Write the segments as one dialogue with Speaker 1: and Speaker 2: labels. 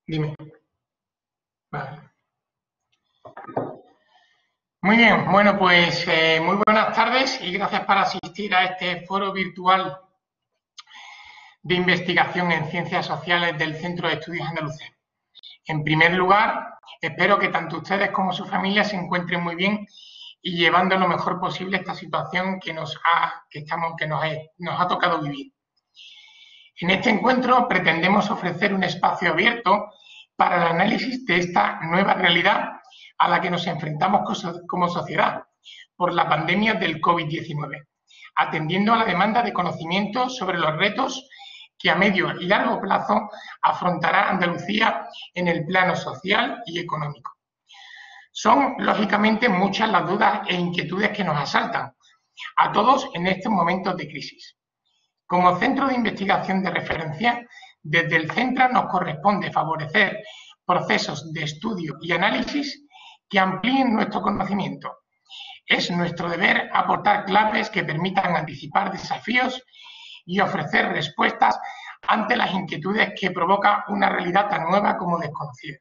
Speaker 1: Dime. Vale. Muy bien, bueno, pues muy buenas tardes y gracias por asistir a este foro virtual de investigación en ciencias sociales del Centro de Estudios Andaluces. En primer lugar, espero que tanto ustedes como su familia se encuentren muy bien y llevando lo mejor posible esta situación que nos ha tocado vivir. En este encuentro pretendemos ofrecer un espacio abierto para el análisis de esta nueva realidad a la que nos enfrentamos como sociedad por la pandemia del COVID-19, atendiendo a la demanda de conocimiento sobre los retos que a medio y largo plazo afrontará Andalucía en el plano social y económico. Son, lógicamente, muchas las dudas e inquietudes que nos asaltan a todos en estos momentos de crisis. Como centro de investigación de referencia, desde el centro nos corresponde favorecer procesos de estudio y análisis que amplíen nuestro conocimiento. Es nuestro deber aportar claves que permitan anticipar desafíos y ofrecer respuestas ante las inquietudes que provoca una realidad tan nueva como desconocida.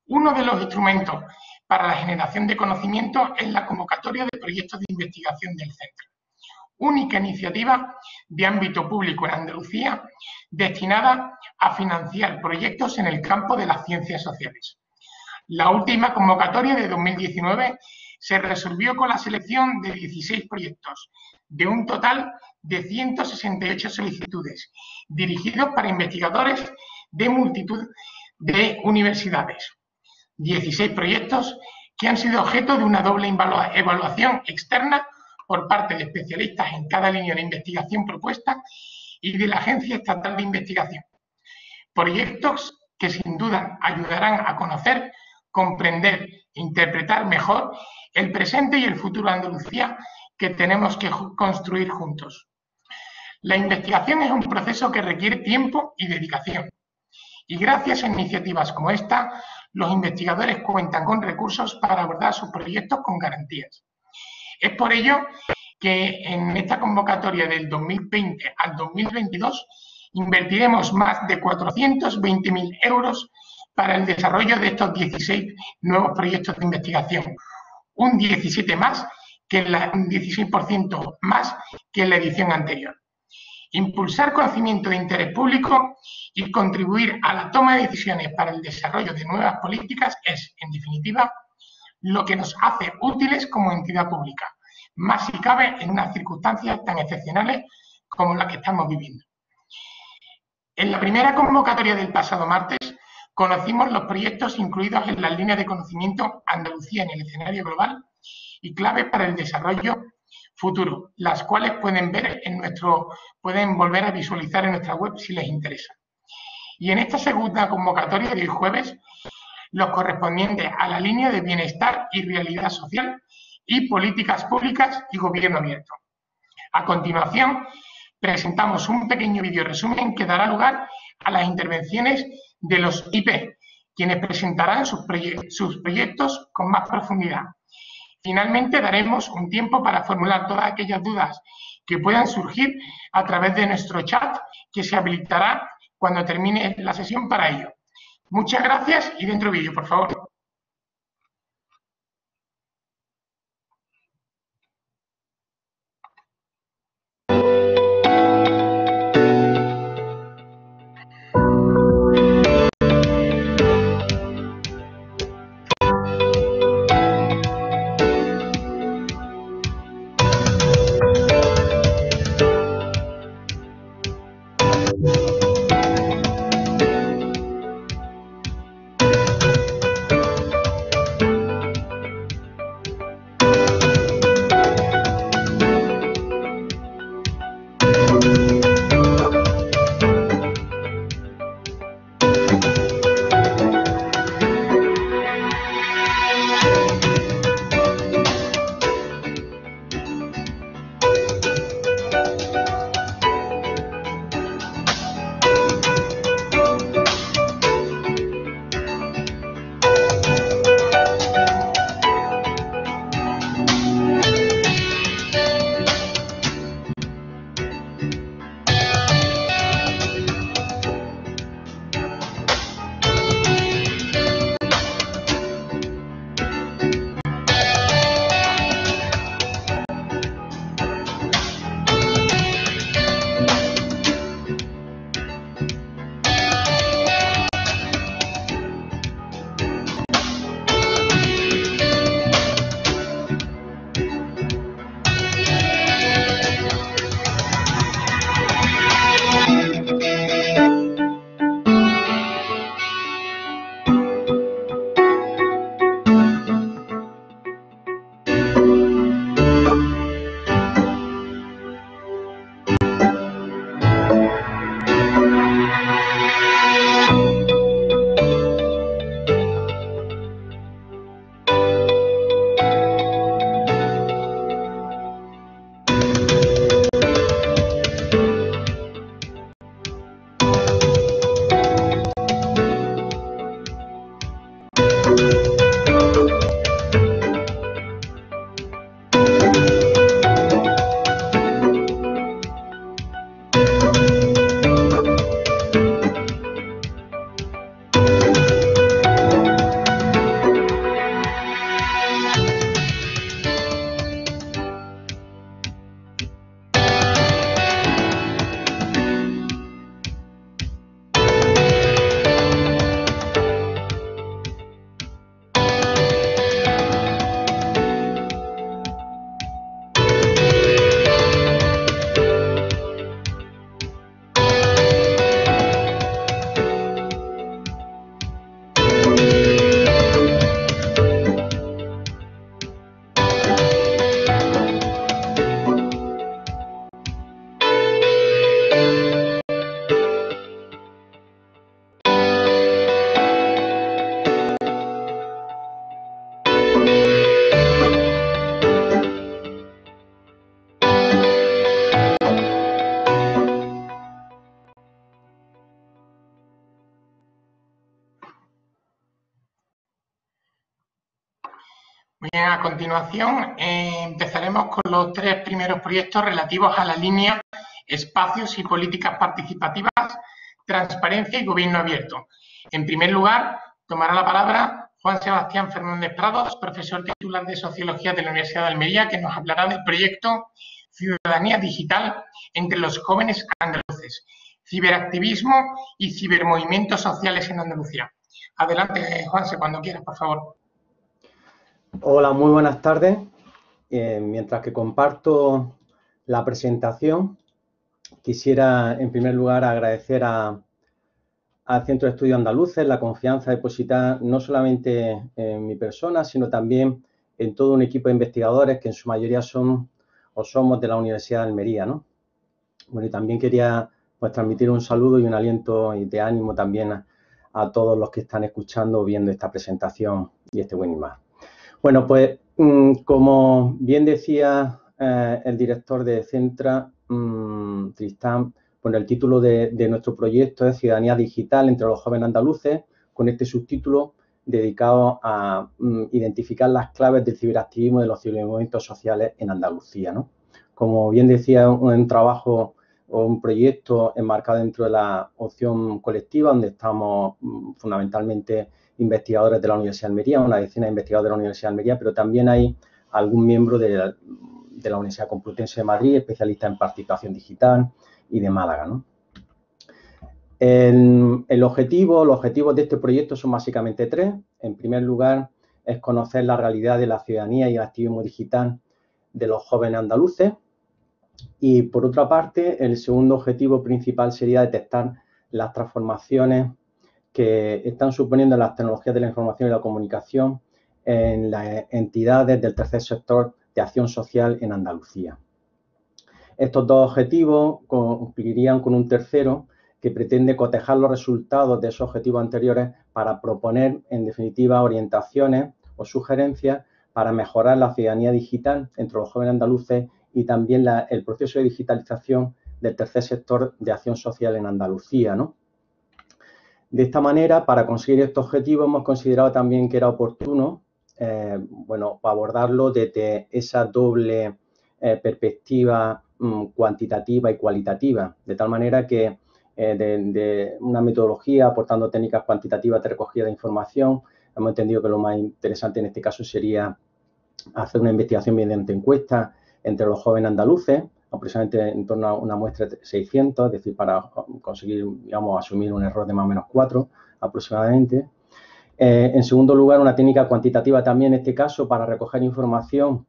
Speaker 1: Uno de los instrumentos para la generación de conocimiento es la convocatoria de proyectos de investigación del centro, única iniciativa de ámbito público en Andalucía destinada a financiar proyectos en el campo de las ciencias sociales. La última convocatoria de 2019 se resolvió con la selección de 16 proyectos, de un total de 168 solicitudes, dirigidos para investigadores de multitud de universidades. 16 proyectos que han sido objeto de una doble evaluación externa por parte de especialistas en cada línea de investigación propuesta y de la Agencia Estatal de Investigación. Proyectos que sin duda ayudarán a conocer, comprender e interpretar mejor el presente y el futuro de Andalucía que tenemos que construir juntos. La investigación es un proceso que requiere tiempo y dedicación. Y gracias a iniciativas como esta, los investigadores cuentan con recursos para abordar sus proyectos con garantías. Es por ello que en esta convocatoria del 2020 al 2022 invertiremos más de 420.000 euros para el desarrollo de estos 16 nuevos proyectos de investigación, un 16% más que en la edición anterior. Impulsar conocimiento de interés público y contribuir a la toma de decisiones para el desarrollo de nuevas políticas es, en definitiva, lo que nos hace útiles como entidad pública, más si cabe en unas circunstancias tan excepcionales como las que estamos viviendo. En la primera convocatoria del pasado martes conocimos los proyectos incluidos en las líneas de conocimiento Andalucía en el escenario global y claves para el desarrollo futuro, las cuales pueden volver a visualizar en nuestra web si les interesa. Y en esta segunda convocatoria del jueves, los correspondientes a la línea de bienestar y realidad social y políticas públicas y gobierno abierto. A continuación, presentamos un pequeño vídeo resumen que dará lugar a las intervenciones de los IP, quienes presentarán sus proyectos con más profundidad. Finalmente, daremos un tiempo para formular todas aquellas dudas que puedan surgir a través de nuestro chat, que se habilitará cuando termine la sesión para ello. Muchas gracias y dentro vídeo, por favor. Muy bien, a continuación empezaremos con los 3 primeros proyectos relativos a la línea Espacios y Políticas Participativas, Transparencia y Gobierno Abierto. En primer lugar, tomará la palabra Juan Sebastián Fernández Prados, profesor titular de Sociología de la Universidad de Almería, que nos hablará del proyecto Ciudadanía Digital entre los jóvenes andaluces, ciberactivismo y cibermovimientos sociales en Andalucía. Adelante, Juanse, cuando quieras, por favor.
Speaker 2: Hola, muy buenas tardes. Mientras que comparto la presentación, quisiera en primer lugar agradecer al Centro de Estudios Andaluces la confianza depositada no solamente en mi persona, sino también en todo un equipo de investigadores que en su mayoría son o somos de la Universidad de Almería, ¿no? Bueno, y también quería transmitir un saludo y un aliento y de ánimo también a todos los que están escuchando o viendo esta presentación y este webinar. Bueno, pues como bien decía el director de Centra, Tristán, bueno, el título de nuestro proyecto es Ciudadanía Digital entre los jóvenes andaluces, con este subtítulo dedicado a identificar las claves del ciberactivismo y de los cibermovimientos sociales en Andalucía, ¿no? Como bien decía, un trabajo o un proyecto enmarcado dentro de la opción colectiva, donde estamos fundamentalmente investigadores de la Universidad de Almería, una decena de investigadores de la Universidad de Almería, pero también hay algún miembro de la Universidad Complutense de Madrid, especialista en participación digital, y de Málaga, ¿no? Los objetivos de este proyecto son básicamente 3. En primer lugar, es conocer la realidad de la ciudadanía y el activismo digital de los jóvenes andaluces. Y, por otra parte, el segundo objetivo principal sería detectar las transformaciones que están suponiendo las tecnologías de la información y la comunicación en las entidades del tercer sector de acción social en Andalucía. Estos 2 objetivos cumplirían con un tercero que pretende cotejar los resultados de esos objetivos anteriores para proponer, en definitiva, orientaciones o sugerencias para mejorar la ciudadanía digital entre los jóvenes andaluces y también el proceso de digitalización del tercer sector de acción social en Andalucía, ¿no? De esta manera, para conseguir estos objetivos, hemos considerado también que era oportuno, abordarlo desde esa doble perspectiva cuantitativa y cualitativa, de tal manera que de una metodología aportando técnicas cuantitativas de recogida de información, hemos entendido que lo más interesante en este caso sería hacer una investigación mediante encuesta entre los jóvenes andaluces, aproximadamente en torno a una muestra de 600, es decir, para conseguir, digamos, asumir un error de más o menos 4 aproximadamente. En segundo lugar, una técnica cuantitativa también en este caso para recoger información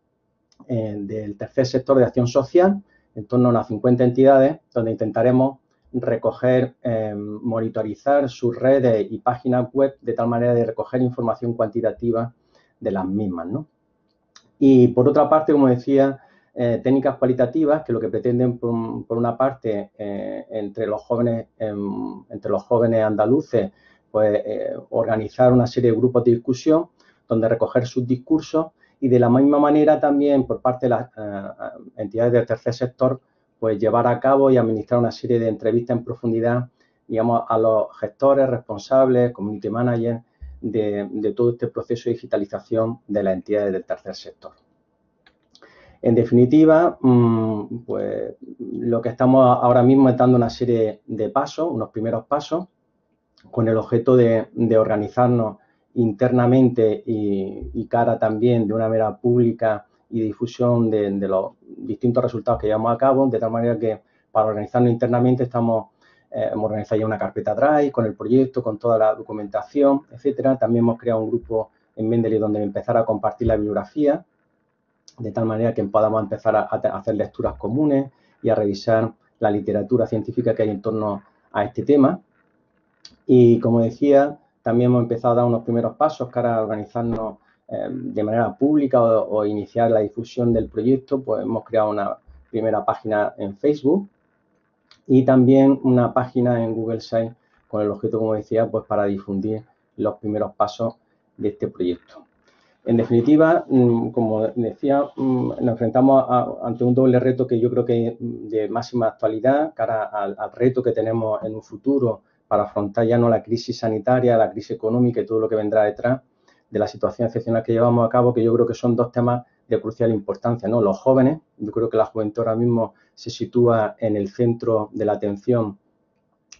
Speaker 2: del tercer sector de acción social, en torno a unas 50 entidades, donde intentaremos recoger, monitorizar sus redes y páginas web de tal manera de recoger información cuantitativa de las mismas, ¿no? Y por otra parte, como decía, técnicas cualitativas que lo que pretenden, por una parte, entre los jóvenes andaluces, pues organizar una serie de grupos de discusión donde recoger sus discursos y de la misma manera también por parte de las entidades del tercer sector, pues llevar a cabo y administrar una serie de entrevistas en profundidad, digamos, a los gestores, responsables, community managers de todo este proceso de digitalización de las entidades del tercer sector. En definitiva, pues lo que estamos ahora mismo es dando una serie de pasos, unos primeros pasos, con el objeto de organizarnos internamente y cara también de una manera pública y difusión de los distintos resultados que llevamos a cabo, de tal manera que para organizarnos internamente hemos organizado ya una carpeta Drive con el proyecto, con toda la documentación, etcétera. También hemos creado un grupo en Mendeley donde empezar a compartir la bibliografía, de tal manera que podamos empezar a hacer lecturas comunes y a revisar la literatura científica que hay en torno a este tema. Y, como decía, también hemos empezado a dar unos primeros pasos para organizarnos de manera pública o iniciar la difusión del proyecto. Pues hemos creado una primera página en Facebook y también una página en Google Sites con el objeto, como decía, pues para difundir los primeros pasos de este proyecto. En definitiva, como decía, nos enfrentamos ante un doble reto que yo creo que es de máxima actualidad cara al reto que tenemos en un futuro para afrontar ya no la crisis sanitaria, la crisis económica y todo lo que vendrá detrás, de la situación excepcional que llevamos a cabo, que yo creo que son dos temas de crucial importancia, ¿no? Los jóvenes, yo creo que la juventud ahora mismo se sitúa en el centro de la atención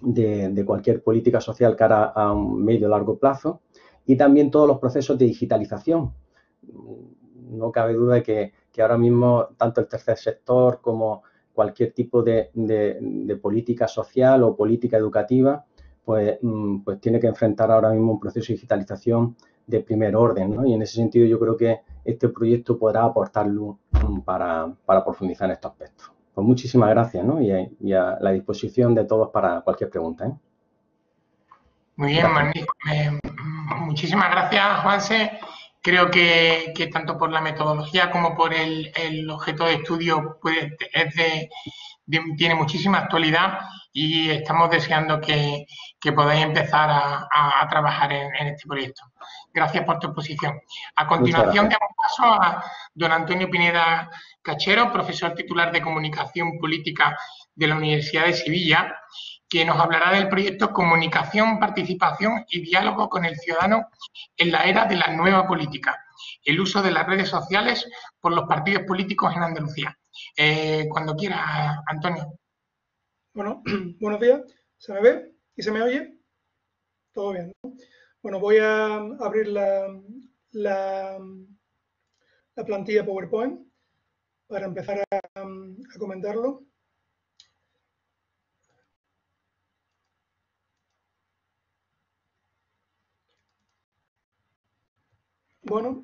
Speaker 2: de cualquier política social cara a un medio o largo plazo, y también todos los procesos de digitalización. No cabe duda de que ahora mismo tanto el tercer sector como cualquier tipo de política social o política educativa, pues tiene que enfrentar ahora mismo un proceso de digitalización de primer orden, ¿no? Y en ese sentido yo creo que este proyecto podrá aportar luz para profundizar en estos aspectos. Pues muchísimas gracias, ¿no? Y a la disposición de todos para cualquier pregunta, ¿eh?
Speaker 1: Muy bien, magnífico. Muchísimas gracias, Juanse. Creo que tanto por la metodología como por el objeto de estudio tiene muchísima actualidad y estamos deseando que podáis empezar a trabajar en este proyecto. Gracias por tu exposición. A continuación, damos paso a don Antonio Pineda Cachero, profesor titular de Comunicación Política de la Universidad de Sevilla, que nos hablará del proyecto Comunicación, Participación y Diálogo con el Ciudadano en la era de la nueva política, el uso de las redes sociales por los partidos políticos en Andalucía. Cuando quiera, Antonio.
Speaker 3: Bueno, buenos días. ¿Se me ve y se me oye? Todo bien, ¿no? Bueno, voy a abrir la plantilla PowerPoint para empezar a comentarlo. Bueno.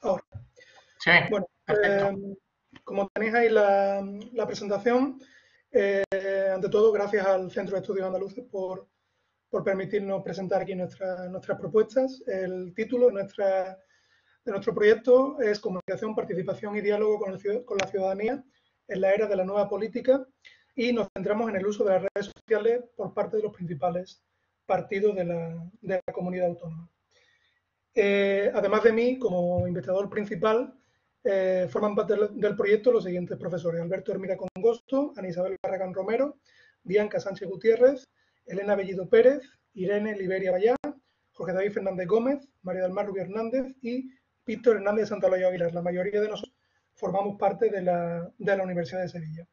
Speaker 3: Ahora.
Speaker 1: Sí,
Speaker 3: bueno, como tenéis ahí la presentación, ante todo, gracias al Centro de Estudios Andaluces por permitirnos presentar aquí nuestras propuestas. El título de nuestro proyecto es Comunicación, Participación y Diálogo con la Ciudadanía en la era de la nueva política, y nos centramos en el uso de las redes sociales por parte de los principales partidos de la comunidad autónoma. Además de mí, como investigador principal, forman parte del proyecto los siguientes profesores: Alberto Hermida Congosto, Ana Isabel Barragán Romero, Bianca Sánchez Gutiérrez, Elena Bellido Pérez, Irene Liberia Vallá, Jorge David Fernández Gómez, María del Mar Rubio Hernández y Víctor Hernández de Santolaya Aguilar. La mayoría de nosotros formamos parte de la Universidad de Sevilla.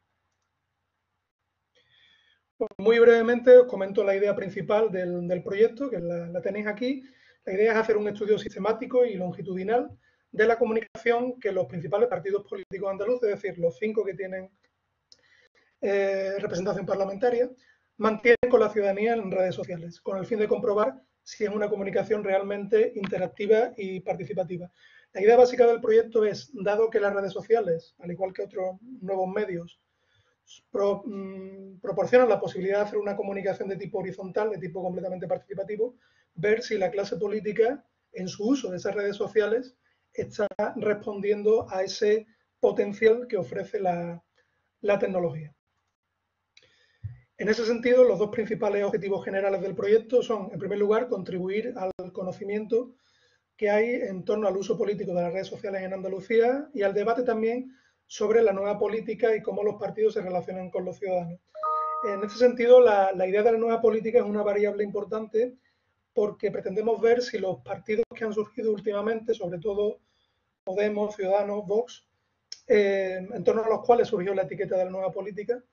Speaker 3: Muy brevemente os comento la idea principal del proyecto, que la tenéis aquí. La idea es hacer un estudio sistemático y longitudinal de la comunicación que los principales partidos políticos andaluces, es decir, los 5 que tienen representación parlamentaria, mantienen con la ciudadanía en redes sociales, con el fin de comprobar si es una comunicación realmente interactiva y participativa. La idea básica del proyecto es, dado que las redes sociales, al igual que otros nuevos medios, proporcionan la posibilidad de hacer una comunicación de tipo horizontal, de tipo completamente participativo, ver si la clase política, en su uso de esas redes sociales, está respondiendo a ese potencial que ofrece la tecnología. En ese sentido, los dos principales objetivos generales del proyecto son, en primer lugar, contribuir al conocimiento que hay en torno al uso político de las redes sociales en Andalucía y al debate también sobre la nueva política y cómo los partidos se relacionan con los ciudadanos. En ese sentido, la idea de la nueva política es una variable importante porque pretendemos ver si los partidos que han surgido últimamente, sobre todo Podemos, Ciudadanos, Vox, en torno a los cuales surgió la etiqueta de la nueva política,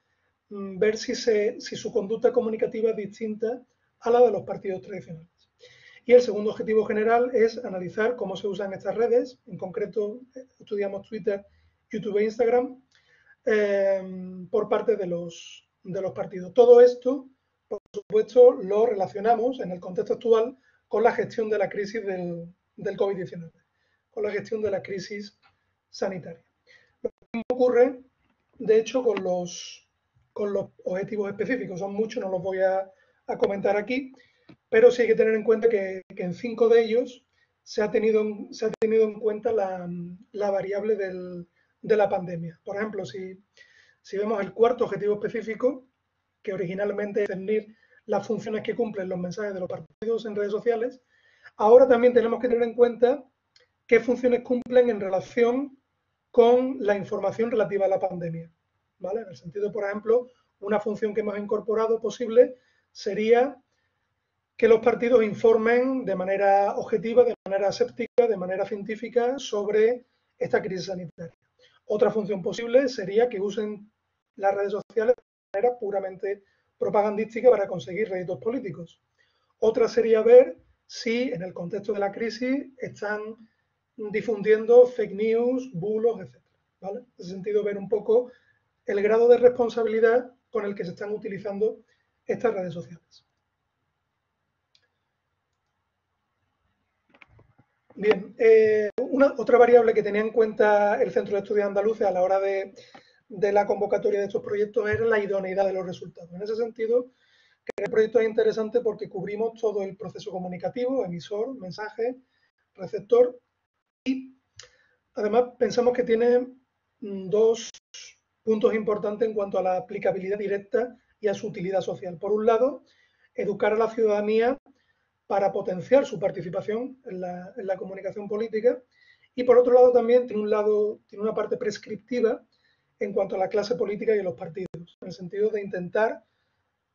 Speaker 3: ver si su conducta comunicativa es distinta a la de los partidos tradicionales. Y el segundo objetivo general es analizar cómo se usan estas redes. En concreto, estudiamos Twitter, YouTube e Instagram por parte de los partidos. Todo esto, por supuesto, lo relacionamos en el contexto actual con la gestión de la crisis del COVID-19, con la gestión de la crisis sanitaria. Lo mismo ocurre, de hecho, con los objetivos específicos. Son muchos, no los voy a comentar aquí, pero sí hay que tener en cuenta que en 5 de ellos se ha tenido en cuenta la variable de la pandemia. Por ejemplo, si vemos el cuarto objetivo específico, que originalmente es discernir las funciones que cumplen los mensajes de los partidos en redes sociales, ahora también tenemos que tener en cuenta qué funciones cumplen en relación con la información relativa a la pandemia, ¿vale? En el sentido, por ejemplo, una función que hemos incorporado posible sería que los partidos informen de manera objetiva, de manera aséptica, de manera científica sobre esta crisis sanitaria. Otra función posible sería que usen las redes sociales de manera puramente propagandística para conseguir réditos políticos. Otra sería ver si en el contexto de la crisis están difundiendo fake news, bulos, etc. ¿Vale? En ese sentido, ver un poco el grado de responsabilidad con el que se están utilizando estas redes sociales. Bien, otra variable que tenía en cuenta el Centro de Estudios Andaluces a la hora de la convocatoria de estos proyectos era la idoneidad de los resultados. En ese sentido, el proyecto es interesante porque cubrimos todo el proceso comunicativo, emisor, mensaje, receptor, y además pensamos que tiene dos puntos importantes en cuanto a la aplicabilidad directa y a su utilidad social. Por un lado, educar a la ciudadanía para potenciar su participación en la comunicación política, y por otro lado también tiene una parte prescriptiva en cuanto a la clase política y a los partidos, en el sentido de intentar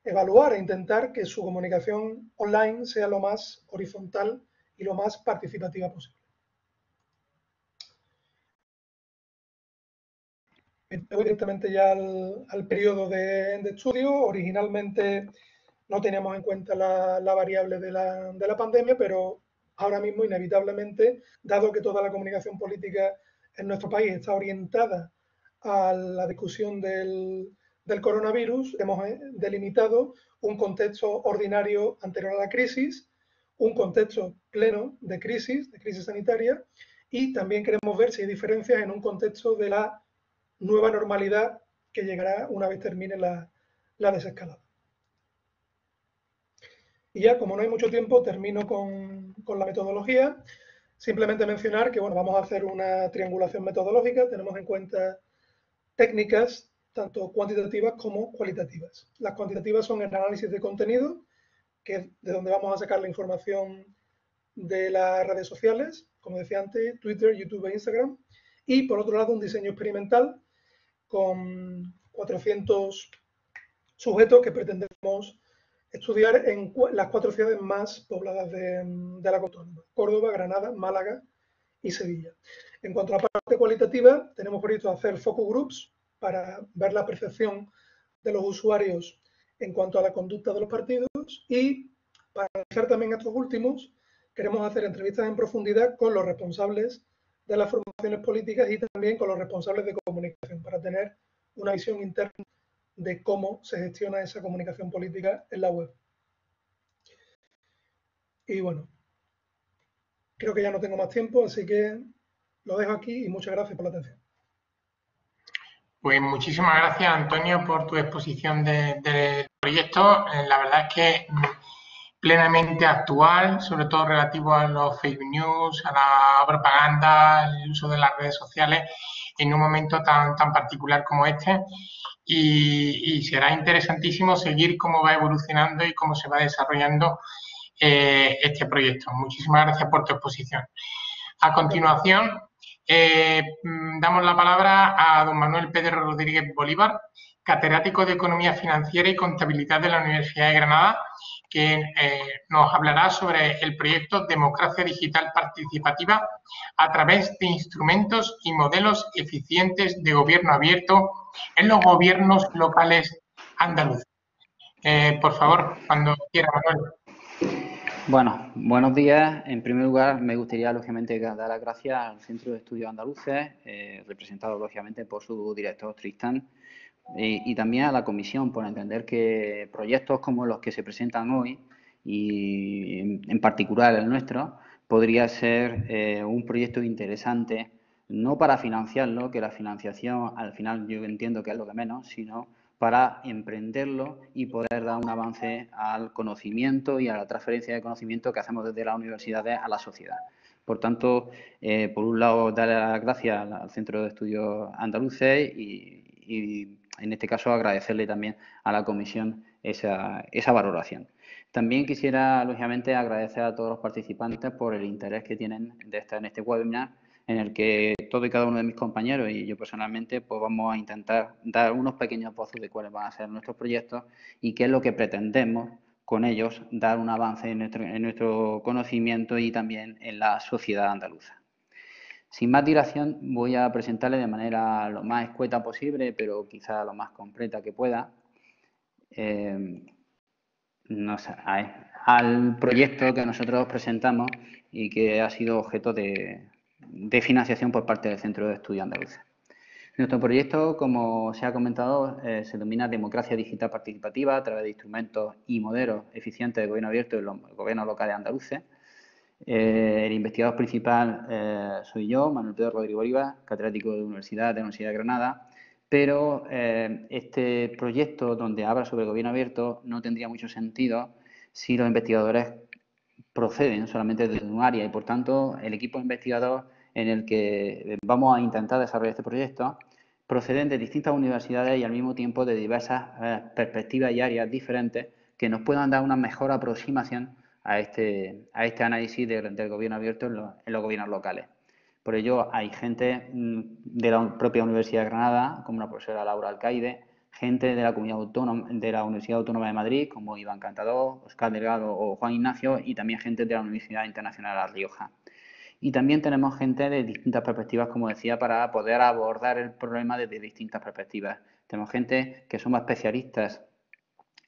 Speaker 3: evaluar e intentar que su comunicación online sea lo más horizontal y lo más participativa posible. Voy directamente ya al periodo de estudio. Originalmente no teníamos en cuenta la variable de la pandemia, pero ahora mismo, inevitablemente, dado que toda la comunicación política en nuestro país está orientada a la discusión del coronavirus, hemos delimitado un contexto ordinario anterior a la crisis, un contexto pleno de crisis sanitaria, y también queremos ver si hay diferencias en un contexto de la nueva normalidad que llegará una vez termine la desescalada. Y ya, como no hay mucho tiempo, termino con la metodología. Simplemente mencionar que bueno, vamos a hacer una triangulación metodológica. Tenemos en cuenta técnicas tanto cuantitativas como cualitativas. Las cuantitativas son el análisis de contenido, que es de donde vamos a sacar la información de las redes sociales, como decía antes, Twitter, YouTube e Instagram. Y por otro lado, un diseño experimental con 400 sujetos que pretendemos estudiar en las 4 ciudades más pobladas de la autónoma: Córdoba, Granada, Málaga y Sevilla. En cuanto a la parte cualitativa, tenemos previsto hacer focus groups para ver la percepción de los usuarios en cuanto a la conducta de los partidos, y para analizar también estos últimos, queremos hacer entrevistas en profundidad con los responsables de las formaciones políticas y también con los responsables de comunicación, para tener una visión interna de cómo se gestiona esa comunicación política en la web. Y bueno, creo que ya no tengo más tiempo, así que lo dejo aquí y muchas gracias por la atención.
Speaker 1: Pues muchísimas gracias, Antonio, por tu exposición del proyecto. La verdad es que plenamente actual, sobre todo relativo a los fake news, a la propaganda, el uso de las redes sociales en un momento tan particular como este. Y será interesantísimo seguir cómo va evolucionando y cómo se va desarrollando este proyecto. Muchísimas gracias por tu exposición. A continuación, damos la palabra a don Manuel Pedro Rodríguez Bolívar, catedrático de Economía Financiera y Contabilidad de la Universidad de Granada, que nos hablará sobre el proyecto Democracia Digital Participativa a través de instrumentos y modelos eficientes de gobierno abierto en los gobiernos locales andaluces. Por favor, cuando quiera, Manuel.
Speaker 4: Bueno, buenos días. En primer lugar, me gustaría, lógicamente, dar las gracias al Centro de Estudios Andaluces, representado, lógicamente, por su director Tristán, y también a la comisión por entender que proyectos como los que se presentan hoy, y en particular el nuestro, podría ser un proyecto interesante, no para financiarlo, que la financiación al final yo entiendo que es lo de menos, sino para emprenderlo y poder dar un avance al conocimiento y a la transferencia de conocimiento que hacemos desde las universidades a la sociedad. Por tanto, por un lado, dar las gracias al Centro de Estudios Andaluces y en este caso, agradecerle también a la comisión esa valoración. También quisiera, lógicamente, agradecer a todos los participantes por el interés que tienen de estar en este webinar, en el que todo y cada uno de mis compañeros y yo personalmente pues vamos a intentar dar unos pequeños esbozos de cuáles van a ser nuestros proyectos y qué es lo que pretendemos con ellos dar un avance en nuestro conocimiento y también en la sociedad andaluza. Sin más dilación, voy a presentarle de manera lo más escueta posible, pero quizá lo más completa que pueda, al proyecto que nosotros presentamos y que ha sido objeto de financiación por parte del Centro de Estudios Andaluces. Nuestro proyecto, como se ha comentado, se denomina Democracia Digital Participativa a través de instrumentos y modelos eficientes de gobierno abierto en los gobiernos locales andaluces. El investigador principal soy yo, Manuel Pedro Rodrigo Rivas, catedrático de la Universidad de Granada, pero este proyecto donde habla sobre el gobierno abierto no tendría mucho sentido si los investigadores proceden solamente de un área y, por tanto, el equipo investigador en el que vamos a intentar desarrollar este proyecto proceden de distintas universidades y al mismo tiempo de diversas perspectivas y áreas diferentes que nos puedan dar una mejor aproximación a este análisis del gobierno abierto en los gobiernos locales. Por ello, hay gente de la propia Universidad de Granada, como la profesora Laura Alcaide, gente de la Comunidad Autónoma, de la Universidad Autónoma de Madrid, como Iván Cantador, Óscar Delgado o Juan Ignacio, y también gente de la Universidad Internacional de La Rioja. Y también tenemos gente de distintas perspectivas, como decía, para poder abordar el problema desde distintas perspectivas. Tenemos gente que somos especialistas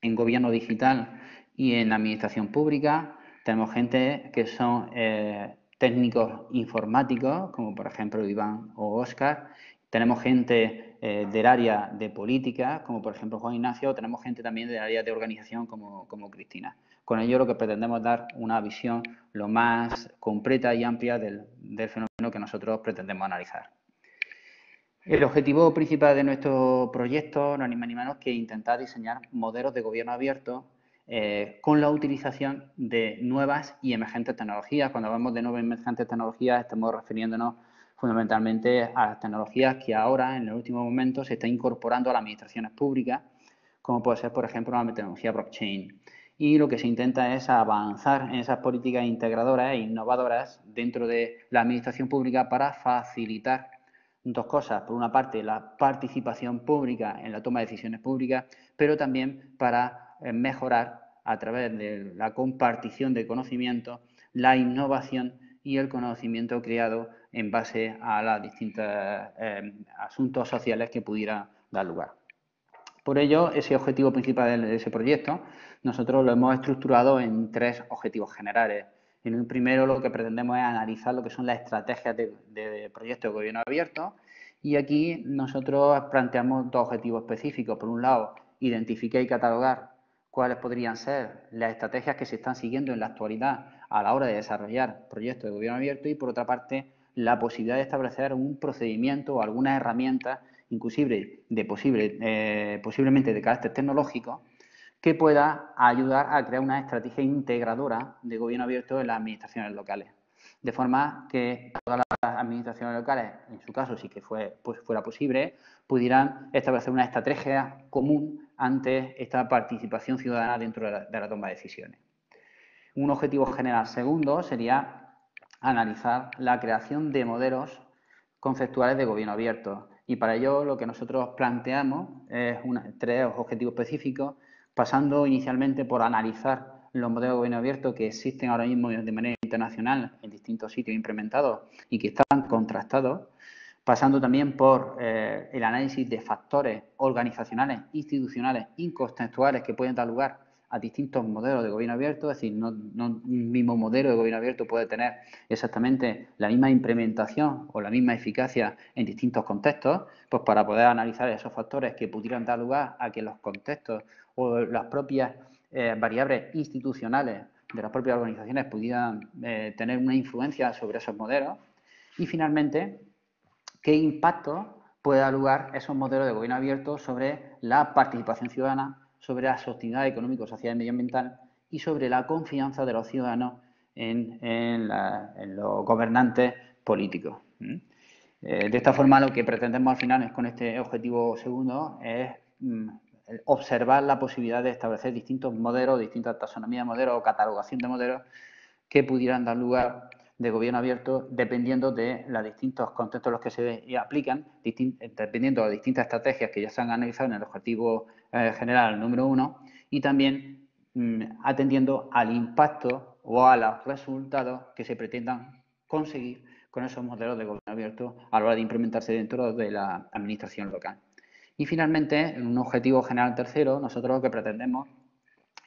Speaker 4: en gobierno digital y en administración pública. Tenemos gente que son técnicos informáticos, como por ejemplo Iván o Óscar. Tenemos gente del área de política, como por ejemplo Juan Ignacio. Tenemos gente también del área de organización, como Cristina. Con ello lo que pretendemos es dar una visión lo más completa y amplia del fenómeno que nosotros pretendemos analizar. El objetivo principal de nuestro proyecto no es ni más ni menos que intentar diseñar modelos de gobierno abierto con la utilización de nuevas y emergentes tecnologías. Cuando hablamos de nuevas y emergentes tecnologías, estamos refiriéndonos fundamentalmente a las tecnologías que ahora, en el último momento, se están incorporando a las administraciones públicas, como puede ser, por ejemplo, la tecnología blockchain. Y lo que se intenta es avanzar en esas políticas integradoras e innovadoras dentro de la administración pública para facilitar dos cosas. Por una parte, la participación pública en la toma de decisiones públicas, pero también para mejorar a través de la compartición de conocimiento, la innovación y el conocimiento creado en base a los distintos asuntos sociales que pudieran dar lugar. Por ello, ese objetivo principal de ese proyecto, nosotros lo hemos estructurado en 3 objetivos generales. En el primero, lo que pretendemos es analizar lo que son las estrategias de proyectos de gobierno abierto, y aquí nosotros planteamos 2 objetivos específicos. Por un lado, identificar y catalogar cuáles podrían ser las estrategias que se están siguiendo en la actualidad a la hora de desarrollar proyectos de gobierno abierto, y por otra parte, la posibilidad de establecer un procedimiento o algunas herramientas, inclusive posiblemente de carácter tecnológico, que pueda ayudar a crear una estrategia integradora de gobierno abierto en las administraciones locales. De forma que todas las administraciones locales, en su caso, si que fuera posible, pudieran establecer una estrategia común ante esta participación ciudadana dentro de la toma de decisiones. Un objetivo general segundo sería analizar la creación de modelos conceptuales de gobierno abierto. Y para ello lo que nosotros planteamos es 3 objetivos específicos, pasando inicialmente por analizar los modelos de gobierno abierto que existen ahora mismo de manera internacional en distintos sitios implementados y que están contrastados, pasando también por el análisis de factores organizacionales, institucionales y contextuales que pueden dar lugar a distintos modelos de gobierno abierto. Es decir, no un mismo modelo de gobierno abierto puede tener exactamente la misma implementación o la misma eficacia en distintos contextos, pues para poder analizar esos factores que pudieran dar lugar a que los contextos o las propias variables institucionales de las propias organizaciones pudieran tener una influencia sobre esos modelos. Y finalmente, ¿qué impacto puede dar lugar esos modelos de gobierno abierto sobre la participación ciudadana, sobre la sostenibilidad económico, social y medioambiental y sobre la confianza de los ciudadanos en los gobernantes políticos? De esta forma, lo que pretendemos al final con este objetivo segundo es observar la posibilidad de establecer distintos modelos, distintas taxonomías de modelos o catalogación de modelos que pudieran dar lugar de gobierno abierto dependiendo de los distintos contextos en los que se aplican, dependiendo de las distintas estrategias que ya se han analizado en el objetivo general número 1 y también atendiendo al impacto o a los resultados que se pretendan conseguir con esos modelos de gobierno abierto a la hora de implementarse dentro de la administración local. Y finalmente, en un objetivo general tercero, nosotros lo que pretendemos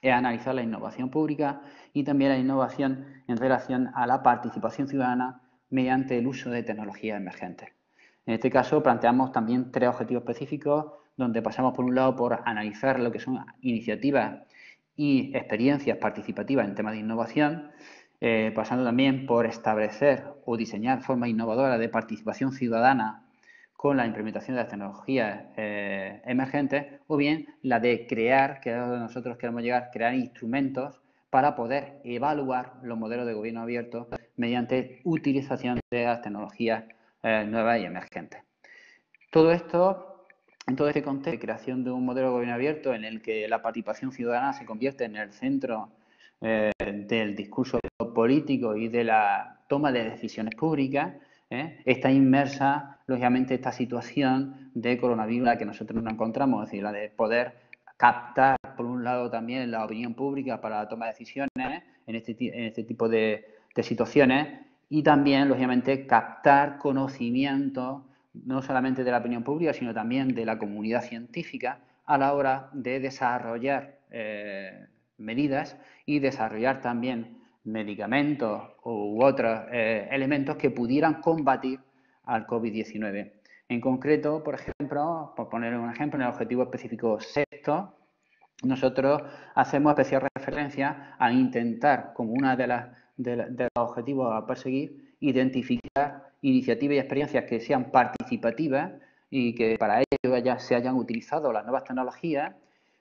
Speaker 4: es analizar la innovación pública y también la innovación en relación a la participación ciudadana mediante el uso de tecnologías emergentes. En este caso, planteamos también 3 objetivos específicos, donde pasamos por un lado por analizar lo que son iniciativas y experiencias participativas en temas de innovación, pasando también por establecer o diseñar formas innovadoras de participación ciudadana con la implementación de las tecnologías emergentes, o bien la de crear, que es donde nosotros queremos llegar, crear instrumentos para poder evaluar los modelos de gobierno abierto mediante utilización de las tecnologías nuevas y emergentes. Todo esto, en todo este contexto de creación de un modelo de gobierno abierto en el que la participación ciudadana se convierte en el centro del discurso político y de la toma de decisiones públicas, está inmersa, lógicamente, esta situación de coronavirus en la que nosotros nos encontramos, es decir, la de poder captar, por un lado, también la opinión pública para la toma de decisiones en este tipo de situaciones y también, lógicamente, captar conocimiento no solamente de la opinión pública, sino también de la comunidad científica a la hora de desarrollar medidas y desarrollar también medicamentos u otros elementos que pudieran combatir al COVID-19. En concreto, por ejemplo, por poner un ejemplo, en el objetivo específico 6, nosotros hacemos especial referencia a intentar, como una de los objetivos a perseguir, identificar iniciativas y experiencias que sean participativas y que para ello ya se hayan utilizado las nuevas tecnologías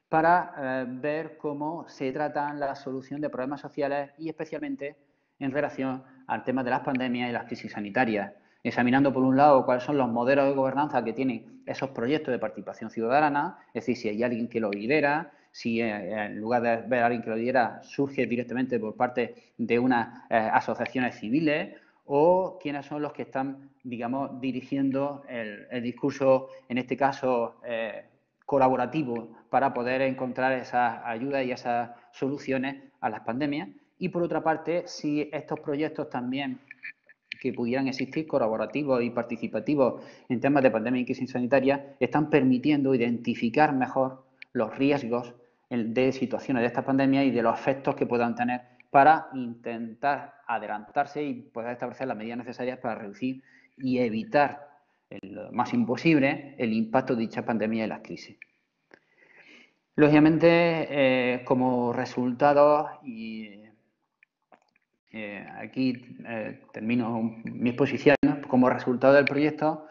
Speaker 4: para ver cómo se tratan la solución de problemas sociales y especialmente en relación al tema de las pandemias y las crisis sanitarias, examinando por un lado cuáles son los modelos de gobernanza que tienen esos proyectos de participación ciudadana, es decir, si hay alguien que lo lidera, si en lugar de ver a alguien que lo lidera surge directamente por parte de unas asociaciones civiles o quiénes son los que están, digamos, dirigiendo el discurso, en este caso, colaborativo para poder encontrar esas ayudas y esas soluciones a las pandemias. Y, por otra parte, si estos proyectos también que pudieran existir colaborativos y participativos en temas de pandemia y crisis sanitaria están permitiendo identificar mejor los riesgos de situaciones de esta pandemia y de los efectos que puedan tener para intentar adelantarse y poder establecer las medidas necesarias para reducir y evitar lo más imposible el impacto de dicha pandemia y las crisis. Lógicamente, como resultado, y aquí termino mi exposición, como resultado del proyecto,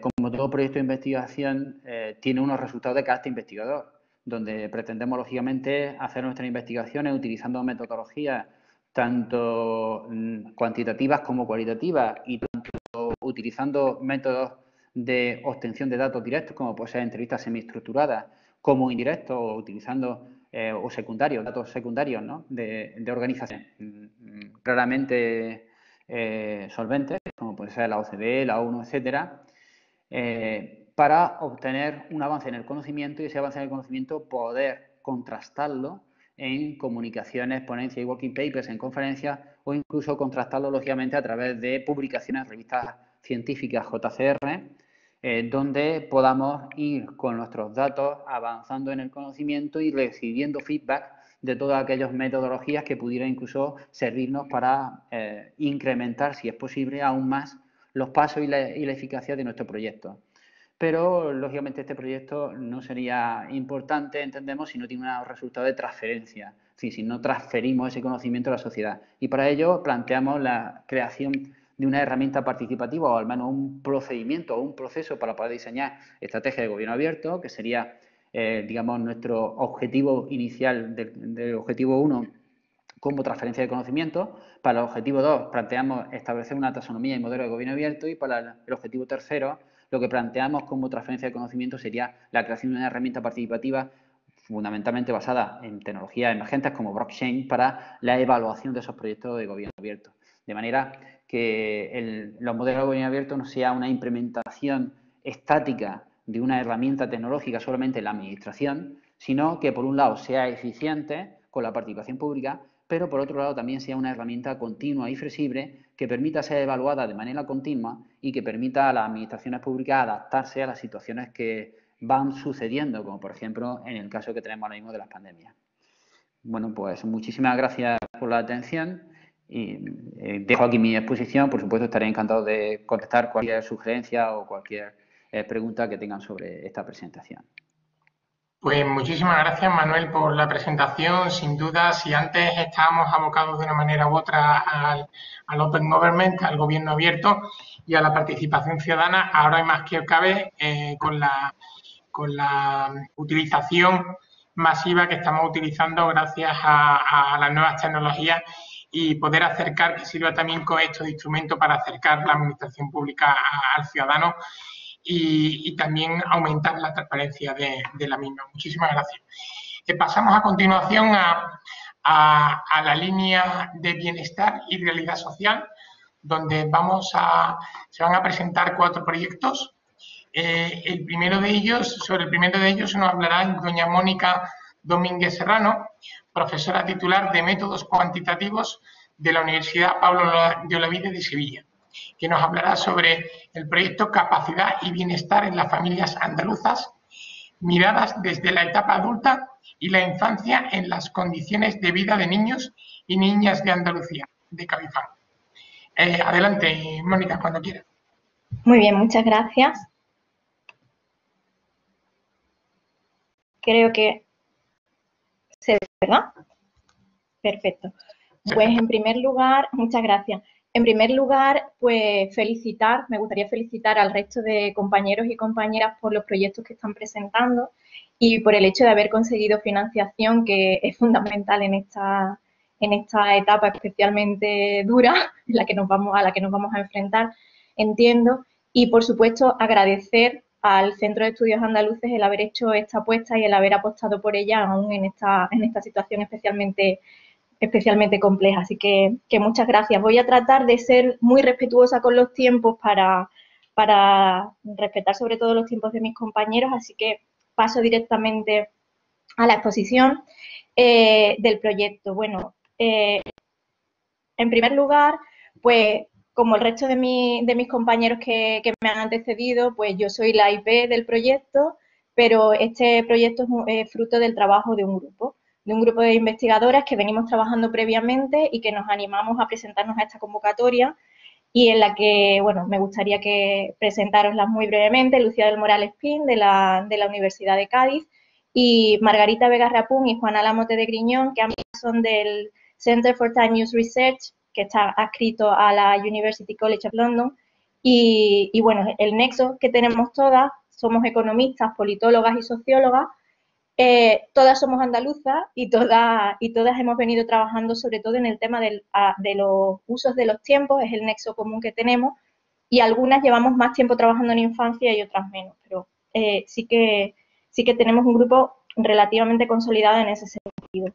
Speaker 4: como todo proyecto de investigación, tiene unos resultados de carácter investigador, donde pretendemos, lógicamente, hacer nuestras investigaciones utilizando metodologías tanto cuantitativas como cualitativas y tanto utilizando métodos de obtención de datos directos, como puede ser entrevistas semiestructuradas, como indirectos, o utilizando o secundarios, datos secundarios, ¿no?, de organizaciones claramente solventes, como puede ser la OCDE, la ONU, etcétera, para obtener un avance en el conocimiento y ese avance en el conocimiento poder contrastarlo en comunicaciones, ponencias y working papers, en conferencias o incluso contrastarlo, lógicamente, a través de publicaciones en revistas científicas JCR, donde podamos ir con nuestros datos avanzando en el conocimiento y recibiendo feedback de todas aquellas metodologías que pudieran incluso servirnos para incrementar, si es posible, aún más los pasos y la eficacia de nuestro proyecto. Pero, lógicamente, este proyecto no sería importante, entendemos, si no tiene un resultado de transferencia, es decir, si no transferimos ese conocimiento a la sociedad. Y para ello planteamos la creación de una herramienta participativa o al menos un procedimiento o un proceso para poder diseñar estrategias de gobierno abierto, que sería, digamos, nuestro objetivo inicial del objetivo 1 como transferencia de conocimiento. Para el objetivo 2 planteamos establecer una taxonomía y modelo de gobierno abierto y para el objetivo 3 lo que planteamos como transferencia de conocimiento sería la creación de una herramienta participativa fundamentalmente basada en tecnologías emergentes como blockchain para la evaluación de esos proyectos de gobierno abierto. De manera que los modelos de gobierno abierto no sea una implementación estática de una herramienta tecnológica solamente en la administración, sino que por un lado sea eficiente con la participación pública, pero por otro lado también sea una herramienta continua y flexible que permita ser evaluada de manera continua y que permita a las administraciones públicas adaptarse a las situaciones que van sucediendo, como por ejemplo en el caso que tenemos ahora mismo de las pandemias. Bueno, pues muchísimas gracias por la atención y dejo aquí mi exposición. Por supuesto, estaré encantado de contestar cualquier sugerencia o cualquier pregunta que tengan sobre esta presentación.
Speaker 1: Pues muchísimas gracias, Manuel, por la presentación. Sin duda, si antes estábamos abocados de una manera u otra al Open Government, al gobierno abierto y a la participación ciudadana, ahora hay más que cabe con la utilización masiva que estamos utilizando gracias a las nuevas tecnologías y poder acercar, que sirva también con esto de instrumento para acercar la administración pública al ciudadano y también aumentar la transparencia de la misma. Muchísimas gracias. Pasamos a continuación a la línea de bienestar y realidad social, donde se van a presentar 4 proyectos. Sobre el primero de ellos nos hablará doña Mónica Domínguez Serrano, profesora titular de Métodos Cuantitativos de la Universidad Pablo de Olavide de Sevilla, que nos hablará sobre el proyecto Capacidad y Bienestar en las Familias Andaluzas, miradas desde la etapa adulta y la infancia en las condiciones de vida de niños y niñas de Andalucía, de Cabifán. Adelante, Mónica, cuando quieras.
Speaker 5: Muy bien, muchas gracias. Creo que se ve, ¿verdad? Perfecto. Pues en primer lugar, muchas gracias. En primer lugar, pues me gustaría felicitar al resto de compañeros y compañeras por los proyectos que están presentando y por el hecho de haber conseguido financiación, que es fundamental en esta etapa especialmente dura a la que nos vamos a enfrentar, entiendo. Y, por supuesto, agradecer al Centro de Estudios Andaluces el haber hecho esta apuesta y el haber apostado por ella aún en esta situación especialmente compleja. Así que muchas gracias. Voy a tratar de ser muy respetuosa con los tiempos para respetar sobre todo los tiempos de mis compañeros, así que paso directamente a la exposición del proyecto. Bueno, en primer lugar, pues como el resto de mis compañeros que me han antecedido, pues yo soy la IP del proyecto, pero este proyecto es fruto del trabajo de un grupo de investigadoras que venimos trabajando previamente y que nos animamos a presentarnos a esta convocatoria y en la que, bueno, me gustaría que presentároslas muy brevemente. Lucía del Moral Espín, de la Universidad de Cádiz, y Margarita Vega Rapún y Juana Lamote de Griñón, que ambas son del Center for Time Use Research, que está adscrito a la University College of London. Y bueno, el nexo que tenemos todas, somos economistas, politólogas y sociólogas. Todas somos andaluzas y todas hemos venido trabajando sobre todo en el tema de los usos de los tiempos, es el nexo común que tenemos, y algunas llevamos más tiempo trabajando en infancia y otras menos, pero sí que tenemos un grupo relativamente consolidado en ese sentido.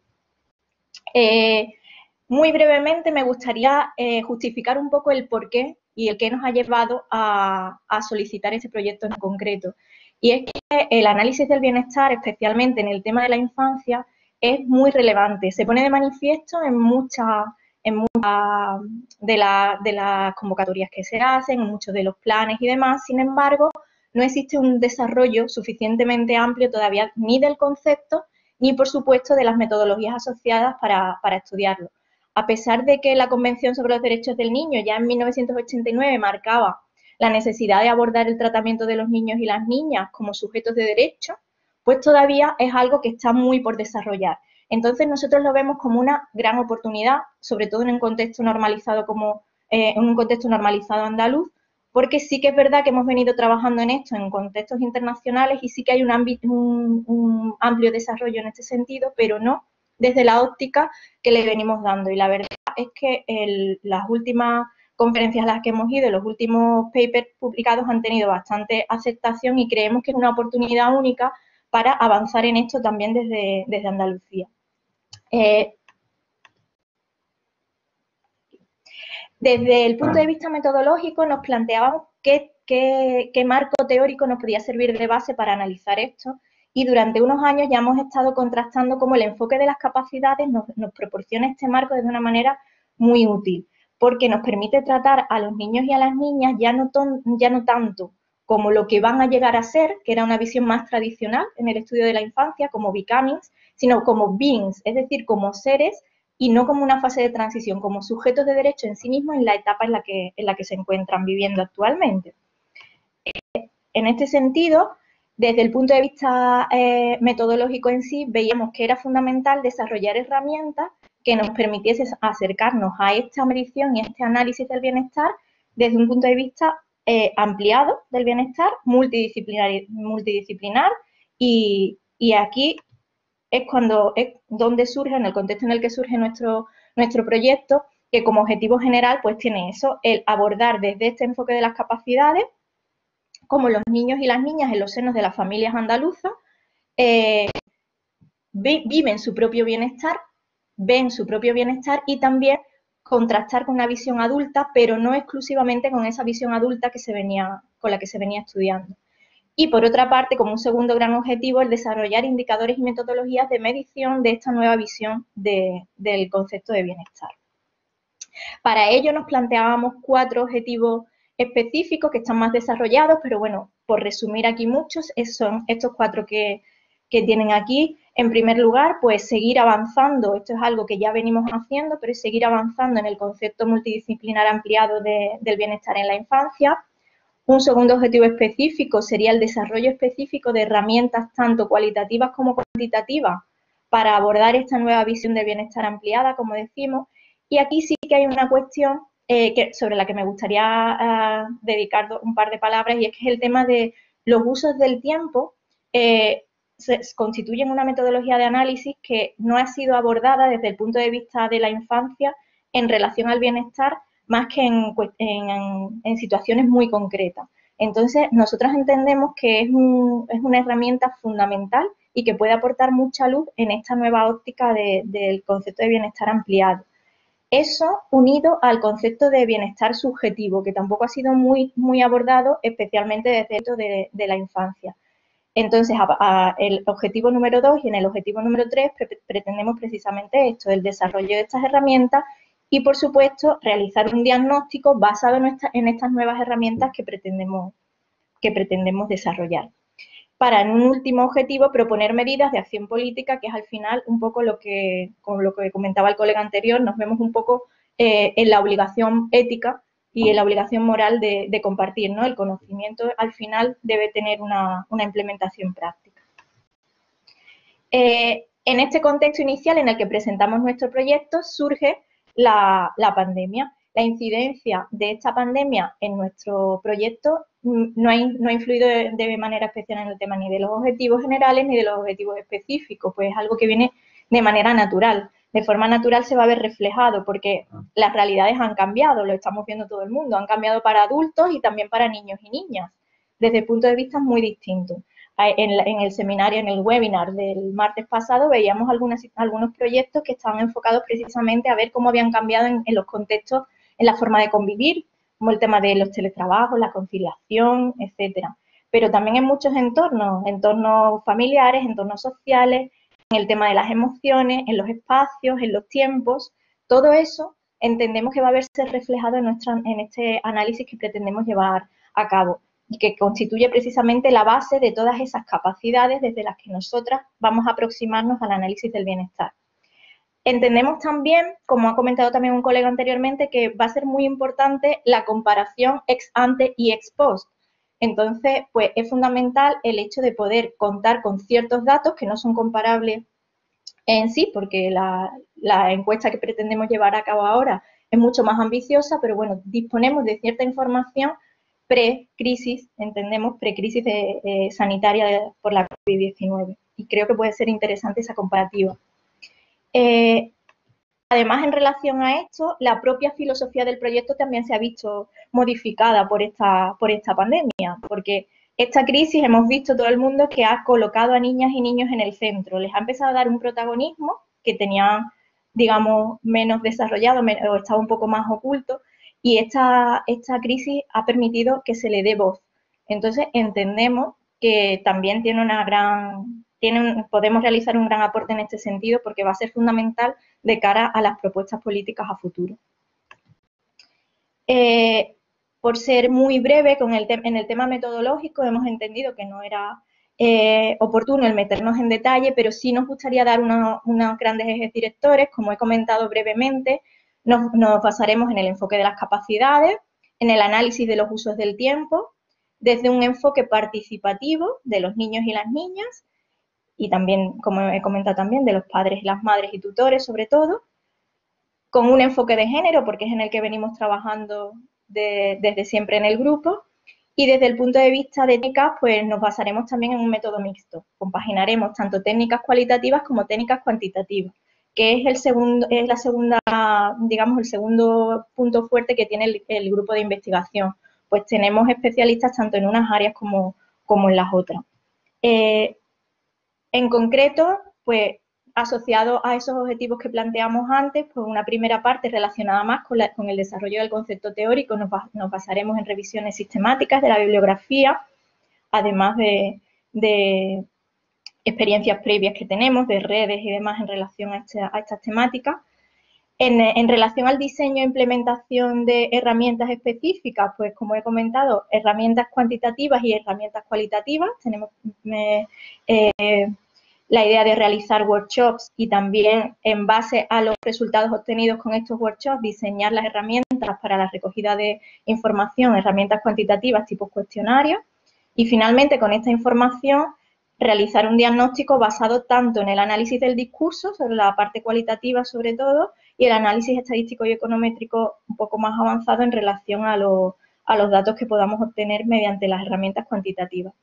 Speaker 5: Muy brevemente me gustaría justificar un poco el porqué y el qué nos ha llevado a solicitar ese proyecto en concreto. Y es que el análisis del bienestar, especialmente en el tema de la infancia, es muy relevante. Se pone de manifiesto en muchas de las convocatorias que se hacen, en muchos de los planes y demás. Sin embargo, no existe un desarrollo suficientemente amplio todavía ni del concepto ni, por supuesto, de las metodologías asociadas para estudiarlo. A pesar de que la Convención sobre los Derechos del Niño ya en 1989 marcaba la necesidad de abordar el tratamiento de los niños y las niñas como sujetos de derecho, pues todavía es algo que está muy por desarrollar. Entonces nosotros lo vemos como una gran oportunidad, sobre todo en un contexto normalizado andaluz, porque sí que es verdad que hemos venido trabajando en esto en contextos internacionales y sí que hay un amplio desarrollo en este sentido, pero no desde la óptica que le venimos dando. Y la verdad es que las últimas conferencias a las que hemos ido, los últimos papers publicados han tenido bastante aceptación y creemos que es una oportunidad única para avanzar en esto también desde Andalucía. Desde el punto de vista metodológico nos planteábamos qué marco teórico nos podía servir de base para analizar esto, y durante unos años ya hemos estado contrastando cómo el enfoque de las capacidades nos proporciona este marco de una manera muy útil, porque nos permite tratar a los niños y a las niñas ya no tanto como lo que van a llegar a ser, que era una visión más tradicional en el estudio de la infancia, como becomings, sino como beings, es decir, como seres, y no como una fase de transición, como sujetos de derecho en sí mismos en la etapa en la que se encuentran viviendo actualmente. En este sentido, desde el punto de vista metodológico en sí, veíamos que era fundamental desarrollar herramientas que nos permitiese acercarnos a esta medición y a este análisis del bienestar desde un punto de vista ampliado del bienestar, multidisciplinar, y aquí es donde surge, en el contexto en el que surge nuestro proyecto, que como objetivo general pues tiene eso, el abordar desde este enfoque de las capacidades cómo los niños y las niñas en los senos de las familias andaluzas viven su propio bienestar, ven su propio bienestar, y también contrastar con una visión adulta, pero no exclusivamente con esa visión adulta con la que se venía estudiando. Y por otra parte, como un segundo gran objetivo, el desarrollar indicadores y metodologías de medición de esta nueva visión del concepto de bienestar. Para ello nos planteábamos 4 objetivos específicos que están más desarrollados, pero bueno, por resumir aquí muchos, son estos 4 que tienen aquí. En primer lugar, pues seguir avanzando, esto es algo que ya venimos haciendo, pero es seguir avanzando en el concepto multidisciplinar ampliado del bienestar en la infancia. Un segundo objetivo específico sería el desarrollo específico de herramientas tanto cualitativas como cuantitativas para abordar esta nueva visión de bienestar ampliada, como decimos. Y aquí sí que hay una cuestión sobre la que me gustaría dedicar un par de palabras, y es que es el tema de los usos del tiempo. Constituyen una metodología de análisis que no ha sido abordada desde el punto de vista de la infancia en relación al bienestar, más que en situaciones muy concretas. Entonces, nosotros entendemos que es una herramienta fundamental y que puede aportar mucha luz en esta nueva óptica del concepto de bienestar ampliado. Eso unido al concepto de bienestar subjetivo, que tampoco ha sido muy abordado, especialmente desde el de la infancia. Entonces, el objetivo número 2 y en el objetivo número 3 pretendemos precisamente esto, el desarrollo de estas herramientas y, por supuesto, realizar un diagnóstico basado en estas nuevas herramientas que pretendemos desarrollar. Para, en un último objetivo, proponer medidas de acción política, que es al final un poco con lo que comentaba el colega anterior, nos vemos un poco en la obligación ética y en la obligación moral de compartir, ¿no? El conocimiento al final debe tener una implementación práctica. En este contexto inicial en el que presentamos nuestro proyecto surge la pandemia. La incidencia de esta pandemia en nuestro proyecto no ha influido de manera especial en el tema ni de los objetivos generales ni de los objetivos específicos, pues es algo que viene de manera natural. De forma natural se va a ver reflejado porque las realidades han cambiado, lo estamos viendo todo el mundo, han cambiado para adultos y también para niños y niñas, desde puntos de vista muy distintos. En el seminario, en el webinar del martes pasado, veíamos algunos proyectos que estaban enfocados precisamente a ver cómo habían cambiado en los contextos, en la forma de convivir, como el tema de los teletrabajos, la conciliación, etcétera. Pero también en muchos entornos familiares, entornos sociales, en el tema de las emociones, en los espacios, en los tiempos. Todo eso entendemos que va a verse reflejado en este análisis que pretendemos llevar a cabo y que constituye precisamente la base de todas esas capacidades desde las que nosotras vamos a aproximarnos al análisis del bienestar. Entendemos también, como ha comentado también un colega anteriormente, que va a ser muy importante la comparación ex ante y ex post. Entonces, pues es fundamental el hecho de poder contar con ciertos datos que no son comparables en sí, porque la encuesta que pretendemos llevar a cabo ahora es mucho más ambiciosa, pero bueno, disponemos de cierta información pre-crisis, entendemos, pre-crisis sanitaria por la COVID-19. Y creo que puede ser interesante esa comparativa. además, en relación a esto, la propia filosofía del proyecto también se ha visto modificada por esta pandemia, porque esta crisis hemos visto todo el mundo que ha colocado a niñas y niños en el centro, les ha empezado a dar un protagonismo que tenían, digamos, menos desarrollado o estaba un poco más oculto, y esta crisis ha permitido que se le dé voz. Entonces, entendemos que también podemos realizar un gran aporte en este sentido, porque va a ser fundamental de cara a las propuestas políticas a futuro. Por ser muy breve en el tema metodológico, hemos entendido que no era oportuno el meternos en detalle, pero sí nos gustaría dar unos grandes ejes directores. Como he comentado brevemente, nos basaremos en el enfoque de las capacidades, en el análisis de los usos del tiempo, desde un enfoque participativo de los niños y las niñas, y también, como he comentado también, de los padres, las madres y tutores, sobre todo, con un enfoque de género, porque es en el que venimos trabajando desde siempre en el grupo, y desde el punto de vista de técnicas, pues nos basaremos también en un método mixto. Compaginaremos tanto técnicas cualitativas como técnicas cuantitativas, que es el segundo punto fuerte que tiene el grupo de investigación. Pues tenemos especialistas tanto en unas áreas como en las otras. En concreto, pues asociado a esos objetivos que planteamos antes, pues una primera parte relacionada más con el desarrollo del concepto teórico, nos basaremos en revisiones sistemáticas de la bibliografía, además de experiencias previas que tenemos, de redes y demás en relación a estas temáticas. En relación al diseño e implementación de herramientas específicas, pues como he comentado, herramientas cuantitativas y herramientas cualitativas. Tenemos la idea de realizar workshops y también, en base a los resultados obtenidos con estos workshops, diseñar las herramientas para la recogida de información, herramientas cuantitativas tipo cuestionarios. Y finalmente, con esta información, realizar un diagnóstico basado tanto en el análisis del discurso, sobre la parte cualitativa sobre todo, y el análisis estadístico y econométrico un poco más avanzado en relación a los datos que podamos obtener mediante las herramientas cuantitativas.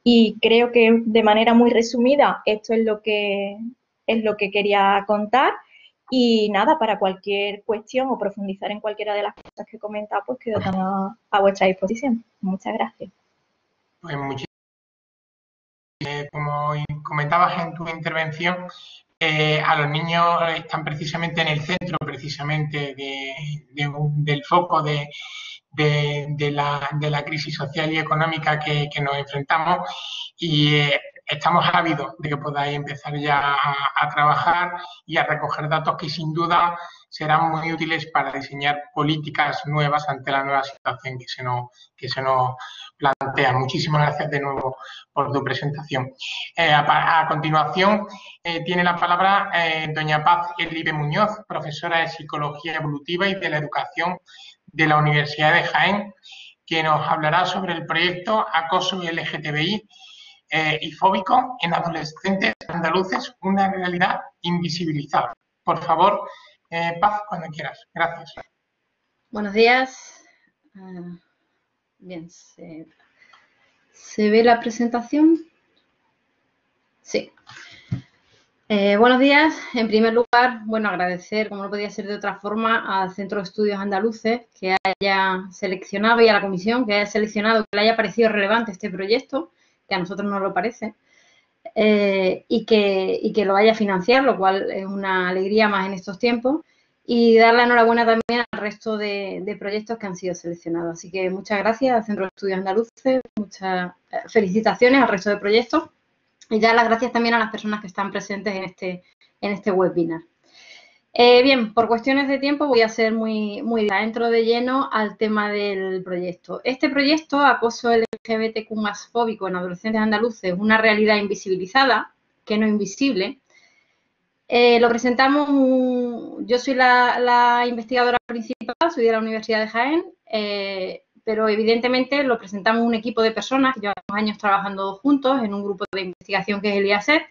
Speaker 5: Y creo que de manera muy resumida esto es lo que quería contar. Y nada, para cualquier cuestión o profundizar en cualquiera de las cosas que he comentado, pues quedo a vuestra disposición. Muchas gracias.
Speaker 1: Pues muchísimas gracias. Como comentabas en tu intervención, a los niños están precisamente en el centro del foco de la crisis social y económica que nos enfrentamos, y estamos ávidos de que podáis empezar ya a trabajar y a recoger datos que sin duda serán muy útiles para diseñar políticas nuevas ante la nueva situación que se nos plantea. Muchísimas gracias de nuevo por tu presentación. A continuación tiene la palabra doña Paz Elibe Muñoz, profesora de Psicología Evolutiva y de la Educación de la Universidad de Jaén, que nos hablará sobre el proyecto Acoso LGTBI y fóbico en adolescentes andaluces, una realidad invisibilizada. Por favor, Paz, cuando quieras. Gracias.
Speaker 6: Buenos días. Bien, ¿se ve la presentación? Sí. Buenos días. En primer lugar, agradecer, como no podía ser de otra forma, al Centro de Estudios Andaluces que haya seleccionado, y a la comisión que haya seleccionado, que le haya parecido relevante este proyecto, que a nosotros nos lo parece, y que lo vaya a financiar, lo cual es una alegría más en estos tiempos, y dar la enhorabuena también al resto de proyectos que han sido seleccionados. Así que muchas gracias al Centro de Estudios Andaluces, muchas felicitaciones al resto de proyectos. Y dar las gracias también a las personas que están presentes en este webinar. Bien, por cuestiones de tiempo voy a ser muy entro de lleno al tema del proyecto. Este proyecto, Acoso LGBTQ+ fóbico en adolescentes andaluces, una realidad invisibilizada, que no invisible. Lo presentamos, yo soy la investigadora principal, soy de la Universidad de Jaén, pero evidentemente lo presentamos un equipo de personas que llevamos años trabajando juntos en un grupo de investigación que es el IASET,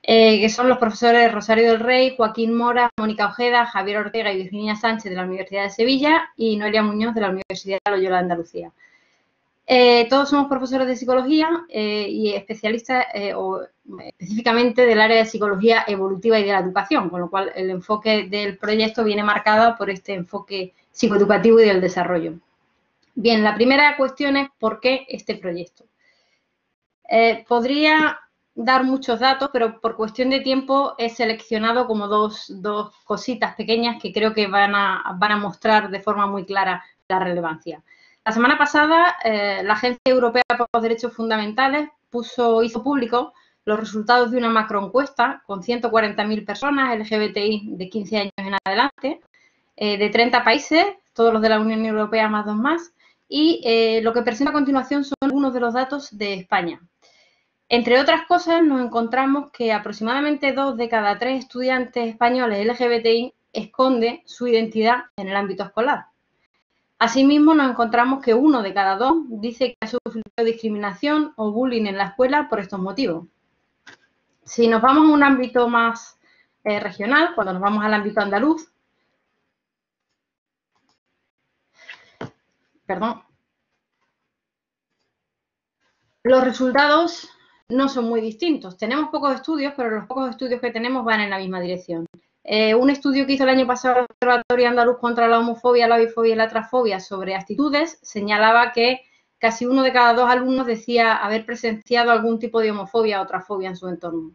Speaker 6: que son los profesores Rosario del Rey, Joaquín Mora, Mónica Ojeda, Javier Ortega y Virginia Sánchez de la Universidad de Sevilla y Noelia Muñoz de la Universidad de Loyola de Andalucía. Todos somos profesores de psicología y especialistas o específicamente del área de psicología evolutiva y de la educación, con lo cual el enfoque del proyecto viene marcado por este enfoque psicoeducativo y del desarrollo. Bien, la primera cuestión es ¿por qué este proyecto? Podría dar muchos datos, pero por cuestión de tiempo he seleccionado como dos cositas pequeñas que creo que van a mostrar de forma muy clara la relevancia. La semana pasada, la Agencia Europea por los Derechos Fundamentales hizo público los resultados de una macroencuesta con 140.000 personas LGBTI de 15 años en adelante, de 30 países, todos los de la Unión Europea más 2 más, y lo que presento a continuación son algunos de los datos de España. Entre otras cosas, nos encontramos que aproximadamente 2 de cada 3 estudiantes españoles LGBTI esconde su identidad en el ámbito escolar. Asimismo, nos encontramos que 1 de cada 2 dice que ha sufrido discriminación o bullying en la escuela por estos motivos. Si nos vamos a un ámbito más regional, cuando nos vamos al ámbito andaluz, los resultados no son muy distintos. Tenemos pocos estudios, pero los pocos estudios que tenemos van en la misma dirección. Un estudio que hizo el año pasado el Observatorio Andaluz contra la homofobia, la bifobia y la transfobia sobre actitudes señalaba que casi 1 de cada 2 alumnos decía haber presenciado algún tipo de homofobia o transfobia en su entorno.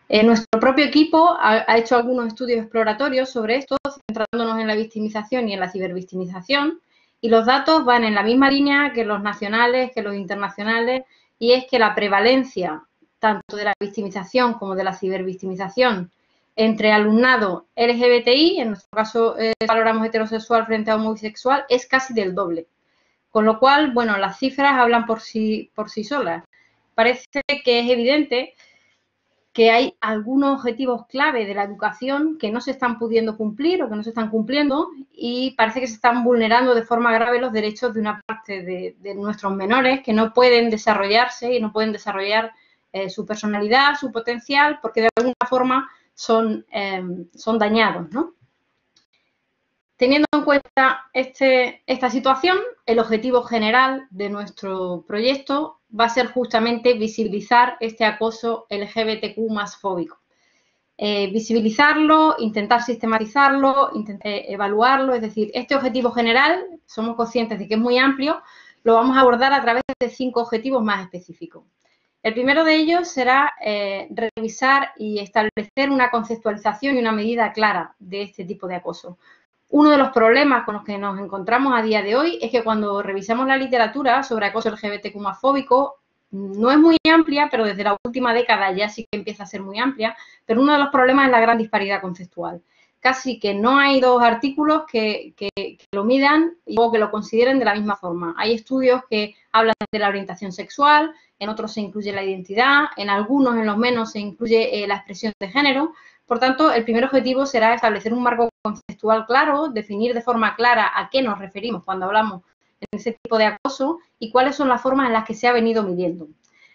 Speaker 6: Nuestro propio equipo ha hecho algunos estudios exploratorios sobre esto, centrándonos en la victimización y en la cibervictimización, y los datos van en la misma línea que los nacionales, que los internacionales, y es que la prevalencia tanto de la victimización como de la cibervictimización entre alumnado LGBTI, en nuestro caso valoramos heterosexual frente a homosexual, es casi del doble. Con lo cual, bueno, las cifras hablan por sí solas. Parece que es evidente que hay algunos objetivos clave de la educación que no se están pudiendo cumplir o que no se están cumpliendo y parece que se están vulnerando de forma grave los derechos de una parte de nuestros menores que no pueden desarrollarse y no pueden desarrollar su personalidad, su potencial, porque de alguna forma son dañados, ¿no? Teniendo en cuenta esta situación, el objetivo general de nuestro proyecto va a ser justamente visibilizar este acoso LGBTQ más fóbico. Visibilizarlo, intentar sistematizarlo, intentar evaluarlo, es decir, este objetivo general, somos conscientes de que es muy amplio, lo vamos a abordar a través de 5 objetivos más específicos. El primero de ellos será revisar y establecer una conceptualización y una medida clara de este tipo de acoso. Uno de los problemas con los que nos encontramos a día de hoy es que cuando revisamos la literatura sobre acoso LGBTQ+fóbico, no es muy amplia, pero desde la última década ya sí que empieza a ser muy amplia, pero uno de los problemas es la gran disparidad conceptual. Casi que no hay 2 artículos que lo midan y luego que lo consideren de la misma forma. Hay estudios que hablan de la orientación sexual, en otros se incluye la identidad, en algunos, en los menos, se incluye la expresión de género. Por tanto, el primer objetivo será establecer un marco conceptual claro, definir de forma clara a qué nos referimos cuando hablamos de ese tipo de acoso y cuáles son las formas en las que se ha venido midiendo.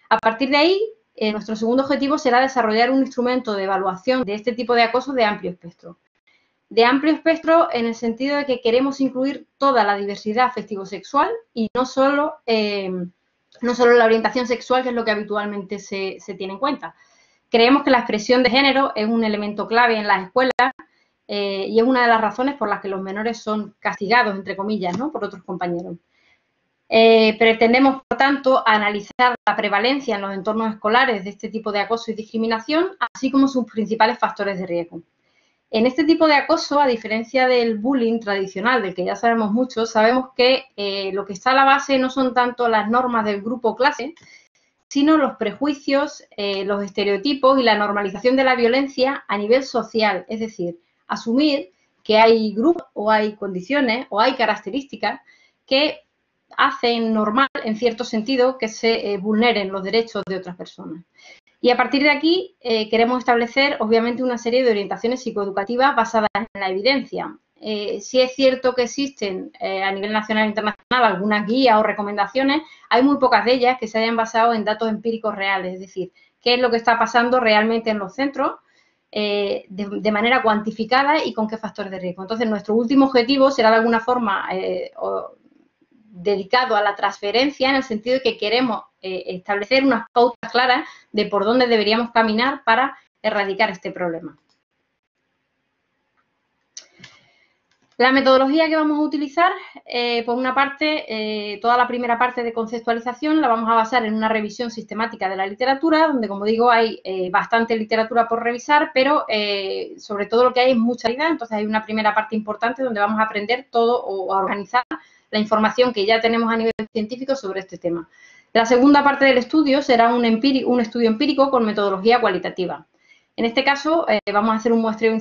Speaker 6: A partir de ahí, nuestro segundo objetivo será desarrollar un instrumento de evaluación de este tipo de acoso de amplio espectro. De amplio espectro en el sentido de que queremos incluir toda la diversidad afectivo-sexual y no solo la orientación sexual, que es lo que habitualmente se tiene en cuenta. Creemos que la expresión de género es un elemento clave en las escuelas y es una de las razones por las que los menores son castigados, entre comillas, ¿no?, por otros compañeros. Pretendemos, por tanto, analizar la prevalencia en los entornos escolares de este tipo de acoso y discriminación, así como sus principales factores de riesgo. En este tipo de acoso, a diferencia del bullying tradicional, del que ya sabemos mucho, sabemos que lo que está a la base no son tanto las normas del grupo o clase, sino los prejuicios, los estereotipos y la normalización de la violencia a nivel social, es decir, asumir que hay grupos o hay condiciones o hay características que hacen normal, en cierto sentido, que se vulneren los derechos de otras personas. Y a partir de aquí queremos establecer, obviamente, una serie de orientaciones psicoeducativas basadas en la evidencia. Sí es cierto que existen a nivel nacional e internacional algunas guías o recomendaciones, hay muy pocas de ellas que se hayan basado en datos empíricos reales, es decir, qué es lo que está pasando realmente en los centros de manera cuantificada y con qué factores de riesgo. Entonces, nuestro último objetivo será de alguna forma dedicado a la transferencia, en el sentido de que queremos establecer unas pautas claras de por dónde deberíamos caminar para erradicar este problema. La metodología que vamos a utilizar, por una parte, toda la primera parte de conceptualización la vamos a basar en una revisión sistemática de la literatura, donde, como digo, hay bastante literatura por revisar, pero sobre todo lo que hay es mucha variedad. Entonces hay una primera parte importante donde vamos a aprender todo o a organizar la información que ya tenemos a nivel científico sobre este tema. La segunda parte del estudio será un estudio empírico con metodología cualitativa. En este caso, vamos a hacer un muestreo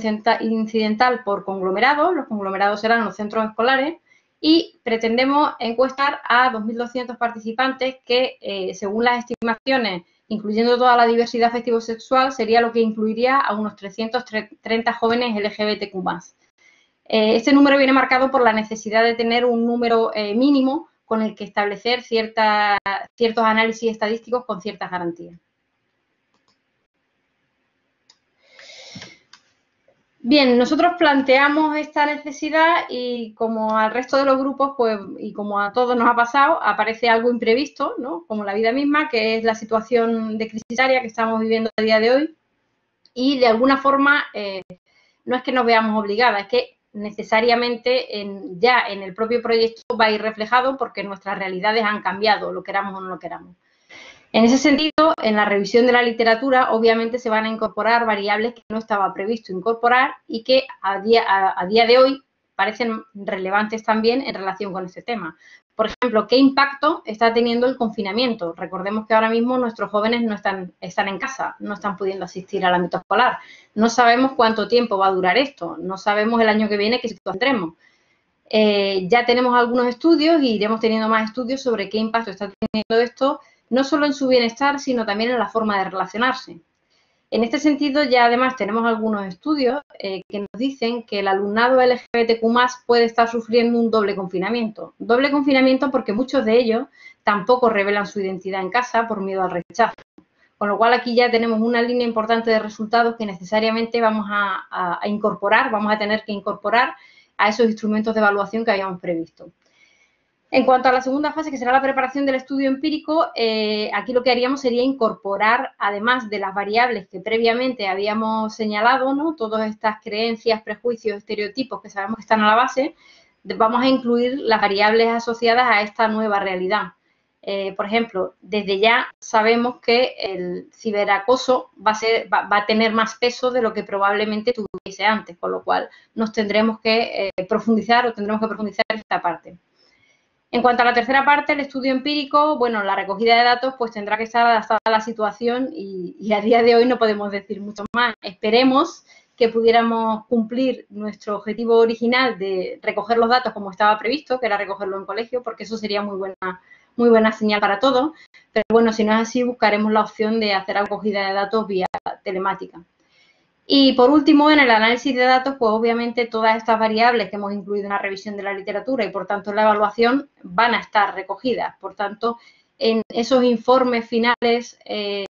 Speaker 6: incidental por conglomerados. Los conglomerados serán los centros escolares y pretendemos encuestar a 2.200 participantes que, según las estimaciones, incluyendo toda la diversidad afectivo-sexual, sería lo que incluiría a unos 330 jóvenes LGBTQ+. Este número viene marcado por la necesidad de tener un número mínimo con el que establecer ciertos análisis estadísticos con ciertas garantías. Bien, nosotros planteamos esta necesidad y como al resto de los grupos, pues, y como a todos nos ha pasado, aparece algo imprevisto, ¿no? Como la vida misma, que es la situación de crisis sanitaria que estamos viviendo a día de hoy. Y de alguna forma, no es que nos veamos obligadas, es que necesariamente ya en el propio proyecto va a ir reflejado porque nuestras realidades han cambiado, lo queramos o no lo queramos. En ese sentido, en la revisión de la literatura, obviamente se van a incorporar variables que no estaba previsto incorporar y que a día de hoy parecen relevantes también en relación con este tema. Por ejemplo, ¿qué impacto está teniendo el confinamiento? Recordemos que ahora mismo nuestros jóvenes no están en casa, no están pudiendo asistir al ámbito escolar. No sabemos cuánto tiempo va a durar esto, no sabemos el año que viene qué situación tendremos. Ya tenemos algunos estudios y iremos teniendo más estudios sobre qué impacto está teniendo esto, no solo en su bienestar, sino también en la forma de relacionarse. En este sentido, ya además tenemos algunos estudios que nos dicen que el alumnado LGBTQ+ puede estar sufriendo un doble confinamiento. Doble confinamiento porque muchos de ellos tampoco revelan su identidad en casa por miedo al rechazo. Con lo cual, aquí ya tenemos una línea importante de resultados que necesariamente vamos a incorporar, vamos a tener que incorporar a esos instrumentos de evaluación que habíamos previsto. En cuanto a la segunda fase, que será la preparación del estudio empírico, aquí lo que haríamos sería incorporar, además de las variables que previamente habíamos señalado, ¿no? Todas estas creencias, prejuicios, estereotipos que sabemos que están a la base, vamos a incluir las variables asociadas a esta nueva realidad. Por ejemplo, desde ya sabemos que el ciberacoso va a tener más peso de lo que probablemente tuviese antes, con lo cual nos tendremos que profundizar en esta parte. En cuanto a la tercera parte, el estudio empírico, bueno, la recogida de datos pues tendrá que estar adaptada a la situación y a día de hoy no podemos decir mucho más. Esperemos que pudiéramos cumplir nuestro objetivo original de recoger los datos como estaba previsto, que era recogerlo en colegio, porque eso sería muy buena señal para todos. Pero bueno, si no es así, buscaremos la opción de hacer acogida de datos vía telemática. Y por último, en el análisis de datos, pues obviamente todas estas variables que hemos incluido en la revisión de la literatura y por tanto en la evaluación van a estar recogidas. Por tanto, en esos informes finales,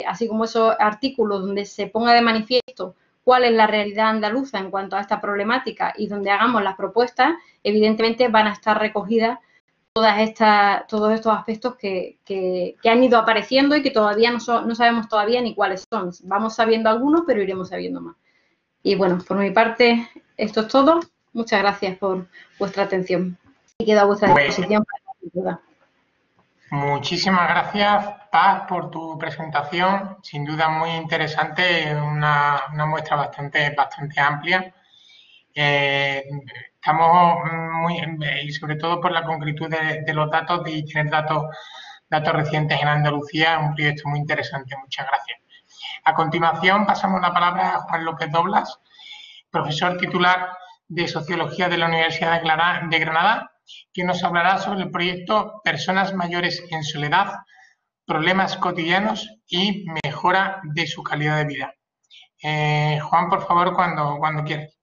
Speaker 6: así como esos artículos donde se ponga de manifiesto cuál es la realidad andaluza en cuanto a esta problemática y donde hagamos las propuestas, evidentemente van a estar recogidas todos estos aspectos que han ido apareciendo y que todavía no sabemos todavía ni cuáles son. Vamos sabiendo algunos, pero iremos sabiendo más. Y bueno, por mi parte, esto es todo. Muchas gracias por vuestra atención. Y quedo a vuestra disposición para cualquier duda.
Speaker 1: Muchísimas gracias, Paz, por tu presentación. Sin duda muy interesante, una muestra bastante amplia. Estamos y sobre todo por la concretud de los datos y tener datos recientes en Andalucía, un proyecto muy interesante. Muchas gracias. A continuación, pasamos la palabra a Juan López Doblas, profesor titular de Sociología de la Universidad de Granada, que nos hablará sobre el proyecto Personas mayores en soledad, problemas cotidianos y mejora de su calidad de vida. Juan, por favor, cuando quieras.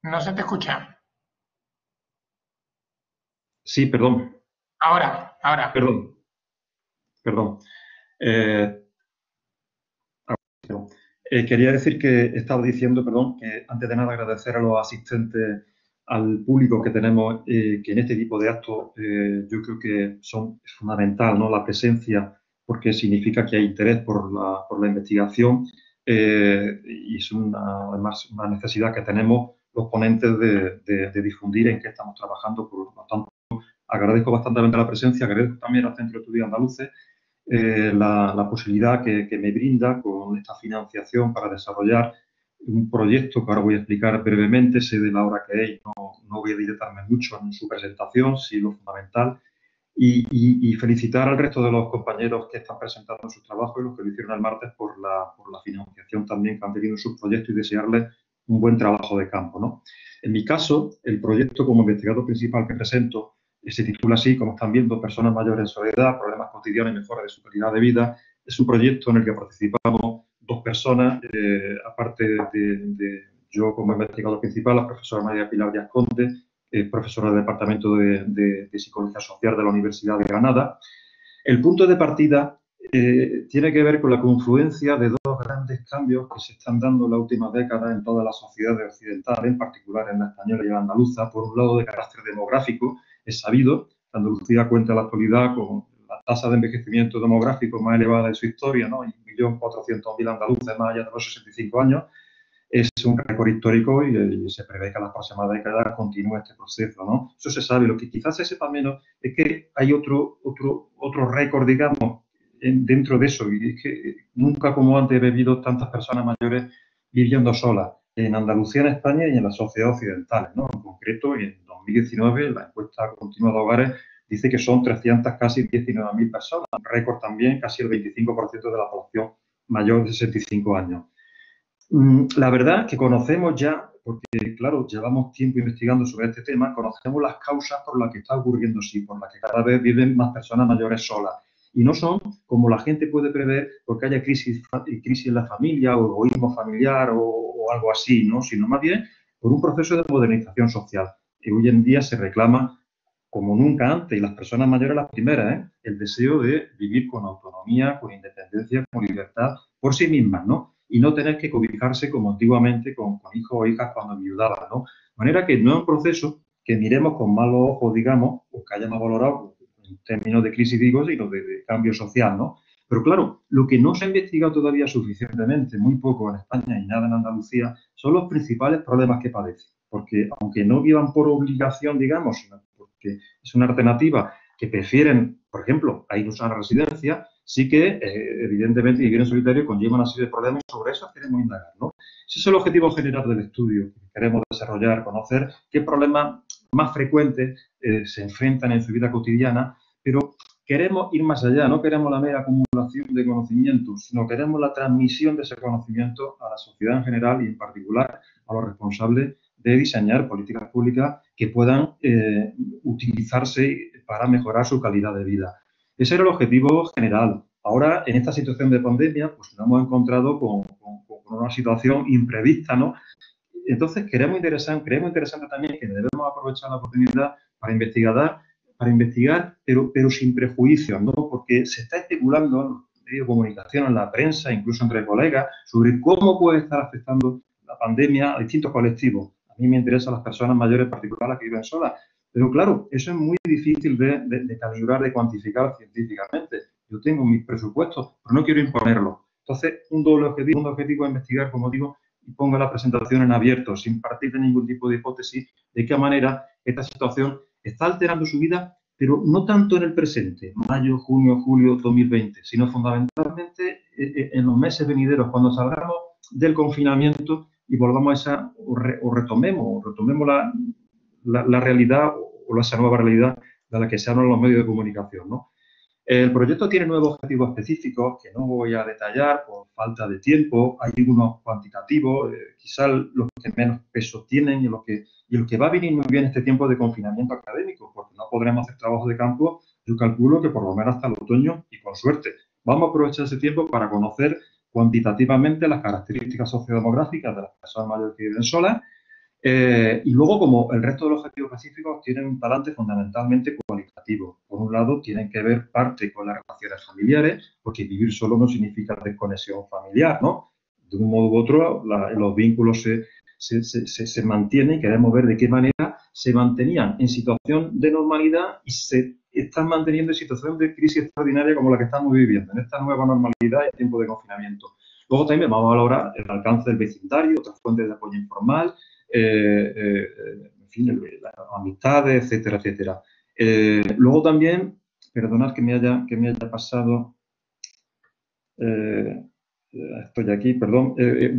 Speaker 1: No se te escucha.
Speaker 7: Sí, perdón.
Speaker 1: Ahora.
Speaker 7: Perdón. Quería decir que estaba diciendo, perdón, que antes de nada agradecer a los asistentes, al público que tenemos, que en este tipo de actos yo creo que es fundamental, ¿no? La presencia, porque significa que hay interés por la investigación y es además una necesidad que tenemos los ponentes de difundir en qué estamos trabajando. Por lo tanto, agradezco bastante la presencia, agradezco también al Centro de Estudios Andaluces la posibilidad que me brinda con esta financiación para desarrollar un proyecto que ahora voy a explicar brevemente. Sé de la hora que es, no voy a dilatarme mucho en su presentación, sí lo fundamental. Y felicitar al resto de los compañeros que están presentando su trabajo y los que lo hicieron el martes por la financiación también que han tenido en sus proyectos y desearles un buen trabajo de campo, ¿no? En mi caso, el proyecto como investigador principal que presento se titula así, como están viendo, Personas mayores en soledad, problemas cotidianos y mejora de su calidad de vida. Es un proyecto en el que participamos dos personas, aparte de yo como investigador principal, la profesora María Pilar Díaz Conde, profesora del Departamento de Psicología Social de la Universidad de Granada. El punto de partida tiene que ver con la confluencia de dos grandes cambios que se están dando en la última década en todas las sociedades occidentales, en particular en la española y en la andaluza. Por un lado, de carácter demográfico, es sabido, Andalucía cuenta en la actualidad con la tasa de envejecimiento demográfico más elevada de su historia, ¿no? 1.400.000 andaluces más allá de los 65 años. Es un récord histórico y se prevé que en las próximas décadas continúe este proceso, ¿no? Eso se sabe. Lo que quizás se sepa menos es que hay otro récord, digamos, dentro de eso. Y es que nunca como antes he vivido tantas personas mayores viviendo solas en Andalucía, en España y en las sociedades occidentales, ¿no? En concreto, en 2019, la encuesta continua de hogares dice que son 300, casi 19.000 personas. Un récord también, casi el 25% de la población mayor de 65 años. La verdad que conocemos ya, porque claro, llevamos tiempo investigando sobre este tema, conocemos las causas por las que está ocurriendo así, por las que cada vez viven más personas mayores solas. Y no son, como la gente puede prever, porque haya crisis en la familia o egoísmo familiar o algo así, ¿no? Sino más bien por un proceso de modernización social que hoy en día se reclama como nunca antes, y las personas mayores las primeras, el deseo de vivir con autonomía, con independencia, con libertad por sí mismas, ¿no? Y no tener que cobijarse como antiguamente con hijos o hijas cuando viudaban, ¿no? De manera que no es un proceso que miremos con malos ojos, digamos, o que hayamos valorado en términos de crisis, digo, sino de cambio social, ¿no? Pero claro, lo que no se ha investigado todavía suficientemente, muy poco en España y nada en Andalucía, son los principales problemas que padecen. Porque aunque no vivan por obligación, digamos, sino porque es una alternativa que prefieren, por ejemplo, a irnos a la residencia, sí que, evidentemente, vivir en solitario conlleva una serie de problemas y sobre eso queremos indagar, ¿no? Ese es el objetivo general del estudio que queremos desarrollar, conocer qué problemas más frecuentes se enfrentan en su vida cotidiana, pero queremos ir más allá, no queremos la mera acumulación de conocimientos, sino queremos la transmisión de ese conocimiento a la sociedad en general y en particular a los responsables de diseñar políticas públicas que puedan utilizarse para mejorar su calidad de vida. Ese era el objetivo general. Ahora, en esta situación de pandemia, pues nos hemos encontrado con una situación imprevista, ¿no? Entonces, creemos interesante también que debemos aprovechar la oportunidad para investigar, pero sin prejuicios, ¿no? Porque se está especulando en los medios de comunicación, en la prensa, incluso entre colegas, sobre cómo puede estar afectando la pandemia a distintos colectivos. A mí me interesan las personas mayores en particular, las que viven solas. Pero claro, eso es muy difícil de calibrar, de cuantificar científicamente. Yo tengo mis presupuestos, pero no quiero imponerlos. Entonces, un doble objetivo, es investigar, como digo, y pongo la presentación en abierto, sin partir de ningún tipo de hipótesis, de qué manera esta situación está alterando su vida, pero no tanto en el presente, mayo, junio, julio 2020, sino fundamentalmente en los meses venideros, cuando salgamos del confinamiento y volvamos a esa, o retomemos la realidad o esa nueva realidad de la que se hablan los medios de comunicación, ¿no? El proyecto tiene nuevos objetivos específicos que no voy a detallar por falta de tiempo. Hay unos cuantitativos, quizás los que menos peso tienen y los que va a venir muy bien este tiempo de confinamiento académico, porque no podremos hacer trabajo de campo, yo calculo que por lo menos hasta el otoño y con suerte. Vamos a aprovechar ese tiempo para conocer cuantitativamente las características sociodemográficas de las personas mayores que viven solas. Y luego, como el resto de los objetivos específicos tienen un talante fundamentalmente cualitativo. Por un lado, tienen que ver parte con las relaciones familiares, porque vivir solo no significa desconexión familiar, ¿no? de un modo u otro los vínculos se mantienen. Queremos ver de qué manera se mantenían en situación de normalidad y se están manteniendo en situación de crisis extraordinaria como la que estamos viviendo, en esta nueva normalidad y tiempo de confinamiento. Luego también vamos a valorar el alcance del vecindario, otras fuentes de apoyo informal, en fin, las amistades, etcétera, etcétera. Luego también, perdonad que me haya pasado, estoy aquí, perdón.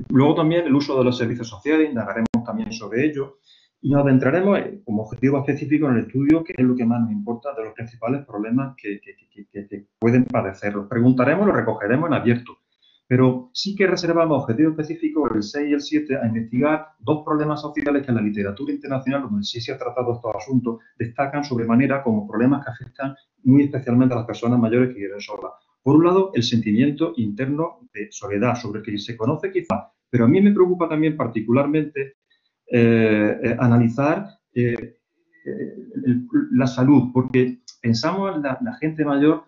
Speaker 7: Luego también el uso de los servicios sociales, indagaremos también sobre ello y nos adentraremos como objetivo específico en el estudio, que es lo que más nos importa, de los principales problemas que pueden padecer. Los preguntaremos, los recogeremos en abierto. Pero sí que reservamos objetivos específicos, el 6 y el 7, a investigar dos problemas sociales que en la literatura internacional, donde sí se ha tratado estos asuntos, destacan sobremanera como problemas que afectan muy especialmente a las personas mayores que viven solas. Por un lado, el sentimiento interno de soledad, sobre el que se conoce quizá, pero a mí me preocupa también particularmente analizar la salud, porque pensamos en la gente mayor,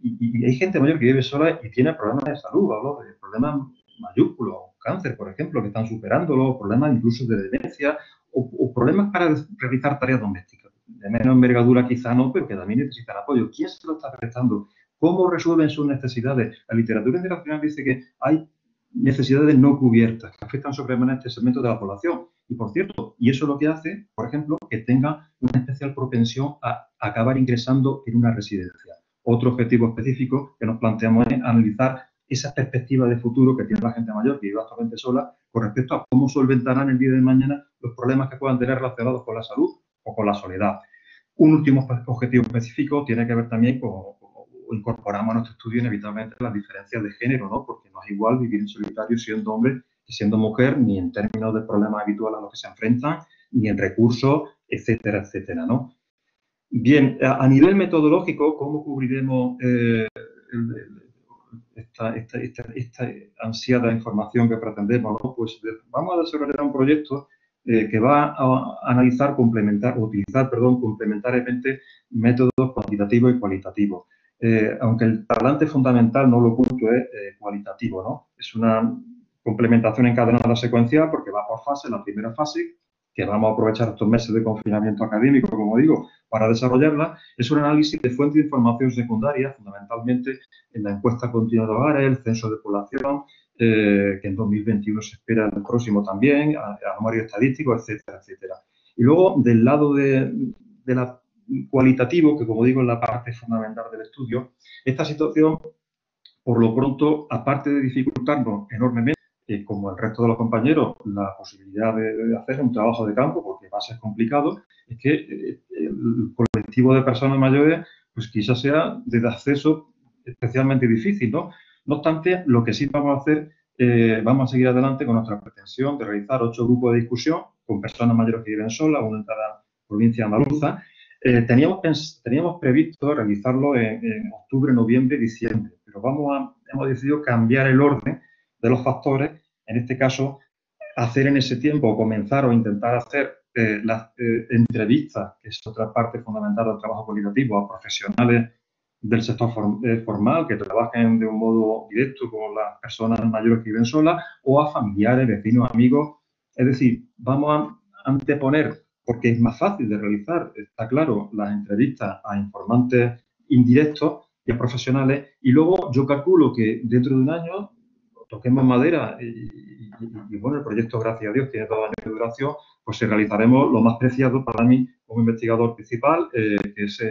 Speaker 7: y hay gente mayor que vive sola y tiene problemas de salud, hablo de problemas mayúsculos, cáncer, por ejemplo, que están superándolo, problemas incluso de demencia, o problemas para realizar tareas domésticas. De menos envergadura quizá no, pero que también necesitan apoyo. ¿Quién se lo está prestando? ¿Cómo resuelven sus necesidades? La literatura internacional dice que hay necesidades no cubiertas que afectan sobremanera a este segmento de la población. Y, por cierto, y eso es lo que hace, por ejemplo, que tenga una especial propensión a acabar ingresando en una residencia. Otro objetivo específico que nos planteamos es analizar esa perspectiva de futuro que tiene la gente mayor que vive actualmente sola con respecto a cómo solventarán el día de mañana los problemas que puedan tener relacionados con la salud o con la soledad. Un último objetivo específico tiene que ver también con incorporamos a nuestro estudio inevitablemente las diferencias de género, ¿no? Porque no es igual vivir en solitario siendo hombre que siendo mujer, ni en términos de problemas habituales a los que se enfrentan, ni en recursos, etcétera, etcétera, ¿no? Bien, a nivel metodológico, ¿cómo cubriremos esta ansiada información que pretendemos, ¿no? Pues vamos a desarrollar un proyecto que va a analizar, utilizar complementariamente métodos cuantitativos y cualitativos. Aunque el talante fundamental, no lo oculto, es cualitativo, ¿no? Es una complementación encadenada secuencial porque va por fase. La primera fase, que vamos a aprovechar estos meses de confinamiento académico, como digo, para desarrollarla, es un análisis de fuentes de información secundaria, fundamentalmente en la encuesta continua de hogares, el censo de población, que en 2021 se espera el próximo también, anuario estadístico, etcétera, etcétera. Y luego, del lado de la cualitativo, que como digo es la parte fundamental del estudio, esta situación, por lo pronto, aparte de dificultarnos enormemente, como el resto de los compañeros, la posibilidad de hacer un trabajo de campo, porque va a ser complicado, es que el colectivo de personas mayores, pues quizás sea de acceso especialmente difícil, ¿no? No obstante, lo que sí vamos a hacer, vamos a seguir adelante con nuestra pretensión de realizar 8 grupos de discusión con personas mayores que viven solas, uno en cada provincia andaluza. Teníamos previsto realizarlo en octubre, noviembre, diciembre, pero hemos decidido cambiar el orden de los factores, en este caso, hacer en ese tiempo, comenzar o intentar hacer las entrevistas, que es otra parte fundamental del trabajo cualitativo, a profesionales del sector formal que trabajen de un modo directo con las personas mayores que viven solas o a familiares, vecinos, amigos. Es decir, vamos a anteponer, porque es más fácil de realizar, está claro, las entrevistas a informantes indirectos y a profesionales, y luego yo calculo que dentro de un año toquemos madera y bueno, el proyecto, gracias a Dios, tiene 2 años de duración, pues realizaremos lo más preciado para mí como investigador principal, que es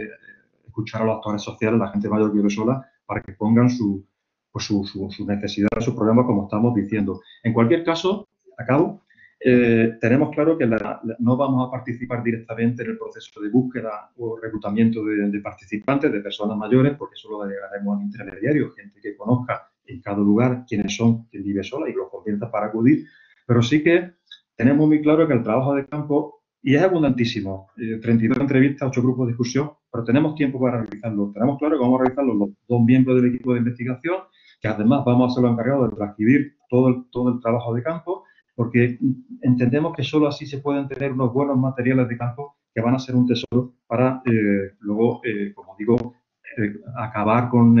Speaker 7: escuchar a los actores sociales, la gente mayor que vive sola, para que pongan sus necesidades, sus problemas, como estamos diciendo. En cualquier caso, acabo, tenemos claro que no vamos a participar directamente en el proceso de búsqueda o reclutamiento de participantes, de personas mayores, porque solo delegaremos a intermediarios, gente que conozca en cada lugar quiénes son, quién vive sola y los convierta para acudir. Pero sí que tenemos muy claro que el trabajo de campo, y es abundantísimo, 32 entrevistas, 8 grupos de discusión, pero tenemos tiempo para realizarlo. Tenemos claro que vamos a realizarlo los 2 miembros del equipo de investigación, que además vamos a ser los encargados de transcribir todo el trabajo de campo, porque entendemos que solo así se pueden tener unos buenos materiales de campo que van a ser un tesoro para luego, como digo, acabar con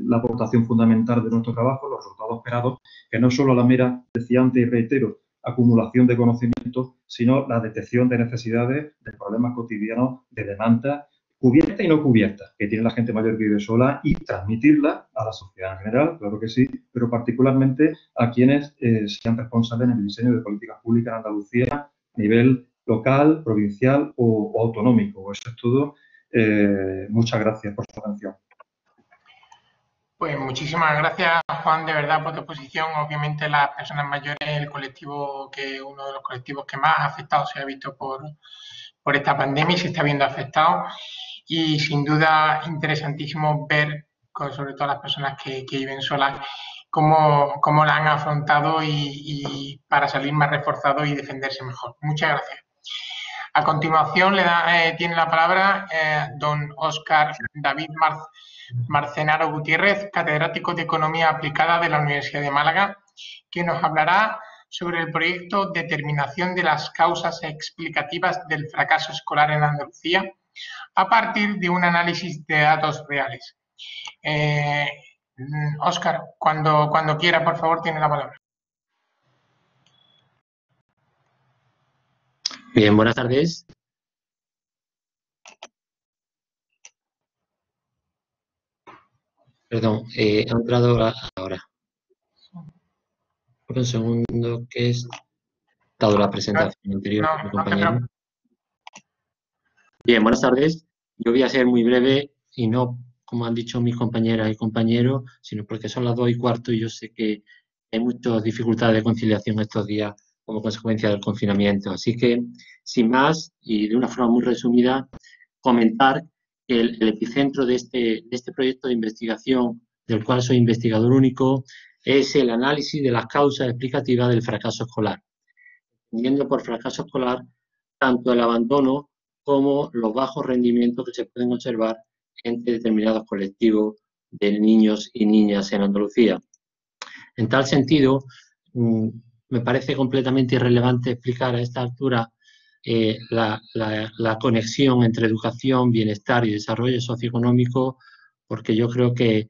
Speaker 7: la aportación fundamental de nuestro trabajo, los resultados esperados, que no solo la mera, decía antes y reitero, acumulación de conocimientos, sino la detección de necesidades, de problemas cotidianos, de demandas cubiertas y no cubiertas que tiene la gente mayor que vive sola y transmitirla a la sociedad en general, claro que sí, pero particularmente a quienes sean responsables en el diseño de políticas públicas en Andalucía a nivel local, provincial o autonómico. Eso es todo. Muchas gracias por su atención.
Speaker 1: Pues muchísimas gracias, Juan, de verdad, por tu exposición. Obviamente las personas mayores es el colectivo uno de los colectivos que más afectado se ha visto por esta pandemia y se está viendo afectado. Y sin duda interesantísimo ver, sobre todo las personas que viven solas, cómo la han afrontado y para salir más reforzados y defenderse mejor. Muchas gracias. A continuación tiene la palabra don Óscar David Marcenaro Gutiérrez, catedrático de Economía Aplicada de la Universidad de Málaga, que nos hablará sobre el proyecto Determinación de las causas explicativas del fracaso escolar en Andalucía a partir de un análisis de datos reales. Óscar, cuando quiera, por favor, tiene la palabra.
Speaker 8: Bien, buenas tardes. Perdón, he entrado ahora. Por un segundo, que es dado la presentación anterior de mi compañero. Bien, buenas tardes. Yo voy a ser muy breve y no, como han dicho mis compañeras y compañeros, sino porque son las 2:15 y yo sé que hay muchas dificultades de conciliación estos días como consecuencia del confinamiento. Así que, sin más y de una forma muy resumida, comentar que el epicentro de este proyecto de investigación, del cual soy investigador único, es el análisis de las causas explicativas del fracaso escolar. Entendiendo por fracaso escolar tanto el abandono como los bajos rendimientos que se pueden observar entre determinados colectivos de niños y niñas en Andalucía. En tal sentido, me parece completamente irrelevante explicar a esta altura la conexión entre educación, bienestar y desarrollo socioeconómico, porque yo creo que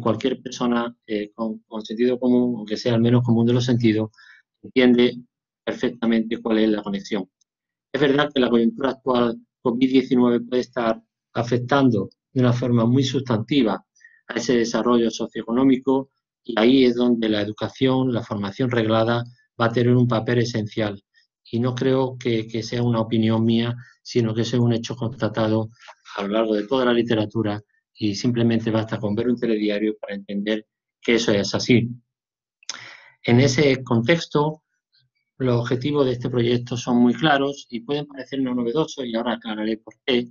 Speaker 8: cualquier persona con sentido común, aunque sea el menos común de los sentidos, entiende perfectamente cuál es la conexión. Es verdad que la coyuntura actual COVID-19 puede estar afectando de una forma muy sustantiva a ese desarrollo socioeconómico y ahí es donde la educación, la formación reglada va a tener un papel esencial. Y no creo que sea una opinión mía, sino que sea un hecho constatado a lo largo de toda la literatura y simplemente basta con ver un telediario para entender que eso es así. En ese contexto, los objetivos de este proyecto son muy claros y pueden parecernos novedosos y ahora aclararé por qué.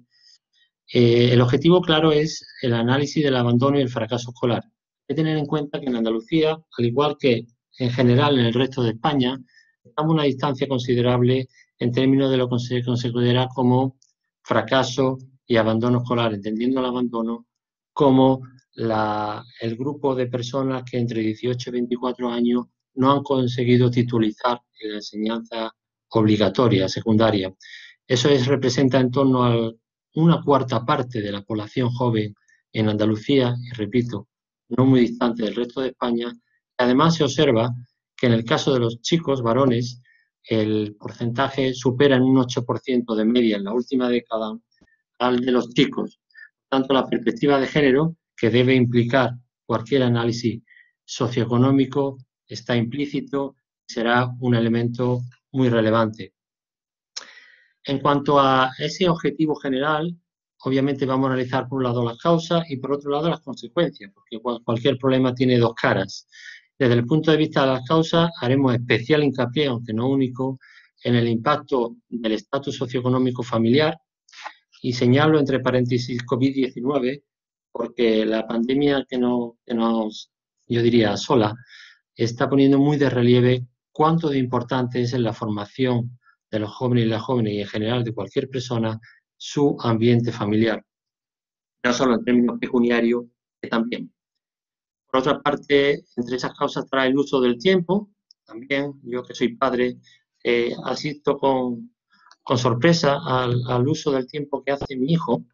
Speaker 8: El objetivo claro es el análisis del abandono y el fracaso escolar. Hay que tener en cuenta que en Andalucía, al igual que en general en el resto de España, estamos a una distancia considerable en términos de lo que se considera como fracaso y abandono escolar, entendiendo el abandono como el grupo de personas que entre 18 y 24 años no han conseguido titulizar en la enseñanza obligatoria, secundaria. Eso representa en torno a una cuarta parte de la población joven en Andalucía, y repito, no muy distante del resto de España. Además, se observa que en el caso de los chicos varones, el porcentaje supera en un 8% de media en la última década al de los chicos. Por tanto, la perspectiva de género, que debe implicar cualquier análisis socioeconómico, está implícito y será un elemento muy relevante. En cuanto a ese objetivo general, obviamente vamos a analizar por un lado las causas y por otro lado las consecuencias, porque cualquier problema tiene dos caras. Desde el punto de vista de las causas, haremos especial hincapié, aunque no único, en el impacto del estatus socioeconómico familiar y señalo entre paréntesis COVID-19 porque la pandemia que nos, yo diría, asola, está poniendo muy de relieve cuánto de importante es en la formación de los jóvenes y las jóvenes y en general de cualquier persona su ambiente familiar, no solo en términos pecuniarios, que también. Por otra parte, entre esas causas trae el uso del tiempo. También, yo que soy padre, asisto con sorpresa al uso del tiempo que hace mi hijo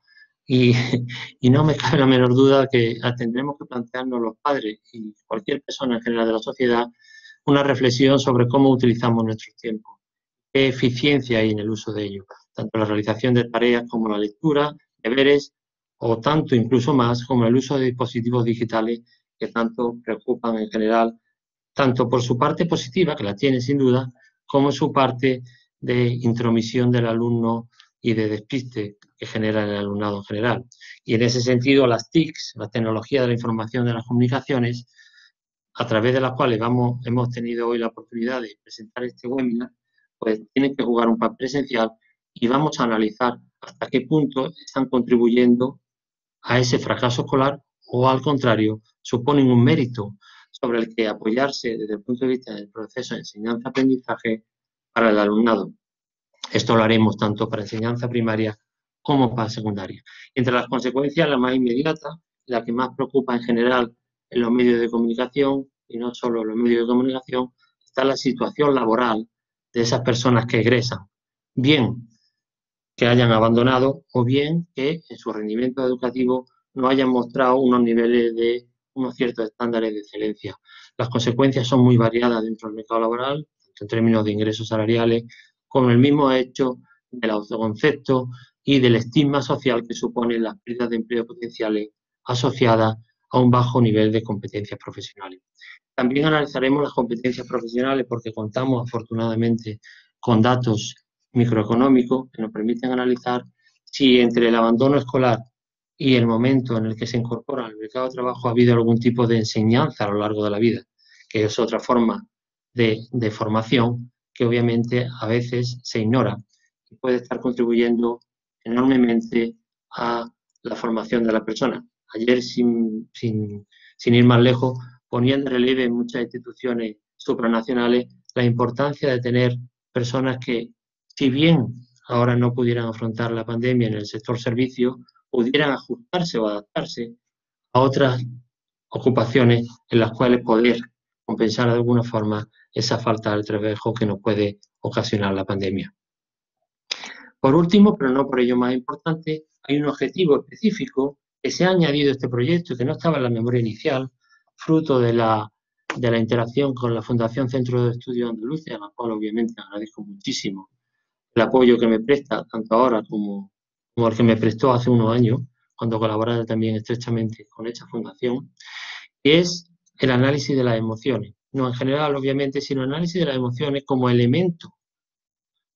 Speaker 8: y no me cabe la menor duda que tendremos que plantearnos los padres y cualquier persona en general de la sociedad una reflexión sobre cómo utilizamos nuestros tiempos, qué eficiencia hay en el uso de ellos, tanto la realización de tareas como la lectura, deberes o tanto incluso más como el uso de dispositivos digitales que tanto preocupan en general, tanto por su parte positiva, que la tiene sin duda, como su parte de intromisión del alumno y de despiste que genera en el alumnado en general. Y en ese sentido, las TICs, la tecnología de la información de las comunicaciones, a través de las cuales hemos tenido hoy la oportunidad de presentar este webinar, pues tienen que jugar un papel esencial y vamos a analizar hasta qué punto están contribuyendo a ese fracaso escolar o, al contrario, suponen un mérito sobre el que apoyarse desde el punto de vista del proceso de enseñanza-aprendizaje para el alumnado. Esto lo haremos tanto para enseñanza primaria como para secundaria. Entre las consecuencias, la más inmediata, la que más preocupa en general en los medios de comunicación, y no solo los medios de comunicación, está la situación laboral de esas personas que egresan, bien que hayan abandonado o bien que en su rendimiento educativo no hayan mostrado unos niveles de unos ciertos estándares de excelencia. Las consecuencias son muy variadas dentro del mercado laboral, tanto en términos de ingresos salariales, como el mismo hecho del autoconcepto y del estigma social que suponen las pérdidas de empleo potenciales asociadas a un bajo nivel de competencias profesionales. También analizaremos las competencias profesionales porque contamos afortunadamente con datos microeconómicos que nos permiten analizar si entre el abandono escolar y el momento en el que se incorpora al mercado de trabajo ha habido algún tipo de enseñanza a lo largo de la vida, que es otra forma de formación que obviamente a veces se ignora y puede estar contribuyendo enormemente a la formación de la persona. Ayer, sin ir más lejos, ponían de relieve en muchas instituciones supranacionales la importancia de tener personas que, si bien ahora no pudieran afrontar la pandemia en el sector servicio, pudieran ajustarse o adaptarse a otras ocupaciones en las cuales poder compensar de alguna forma esa falta de trabajo que nos puede ocasionar la pandemia. Por último, pero no por ello más importante, hay un objetivo específico que se ha añadido a este proyecto y que no estaba en la memoria inicial, fruto de la interacción con la Fundación Centro de Estudios Andaluces, a la cual obviamente agradezco muchísimo el apoyo que me presta, tanto ahora como el que me prestó hace unos años, cuando colaboraba también estrechamente con esta fundación, que es el análisis de las emociones. No en general, obviamente, sino el análisis de las emociones como elemento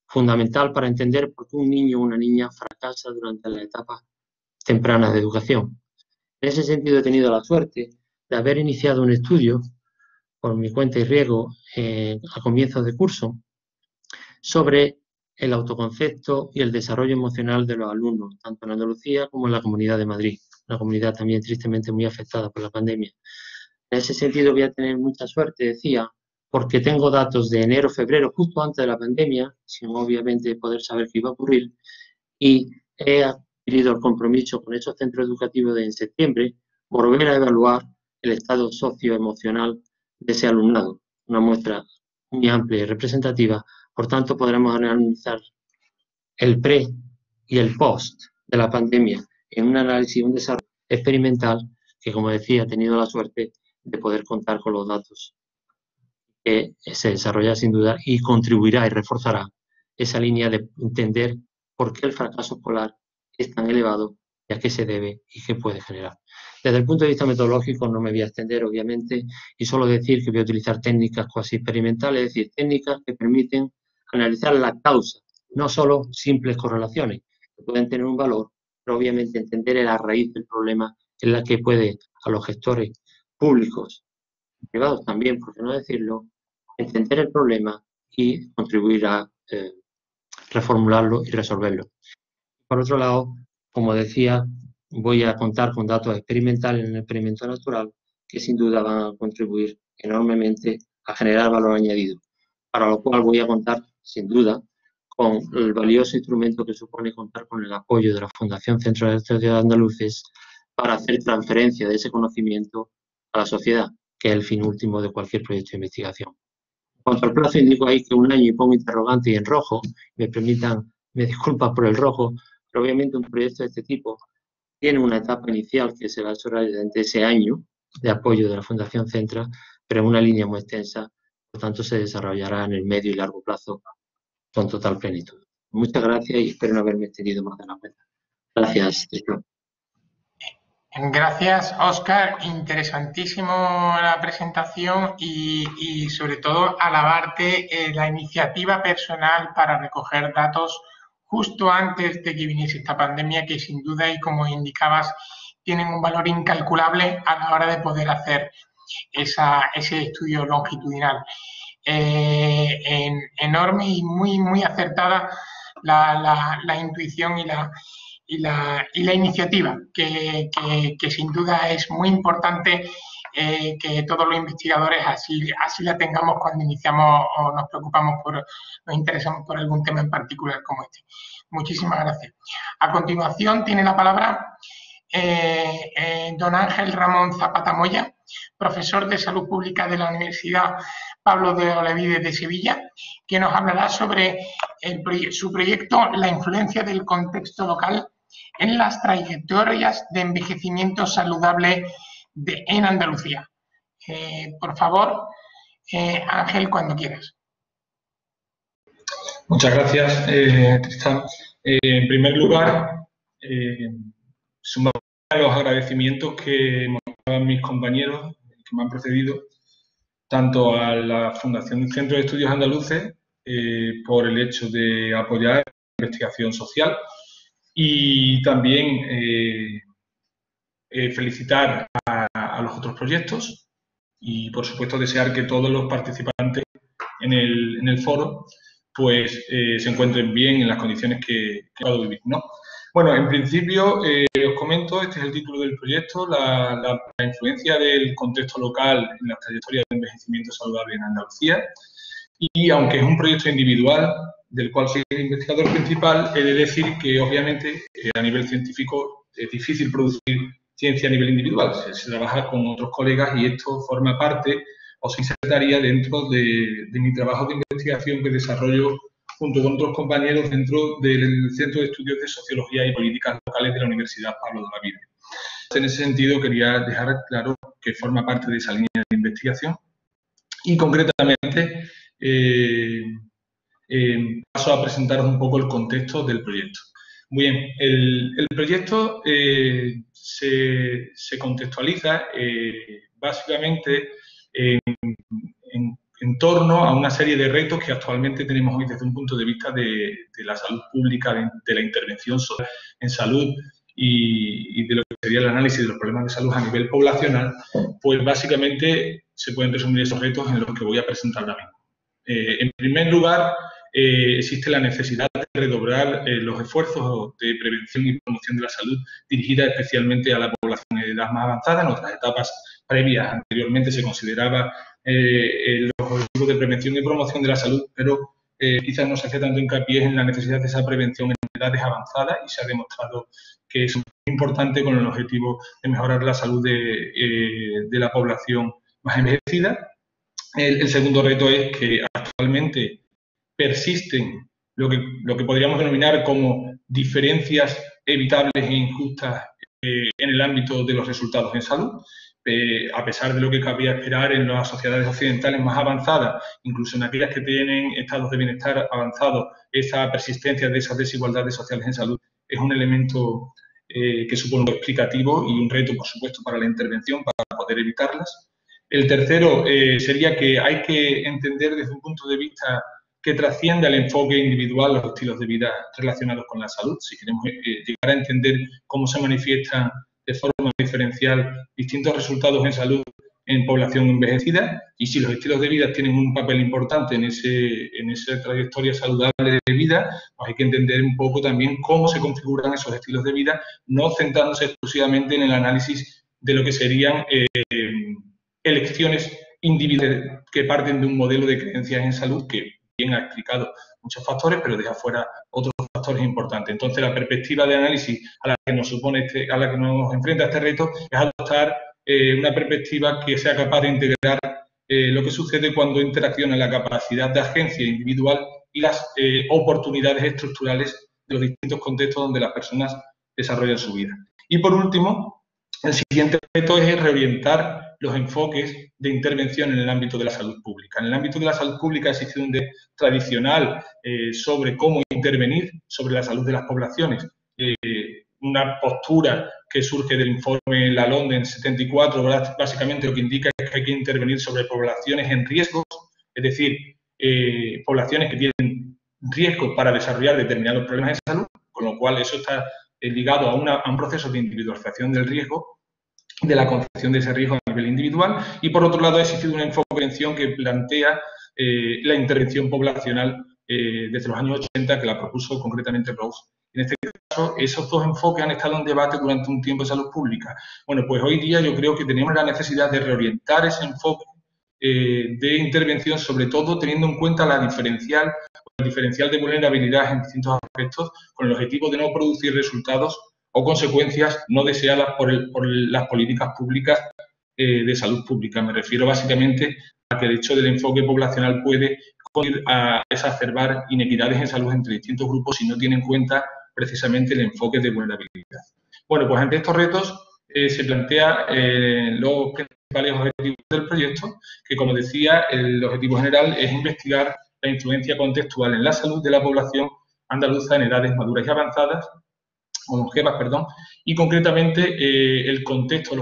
Speaker 8: fundamental para entender por qué un niño o una niña fracasa durante las etapas tempranas de educación. En ese sentido, he tenido la suerte de haber iniciado un estudio por mi cuenta y riesgo a comienzos de curso sobre el autoconcepto y el desarrollo emocional de los alumnos, tanto en Andalucía como en la Comunidad de Madrid, una comunidad también tristemente muy afectada por la pandemia. En ese sentido voy a tener mucha suerte, decía, porque tengo datos de enero, febrero, justo antes de la pandemia, sin obviamente poder saber qué iba a ocurrir, y he adquirido el compromiso con esos centros educativos de en septiembre volver a evaluar el estado socioemocional de ese alumnado, una muestra muy amplia y representativa. Por tanto, podremos analizar el pre y el post de la pandemia en un análisis y un desarrollo experimental que, como decía, he tenido la suerte de poder contar con los datos que se desarrolla sin duda y contribuirá y reforzará esa línea de entender por qué el fracaso escolar es tan elevado y a qué se debe y qué puede generar. Desde el punto de vista metodológico no me voy a extender, obviamente, y solo decir que voy a utilizar técnicas cuasi experimentales, es decir, técnicas que permiten analizar la causa, no solo simples correlaciones, que pueden tener un valor, pero obviamente entender la raíz del problema en la que puede a los gestores públicos, privados también, por qué no decirlo, entender el problema y contribuir a reformularlo y resolverlo. Por otro lado, como decía, voy a contar con datos experimentales en el experimento natural que sin duda van a contribuir enormemente a generar valor añadido, para lo cual voy a contar sin duda con el valioso instrumento que supone contar con el apoyo de la Fundación Centro de Estudios Andaluces para hacer transferencia de ese conocimiento a la sociedad, que es el fin último de cualquier proyecto de investigación. En cuanto al plazo, indico ahí que un año y pongo interrogante y en rojo, me disculpan por el rojo, pero obviamente un proyecto de este tipo tiene una etapa inicial que se va a desarrollar durante ese año de apoyo de la Fundación Centra, pero en una línea muy extensa, por tanto se desarrollará en el medio y largo plazo con total plenitud. Muchas gracias y espero no haberme extendido más de la cuenta. Gracias, Tristan.
Speaker 1: Gracias, Óscar. Interesantísimo la presentación y sobre todo alabarte la iniciativa personal para recoger datos justo antes de que viniese esta pandemia, que sin duda, y como indicabas, tienen un valor incalculable a la hora de poder hacer ese estudio longitudinal. Enorme y muy acertada la intuición y la iniciativa, que sin duda es muy importante que todos los investigadores así la tengamos cuando iniciamos o nos interesamos por algún tema en particular como este. Muchísimas gracias. A continuación tiene la palabra don Ángel Ramón Zapata Moya, profesor de Salud Pública de la Universidad Pablo de Olavide de Sevilla, que nos hablará sobre su proyecto La influencia del contexto local en las trayectorias de envejecimiento saludable en Andalucía. Por favor, Ángel, cuando quieras.
Speaker 9: Muchas gracias, Tristan. En primer lugar, sumo los agradecimientos que mostraban mis compañeros que me han precedido, tanto a la Fundación del Centro de Estudios Andaluces por el hecho de apoyar la investigación social y también felicitar a los otros proyectos y, por supuesto, desear que todos los participantes en el foro pues se encuentren bien en las condiciones que puedo vivir, ¿no? Bueno, en principio, os comento, este es el título del proyecto, la influencia del contexto local en la trayectoria de envejecimiento saludable en Andalucía. Y aunque es un proyecto individual, del cual soy el investigador principal, he de decir que, obviamente, a nivel científico es difícil producir ciencia a nivel individual. Se trabaja con otros colegas y esto forma parte o se insertaría dentro de mi trabajo de investigación que desarrollo junto con otros compañeros dentro del Centro de Estudios de Sociología y Políticas Locales de la Universidad Pablo de Olavide. En ese sentido, quería dejar claro que forma parte de esa línea de investigación y, concretamente, paso a presentaros un poco el contexto del proyecto. Muy bien, el proyecto se contextualiza básicamente en torno a una serie de retos que actualmente tenemos hoy desde un punto de vista de la salud pública, de la intervención social en salud y de lo que sería el análisis de los problemas de salud a nivel poblacional, pues básicamente se pueden resumir esos retos en los que voy a presentar ahora mismo. En primer lugar, existe la necesidad de redoblar los esfuerzos de prevención y promoción de la salud dirigida especialmente a la población de edad más avanzada. En otras etapas previas, anteriormente se consideraba los objetivos de prevención y promoción de la salud, pero quizás no se hace tanto hincapié en la necesidad de esa prevención en edades avanzadas y se ha demostrado que es muy importante con el objetivo de mejorar la salud de la población más envejecida. El segundo reto es que actualmente persisten lo que podríamos denominar como diferencias evitables e injustas en el ámbito de los resultados en salud. A pesar de lo que cabría esperar en las sociedades occidentales más avanzadas, incluso en aquellas que tienen estados de bienestar avanzados, esa persistencia de esas desigualdades sociales en salud es un elemento que supone un explicativo y un reto, por supuesto, para la intervención, para poder evitarlas. El tercero sería que hay que entender desde un punto de vista que trasciende al enfoque individual los estilos de vida relacionados con la salud. Si queremos llegar a entender cómo se manifiestan de forma diferencial distintos resultados en salud en población envejecida y si los estilos de vida tienen un papel importante en esa trayectoria saludable de vida, pues hay que entender un poco también cómo se configuran esos estilos de vida, no centrándose exclusivamente en el análisis de lo que serían elecciones individuales que parten de un modelo de creencias en salud que bien ha explicado muchos factores, pero deja fuera otros factores importantes. Entonces, la perspectiva de análisis a la que nos enfrenta este reto es adoptar una perspectiva que sea capaz de integrar lo que sucede cuando interacciona la capacidad de agencia individual y las oportunidades estructurales de los distintos contextos donde las personas desarrollan su vida. Y por último, el siguiente reto es reorientar los enfoques de intervención en el ámbito de la salud pública. En el ámbito de la salud pública existe un debate tradicional sobre cómo intervenir sobre la salud de las poblaciones. Una postura que surge del informe Lalonde en 74, básicamente lo que indica es que hay que intervenir sobre poblaciones en riesgo, es decir, poblaciones que tienen riesgo para desarrollar determinados problemas de salud, con lo cual eso está ligado a un proceso de individualización del riesgo, de la concepción de ese riesgo a nivel individual, y por otro lado ha existido un enfoque de intervención que plantea la intervención poblacional desde los años 80, que la propuso concretamente Rose. En este caso, esos dos enfoques han estado en debate durante un tiempo en salud pública. Bueno, pues hoy día yo creo que tenemos la necesidad de reorientar ese enfoque de intervención, sobre todo teniendo en cuenta el diferencial de vulnerabilidad en distintos aspectos, con el objetivo de no producir resultados o consecuencias no deseadas por las políticas públicas de salud pública. Me refiero básicamente a que el hecho del enfoque poblacional puede contribuir a exacerbar inequidades en salud entre distintos grupos si no tiene en cuenta precisamente el enfoque de vulnerabilidad. Bueno, pues ante estos retos se plantea los principales objetivos del proyecto, que como decía, el objetivo general es investigar la influencia contextual en la salud de la población andaluza en edades maduras y avanzadas, o longevas, perdón, y concretamente los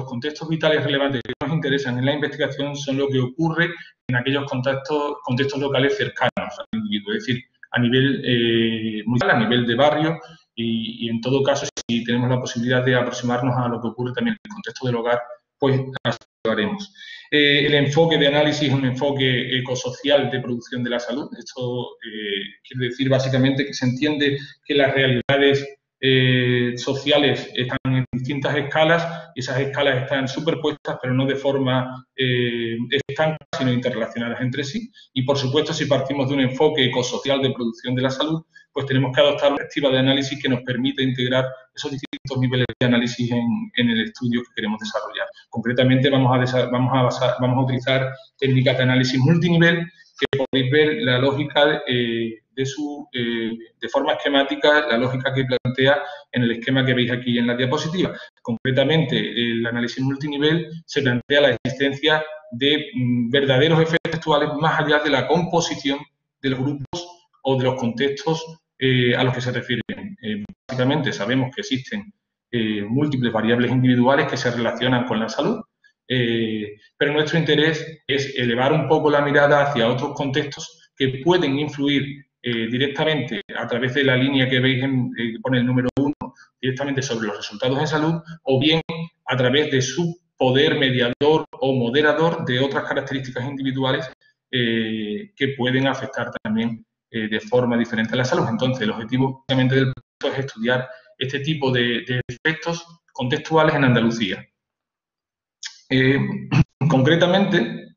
Speaker 9: contextos vitales relevantes que nos interesan en la investigación son lo que ocurre en aquellos contextos locales cercanos al individuo, es decir, a nivel municipal, a nivel de barrio, y en todo caso, si tenemos la posibilidad de aproximarnos a lo que ocurre también en el contexto del hogar, pues así lo haremos. El enfoque de análisis es un enfoque ecosocial de producción de la salud. Esto quiere decir básicamente que se entiende que las realidades sociales están en distintas escalas, y esas escalas están superpuestas, pero no de forma estanca, sino interrelacionadas entre sí. Y, por supuesto, si partimos de un enfoque ecosocial de producción de la salud, pues tenemos que adoptar una perspectiva de análisis que nos permita integrar esos distintos niveles de análisis en el estudio que queremos desarrollar. Concretamente, vamos a utilizar técnicas de análisis multinivel, que podéis ver la lógica de forma esquemática, la lógica que plantea en el esquema que veis aquí en la diapositiva. Concretamente, el análisis multinivel se plantea la existencia de verdaderos efectos textuales más allá de la composición de los grupos o de los contextos a los que se refieren. Básicamente sabemos que existen múltiples variables individuales que se relacionan con la salud, pero nuestro interés es elevar un poco la mirada hacia otros contextos que pueden influir directamente a través de la línea que veis que pone el número 1, directamente sobre los resultados en salud, o bien a través de su poder mediador o moderador de otras características individuales que pueden afectar también de forma diferente a la salud. Entonces, el objetivo obviamente del proyecto es estudiar este tipo de efectos contextuales en Andalucía. Concretamente,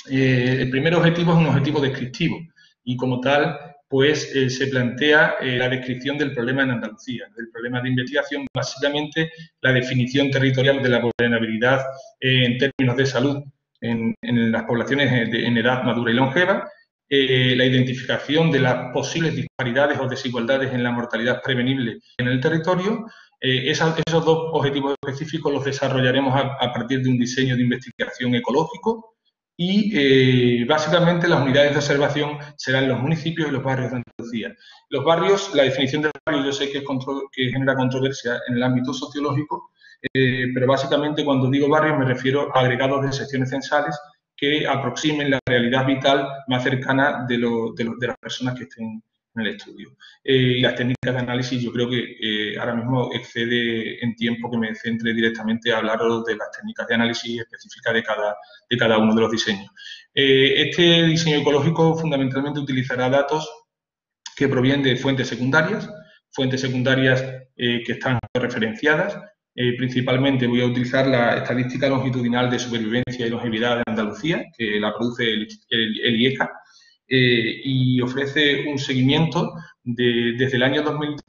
Speaker 9: el primer objetivo es un objetivo descriptivo y, como tal, pues se plantea la descripción del problema en Andalucía, del problema de investigación, básicamente la definición territorial de la vulnerabilidad en términos de salud en las poblaciones en edad madura y longeva, la identificación de las posibles disparidades o desigualdades en la mortalidad prevenible en el territorio. Esos dos objetivos específicos los desarrollaremos a partir de un diseño de investigación ecológico y básicamente las unidades de observación serán los municipios y los barrios de Andalucía. Los barrios, la definición del barrio yo sé que genera controversia en el ámbito sociológico, pero básicamente cuando digo barrios me refiero a agregados de secciones censales que aproximen la realidad vital más cercana de las personas que estén en el estudio. Y las técnicas de análisis yo creo que ahora mismo excede en tiempo que me centre directamente a hablaros de las técnicas de análisis específicas de cada uno de los diseños. Este diseño ecológico fundamentalmente utilizará datos que provienen de fuentes secundarias que están referenciadas. Principalmente voy a utilizar la estadística longitudinal de supervivencia y longevidad de Andalucía, que la produce el IECA, y ofrece un seguimiento desde el año 2002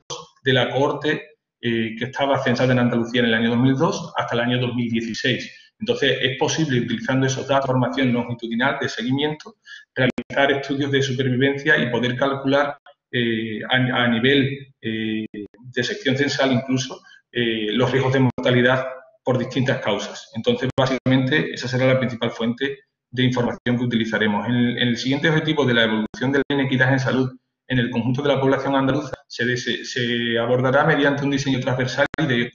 Speaker 9: de la cohorte que estaba censada en Andalucía en el año 2002 hasta el año 2016. Entonces, es posible, utilizando esos datos de formación longitudinal de seguimiento, realizar estudios de supervivencia y poder calcular a nivel de sección censal incluso los riesgos de mortalidad por distintas causas. Entonces, básicamente, esa será la principal fuente de información que utilizaremos. En el siguiente objetivo de la evolución de la inequidad en salud en el conjunto de la población andaluza se abordará mediante un diseño transversal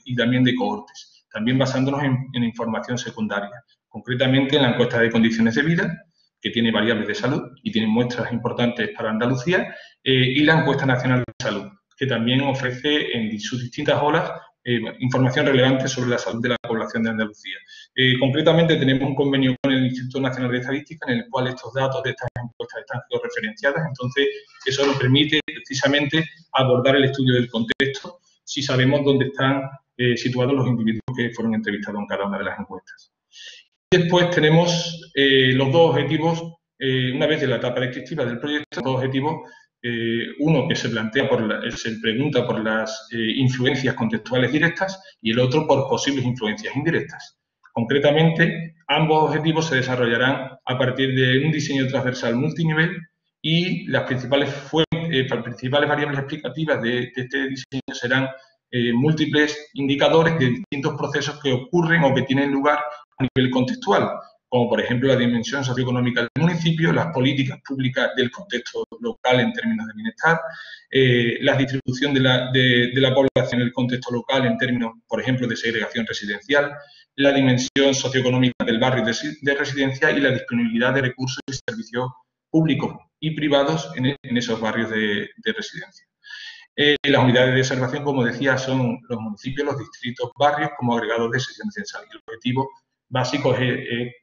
Speaker 9: y también de cohortes, también basándonos en información secundaria, concretamente en la encuesta de condiciones de vida, que tiene variables de salud y tiene muestras importantes para Andalucía, y la encuesta nacional de salud, que también ofrece en sus distintas olas información relevante sobre la salud de la población de Andalucía. Concretamente, tenemos un convenio con el Instituto Nacional de Estadística en el cual estos datos de estas encuestas están georreferenciadas. Entonces, eso nos permite precisamente abordar el estudio del contexto si sabemos dónde están situados los individuos que fueron entrevistados en cada una de las encuestas. Después tenemos los dos objetivos, una vez de la etapa descriptiva del proyecto, dos objetivos. Uno que se pregunta por las influencias contextuales directas y el otro por posibles influencias indirectas. Concretamente, ambos objetivos se desarrollarán a partir de un diseño transversal multinivel y las principales variables explicativas de este diseño serán múltiples indicadores de distintos procesos que ocurren o que tienen lugar a nivel contextual, como por ejemplo la dimensión socioeconómica del municipio, las políticas públicas del contexto local en términos de bienestar, la distribución de la población en el contexto local en términos, por ejemplo, de segregación residencial, la dimensión socioeconómica del barrio de residencia y la disponibilidad de recursos y servicios públicos y privados en esos barrios de residencia. Las unidades de observación, como decía, son los municipios, los distritos, barrios como agregados de sección censal. El objetivo básico es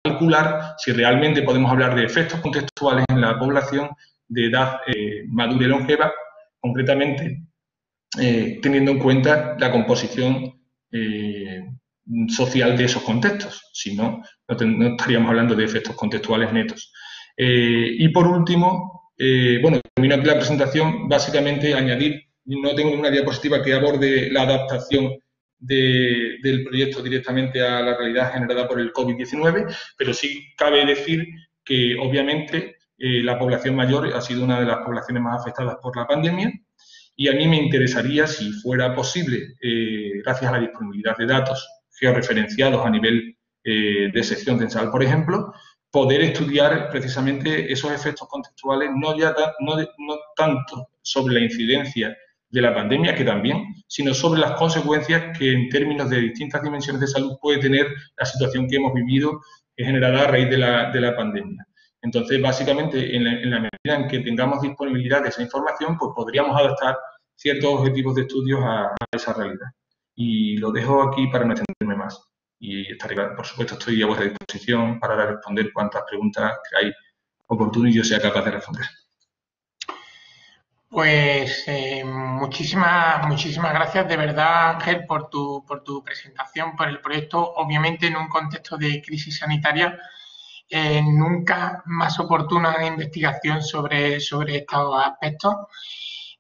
Speaker 9: calcular si realmente podemos hablar de efectos contextuales en la población de edad madura y longeva, concretamente teniendo en cuenta la composición social de esos contextos. Si no, no estaríamos hablando de efectos contextuales netos. Y por último, bueno, termino aquí la presentación, básicamente añadir, no tengo ninguna diapositiva que aborde la adaptación del proyecto directamente a la realidad generada por el COVID-19, pero sí cabe decir que obviamente la población mayor ha sido una de las poblaciones más afectadas por la pandemia y a mí me interesaría, si fuera posible, gracias a la disponibilidad de datos georreferenciados a nivel de sección censal, por ejemplo, poder estudiar precisamente esos efectos contextuales, no tanto sobre la incidencia de la pandemia, que también, sino sobre las consecuencias que en términos de distintas dimensiones de salud puede tener la situación que hemos vivido generada a raíz de la pandemia. Entonces, básicamente, en la medida en que tengamos disponibilidad de esa información, pues podríamos adaptar ciertos objetivos de estudios a esa realidad. Y lo dejo aquí para no extenderme más. Y por supuesto, estoy a vuestra disposición para responder cuantas preguntas creáis oportuno y yo sea capaz de responder.
Speaker 1: Pues muchísimas gracias de verdad, Ángel, por tu presentación, por el proyecto. Obviamente, en un contexto de crisis sanitaria, nunca más oportuna una investigación sobre estos aspectos,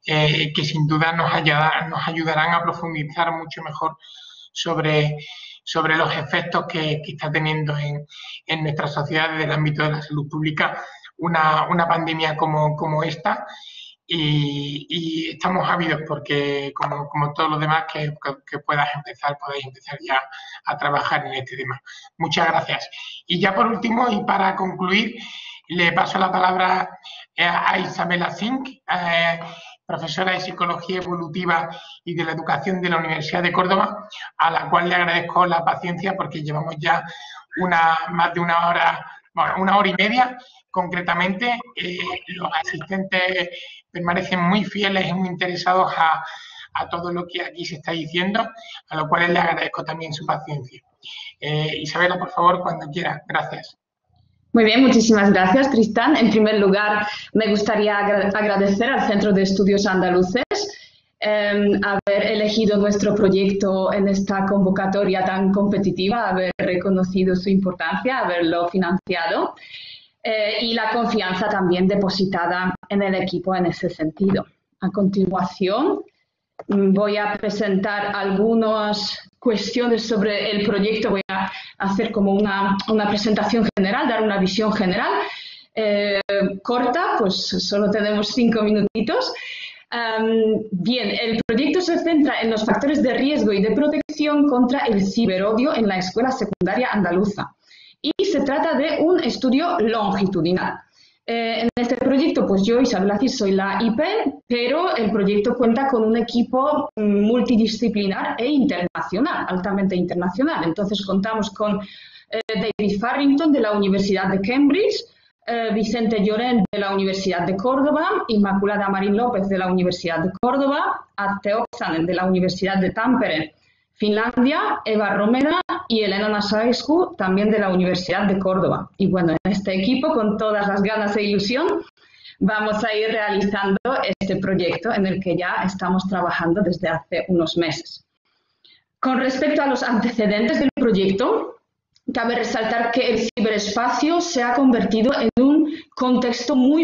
Speaker 1: que sin duda nos ayudarán a profundizar mucho mejor sobre los efectos que está teniendo en nuestra sociedad desde el ámbito de la salud pública una pandemia como esta. Y estamos ávidos porque, como todos los demás, que podáis empezar ya a trabajar en este tema. Muchas gracias. Y ya por último, y para concluir, le paso la palabra a Isabela Zink, profesora de Psicología Evolutiva y de la Educación de la Universidad de Córdoba, a la cual le agradezco la paciencia porque llevamos ya más de una hora y media. Concretamente, los asistentes permanecen muy fieles y muy interesados a todo lo que aquí se está diciendo, a lo cual le agradezco también su paciencia. Isabela, por favor, cuando quiera. Gracias.
Speaker 10: Muy bien, muchísimas gracias, Tristán. En primer lugar, me gustaría agradecer al Centro de Estudios Andaluces haber elegido nuestro proyecto en esta convocatoria tan competitiva, haber reconocido su importancia, haberlo financiado. Y la confianza también depositada en el equipo en ese sentido. A continuación, voy a presentar algunas cuestiones sobre el proyecto. Voy a hacer como una presentación general, dar una visión general corta, pues solo tenemos 5 minutitos. Bien, el proyecto se centra en los factores de riesgo y de protección contra el ciberodio en la escuela secundaria andaluza. Y se trata de un estudio longitudinal. En este proyecto, pues yo, Isabel Aziz, soy la IP, pero el proyecto cuenta con un equipo multidisciplinar e internacional, altamente internacional. Entonces contamos con David Farrington de la Universidad de Cambridge, Vicente Llorent de la Universidad de Córdoba, Inmaculada Marín López de la Universidad de Córdoba, Atte Oksanen de la Universidad de Tampere, Finlandia, Eva Romera y Elena Nasaescu, también de la Universidad de Córdoba. Y bueno, en este equipo, con todas las ganas e ilusión, vamos a ir realizando este proyecto en el que ya estamos trabajando desde hace unos meses. Con respecto a los antecedentes del proyecto, cabe resaltar que el ciberespacio se ha convertido en un contexto muy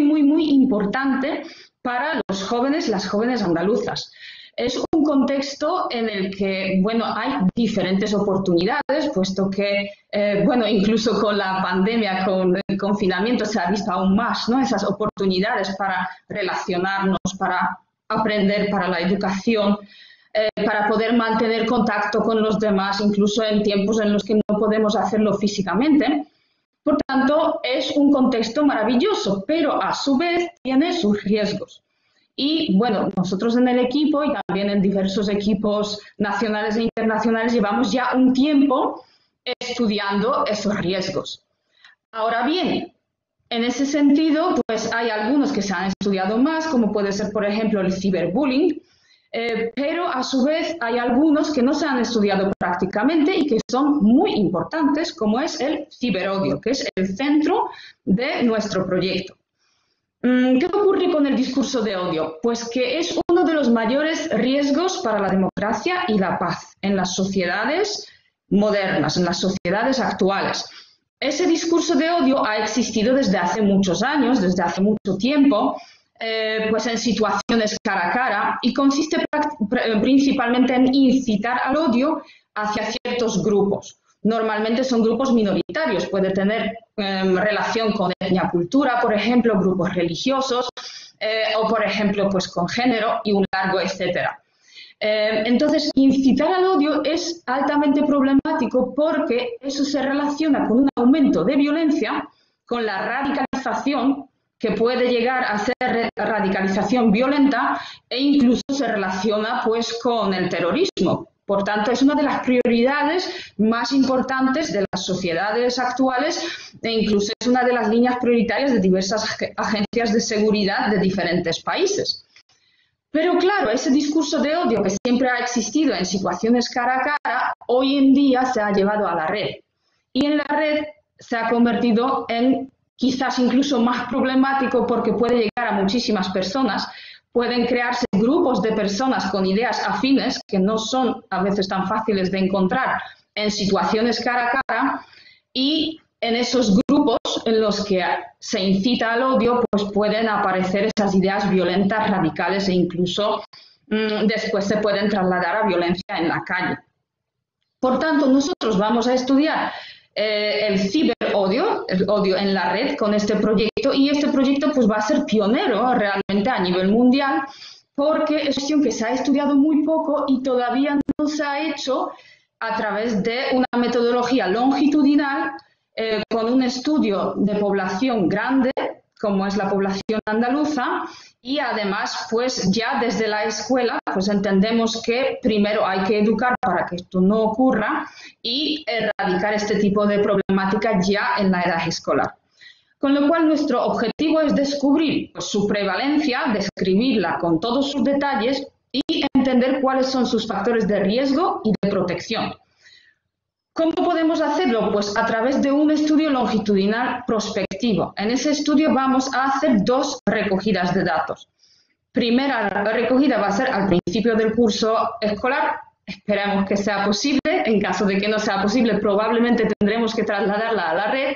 Speaker 10: importante para los jóvenes, las jóvenes andaluzas. Es un contexto en el que, bueno, hay diferentes oportunidades, puesto que, bueno, incluso con la pandemia, con el confinamiento, se ha visto aún más, ¿no? Esas oportunidades para relacionarnos, para aprender, para la educación, para poder mantener contacto con los demás, incluso en tiempos en los que no podemos hacerlo físicamente. Por tanto, es un contexto maravilloso, pero a su vez tiene sus riesgos. Y bueno, nosotros en el equipo y también en diversos equipos nacionales e internacionales llevamos ya un tiempo estudiando esos riesgos. Ahora bien, en ese sentido, pues hay algunos que se han estudiado más, como puede ser, por ejemplo, el ciberbullying, pero a su vez hay algunos que no se han estudiado prácticamente y que son muy importantes, como es el ciberodio, que es el centro de nuestro proyecto. ¿Qué ocurre con el discurso de odio? Pues que es uno de los mayores riesgos para la democracia y la paz en las sociedades modernas, en las sociedades actuales. Ese discurso de odio ha existido desde hace muchos años, desde hace mucho tiempo, pues en situaciones cara a cara, y consiste principalmente en incitar al odio hacia ciertos grupos. Normalmente son grupos minoritarios, puede tener relación con etnia, cultura, por ejemplo, grupos religiosos, o por ejemplo, pues con género y un largo etcétera. Entonces, incitar al odio es altamente problemático porque eso se relaciona con un aumento de violencia, con la radicalización, que puede llegar a ser radicalización violenta, e incluso se relaciona pues con el terrorismo. Por tanto, es una de las prioridades más importantes de las sociedades actuales e incluso es una de las líneas prioritarias de diversas agencias de seguridad de diferentes países. Pero claro, ese discurso de odio que siempre ha existido en situaciones cara a cara, hoy en día se ha llevado a la red. Y en la red se ha convertido en quizás incluso más problemático porque puede llegar a muchísimas personas. Pueden crearse grupos de personas con ideas afines que no son a veces tan fáciles de encontrar en situaciones cara a cara, y en esos grupos en los que se incita al odio pues pueden aparecer esas ideas violentas, radicales, e incluso después se pueden trasladar a violencia en la calle. Por tanto, nosotros vamos a estudiar el ciberodio, el odio en la red, con este proyecto, y este proyecto pues va a ser pionero realmente a nivel mundial porque es cuestión que se ha estudiado muy poco y todavía no se ha hecho a través de una metodología longitudinal con un estudio de población grande como es la población andaluza, y además pues ya desde la escuela pues entendemos que primero hay que educar para que esto no ocurra y erradicar este tipo de problemática ya en la edad escolar. Con lo cual nuestro objetivo es descubrir pues, su prevalencia, describirla con todos sus detalles y entender cuáles son sus factores de riesgo y de protección. ¿Cómo podemos hacerlo? Pues a través de un estudio longitudinal prospectivo. En ese estudio vamos a hacer dos recogidas de datos. Primera recogida va a ser al principio del curso escolar. Esperemos que sea posible. En caso de que no sea posible, probablemente tendremos que trasladarla a la red,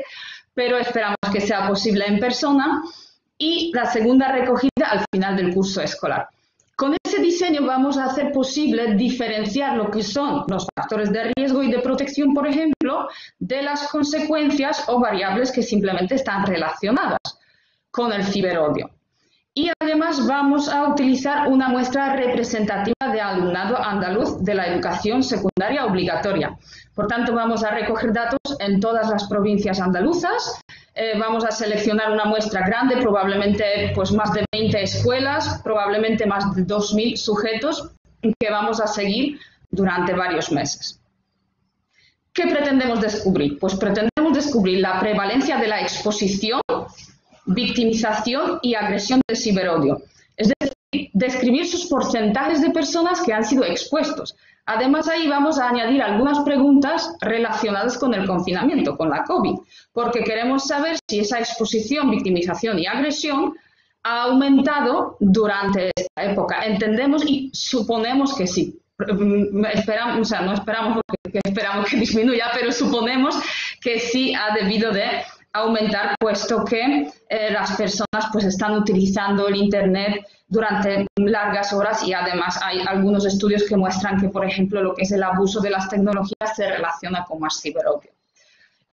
Speaker 10: pero esperamos que sea posible en persona. Y la segunda recogida al final del curso escolar. Con ese diseño vamos a hacer posible diferenciar lo que son los factores de riesgo y de protección, por ejemplo, de las consecuencias o variables que simplemente están relacionadas con el ciberodio. Y además vamos a utilizar una muestra representativa de alumnado andaluz de la educación secundaria obligatoria. Por tanto, vamos a recoger datos en todas las provincias andaluzas. Vamos a seleccionar una muestra grande, probablemente pues, más de 20 escuelas, probablemente más de 2.000 sujetos que vamos a seguir durante varios meses. ¿Qué pretendemos descubrir? Pues pretendemos descubrir la prevalencia de la exposición, victimización y agresión de ciberodio. Es decir, describir sus porcentajes de personas que han sido expuestos. Además, ahí vamos a añadir algunas preguntas relacionadas con el confinamiento, con la COVID, porque queremos saber si esa exposición, victimización y agresión ha aumentado durante esta época. Entendemos y suponemos que sí. Esperamos, o sea, no esperamos que esperamos que disminuya, pero suponemos que sí ha debido de aumentar, puesto que las personas pues están utilizando el Internet durante largas horas y además hay algunos estudios que muestran que, por ejemplo, lo que es el abuso de las tecnologías se relaciona con más ciberodio.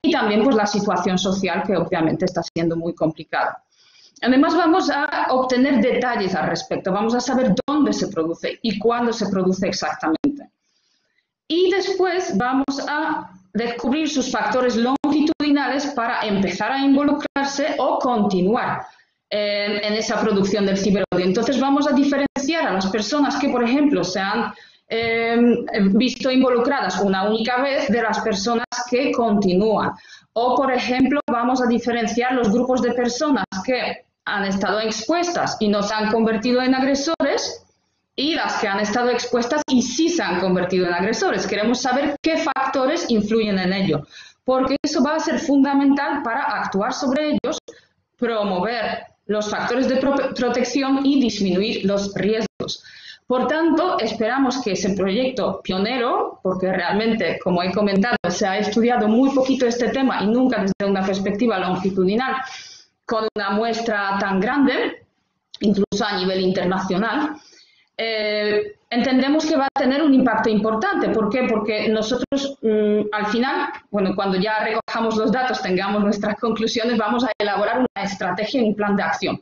Speaker 10: Y también pues la situación social, que obviamente está siendo muy complicada. Además vamos a obtener detalles al respecto, vamos a saber dónde se produce y cuándo se produce exactamente. Y después vamos a descubrir sus factores longitudinales para empezar a involucrarse o continuar en esa producción del ciberodio. Entonces vamos a diferenciar a las personas que, por ejemplo, se han visto involucradas una única vez de las personas que continúan. O, por ejemplo, vamos a diferenciar los grupos de personas que han estado expuestas y no se han convertido en agresores y las que han estado expuestas y sí se han convertido en agresores. Queremos saber qué factores influyen en ello, porque eso va a ser fundamental para actuar sobre ellos, promover los factores de protección y disminuir los riesgos. Por tanto, esperamos que ese proyecto pionero, porque realmente, como he comentado, se ha estudiado muy poquito este tema y nunca desde una perspectiva longitudinal, con una muestra tan grande, incluso a nivel internacional, entendemos que va a tener un impacto importante. ¿Por qué? Porque nosotros, al final, bueno, cuando ya recojamos los datos, tengamos nuestras conclusiones, vamos a elaborar una estrategia y un plan de acción.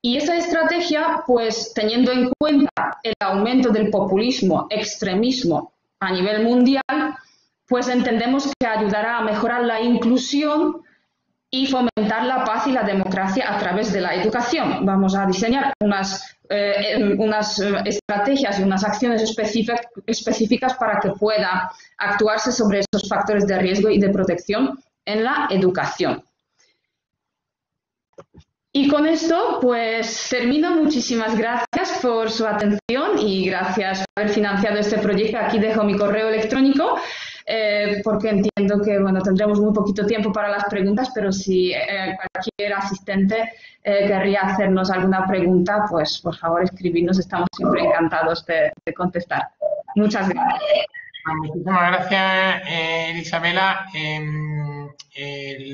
Speaker 10: Y esa estrategia, pues teniendo en cuenta el aumento del populismo, extremismo a nivel mundial, pues entendemos que ayudará a mejorar la inclusión y fomentar la paz y la democracia a través de la educación. Vamos a diseñar unas estrategias y unas acciones específicas para que pueda actuarse sobre esos factores de riesgo y de protección en la educación. Y con esto, pues termino. Muchísimas gracias por su atención y gracias por haber financiado este proyecto. Aquí dejo mi correo electrónico porque entiendo que bueno, tendremos muy poquito tiempo para las preguntas, pero si cualquier asistente querría hacernos alguna pregunta, pues por favor escribirnos, estamos siempre encantados de contestar. Muchas gracias.
Speaker 1: Muchísimas gracias, Isabela.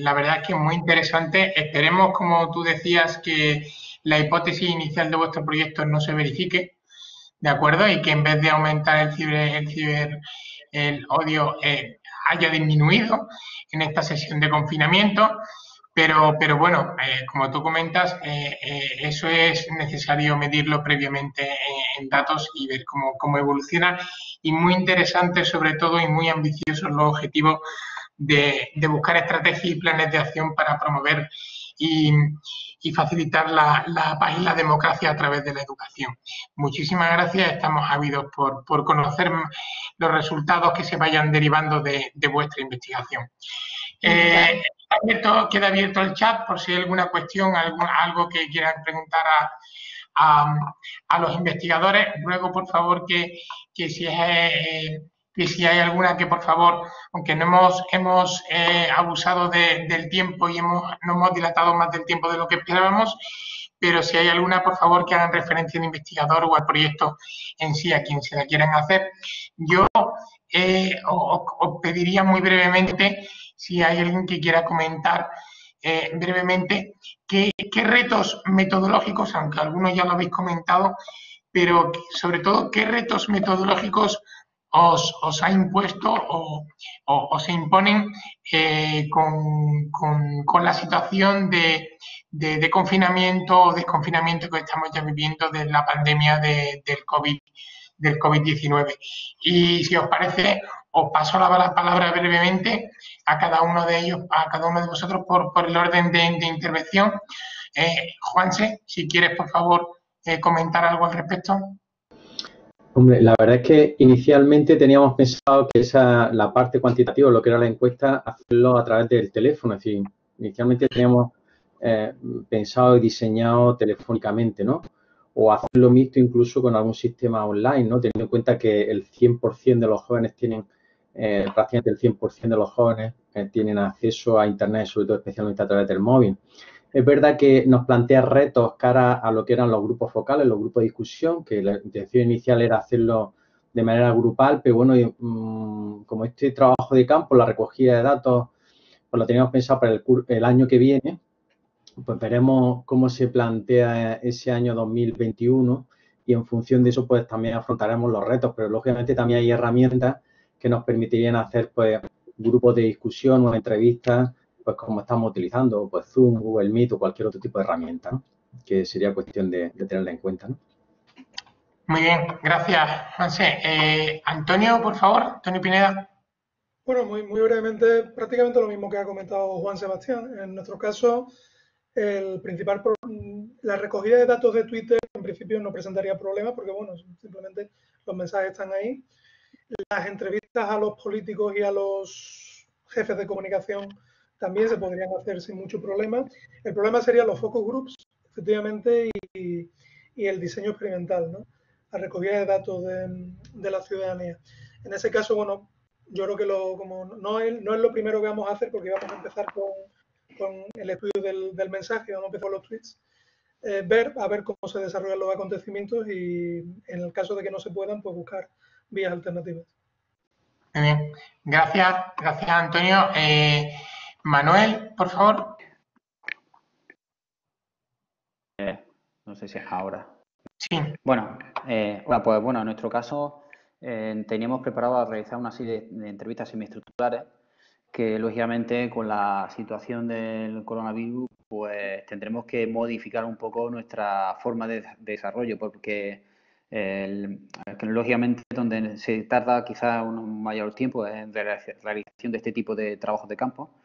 Speaker 1: La verdad es que es muy interesante. Esperemos, como tú decías, que la hipótesis inicial de vuestro proyecto no se verifique, ¿de acuerdo? Y que en vez de aumentar el odio haya disminuido en esta sesión de confinamiento. Pero bueno, como tú comentas, eso es necesario medirlo previamente en datos y ver cómo evoluciona. Y muy interesante, sobre todo, y muy ambiciosos los objetivos de buscar estrategias y planes de acción para promover y facilitar la paz y la democracia a través de la educación. Muchísimas gracias, estamos ávidos por conocer los resultados que se vayan derivando de vuestra investigación. Queda abierto el chat por si hay alguna cuestión, algo que quieran preguntar a los investigadores. Ruego, por favor, que si hay alguna, que por favor, aunque no hemos abusado del tiempo y no hemos dilatado más del tiempo de lo que esperábamos, pero si hay alguna, por favor, que hagan referencia al investigador o al proyecto en sí, a quien se la quieran hacer. Yo os pediría muy brevemente, si hay alguien que quiera comentar brevemente, qué retos metodológicos, aunque algunos ya lo habéis comentado, pero sobre todo, qué retos metodológicos os ha impuesto o se imponen con la situación de confinamiento o desconfinamiento que estamos ya viviendo de la pandemia del COVID-19. Y si os parece, os paso la palabra brevemente a cada uno de ellos, a cada uno de vosotros por el orden de intervención. Juanse, si quieres, por favor, comentar algo al respecto.
Speaker 2: Hombre, la verdad es que inicialmente teníamos pensado que la parte cuantitativa, lo que era la encuesta, hacerlo a través del teléfono. Es decir, inicialmente teníamos pensado y diseñado telefónicamente, ¿no? O hacerlo mixto incluso con algún sistema online, ¿no? Teniendo en cuenta que el 100% de los jóvenes tienen, prácticamente el 100% de los jóvenes tienen acceso a Internet, sobre todo especialmente a través del móvil. Es verdad que nos plantea retos cara a lo que eran los grupos focales, los grupos de discusión, que la intención inicial era hacerlo de manera grupal, pero bueno, como este trabajo de campo, la recogida de datos, pues lo teníamos pensado para el año que viene, pues veremos cómo se plantea ese año 2021 y en función de eso pues también afrontaremos los retos, pero lógicamente también hay herramientas que nos permitirían hacer pues grupos de discusión o entrevistas pues como estamos utilizando, pues Zoom, Google Meet o cualquier otro tipo de herramienta, ¿no? Que sería cuestión de tenerla en cuenta, ¿no?
Speaker 1: Muy bien, gracias, Juanse. Antonio, por favor, Antonio Pineda.
Speaker 3: Bueno, muy brevemente, prácticamente lo mismo que ha comentado Juan Sebastián. En nuestro caso, la recogida de datos de Twitter en principio no presentaría problemas porque, bueno, simplemente los mensajes están ahí. Las entrevistas a los políticos y a los jefes de comunicación también se podrían hacer sin mucho problema. El problema serían los focus groups, efectivamente, y el diseño experimental, ¿no? La recogida de datos de la ciudadanía. En ese caso, bueno, yo creo que como no es lo primero que vamos a hacer porque vamos a empezar con el estudio del mensaje, vamos a empezar con los tweets, a ver cómo se desarrollan los acontecimientos y en el caso de que no se puedan, pues buscar vías alternativas.
Speaker 1: Muy bien, gracias Antonio. Manuel, por favor.
Speaker 4: No sé si es ahora.
Speaker 1: Sí.
Speaker 4: Bueno, pues bueno, en nuestro caso teníamos preparado realizar una serie de entrevistas semiestructurales que lógicamente con la situación del coronavirus pues tendremos que modificar un poco nuestra forma de desarrollo porque lógicamente donde se tarda quizás un mayor tiempo en realización de este tipo de trabajos de campo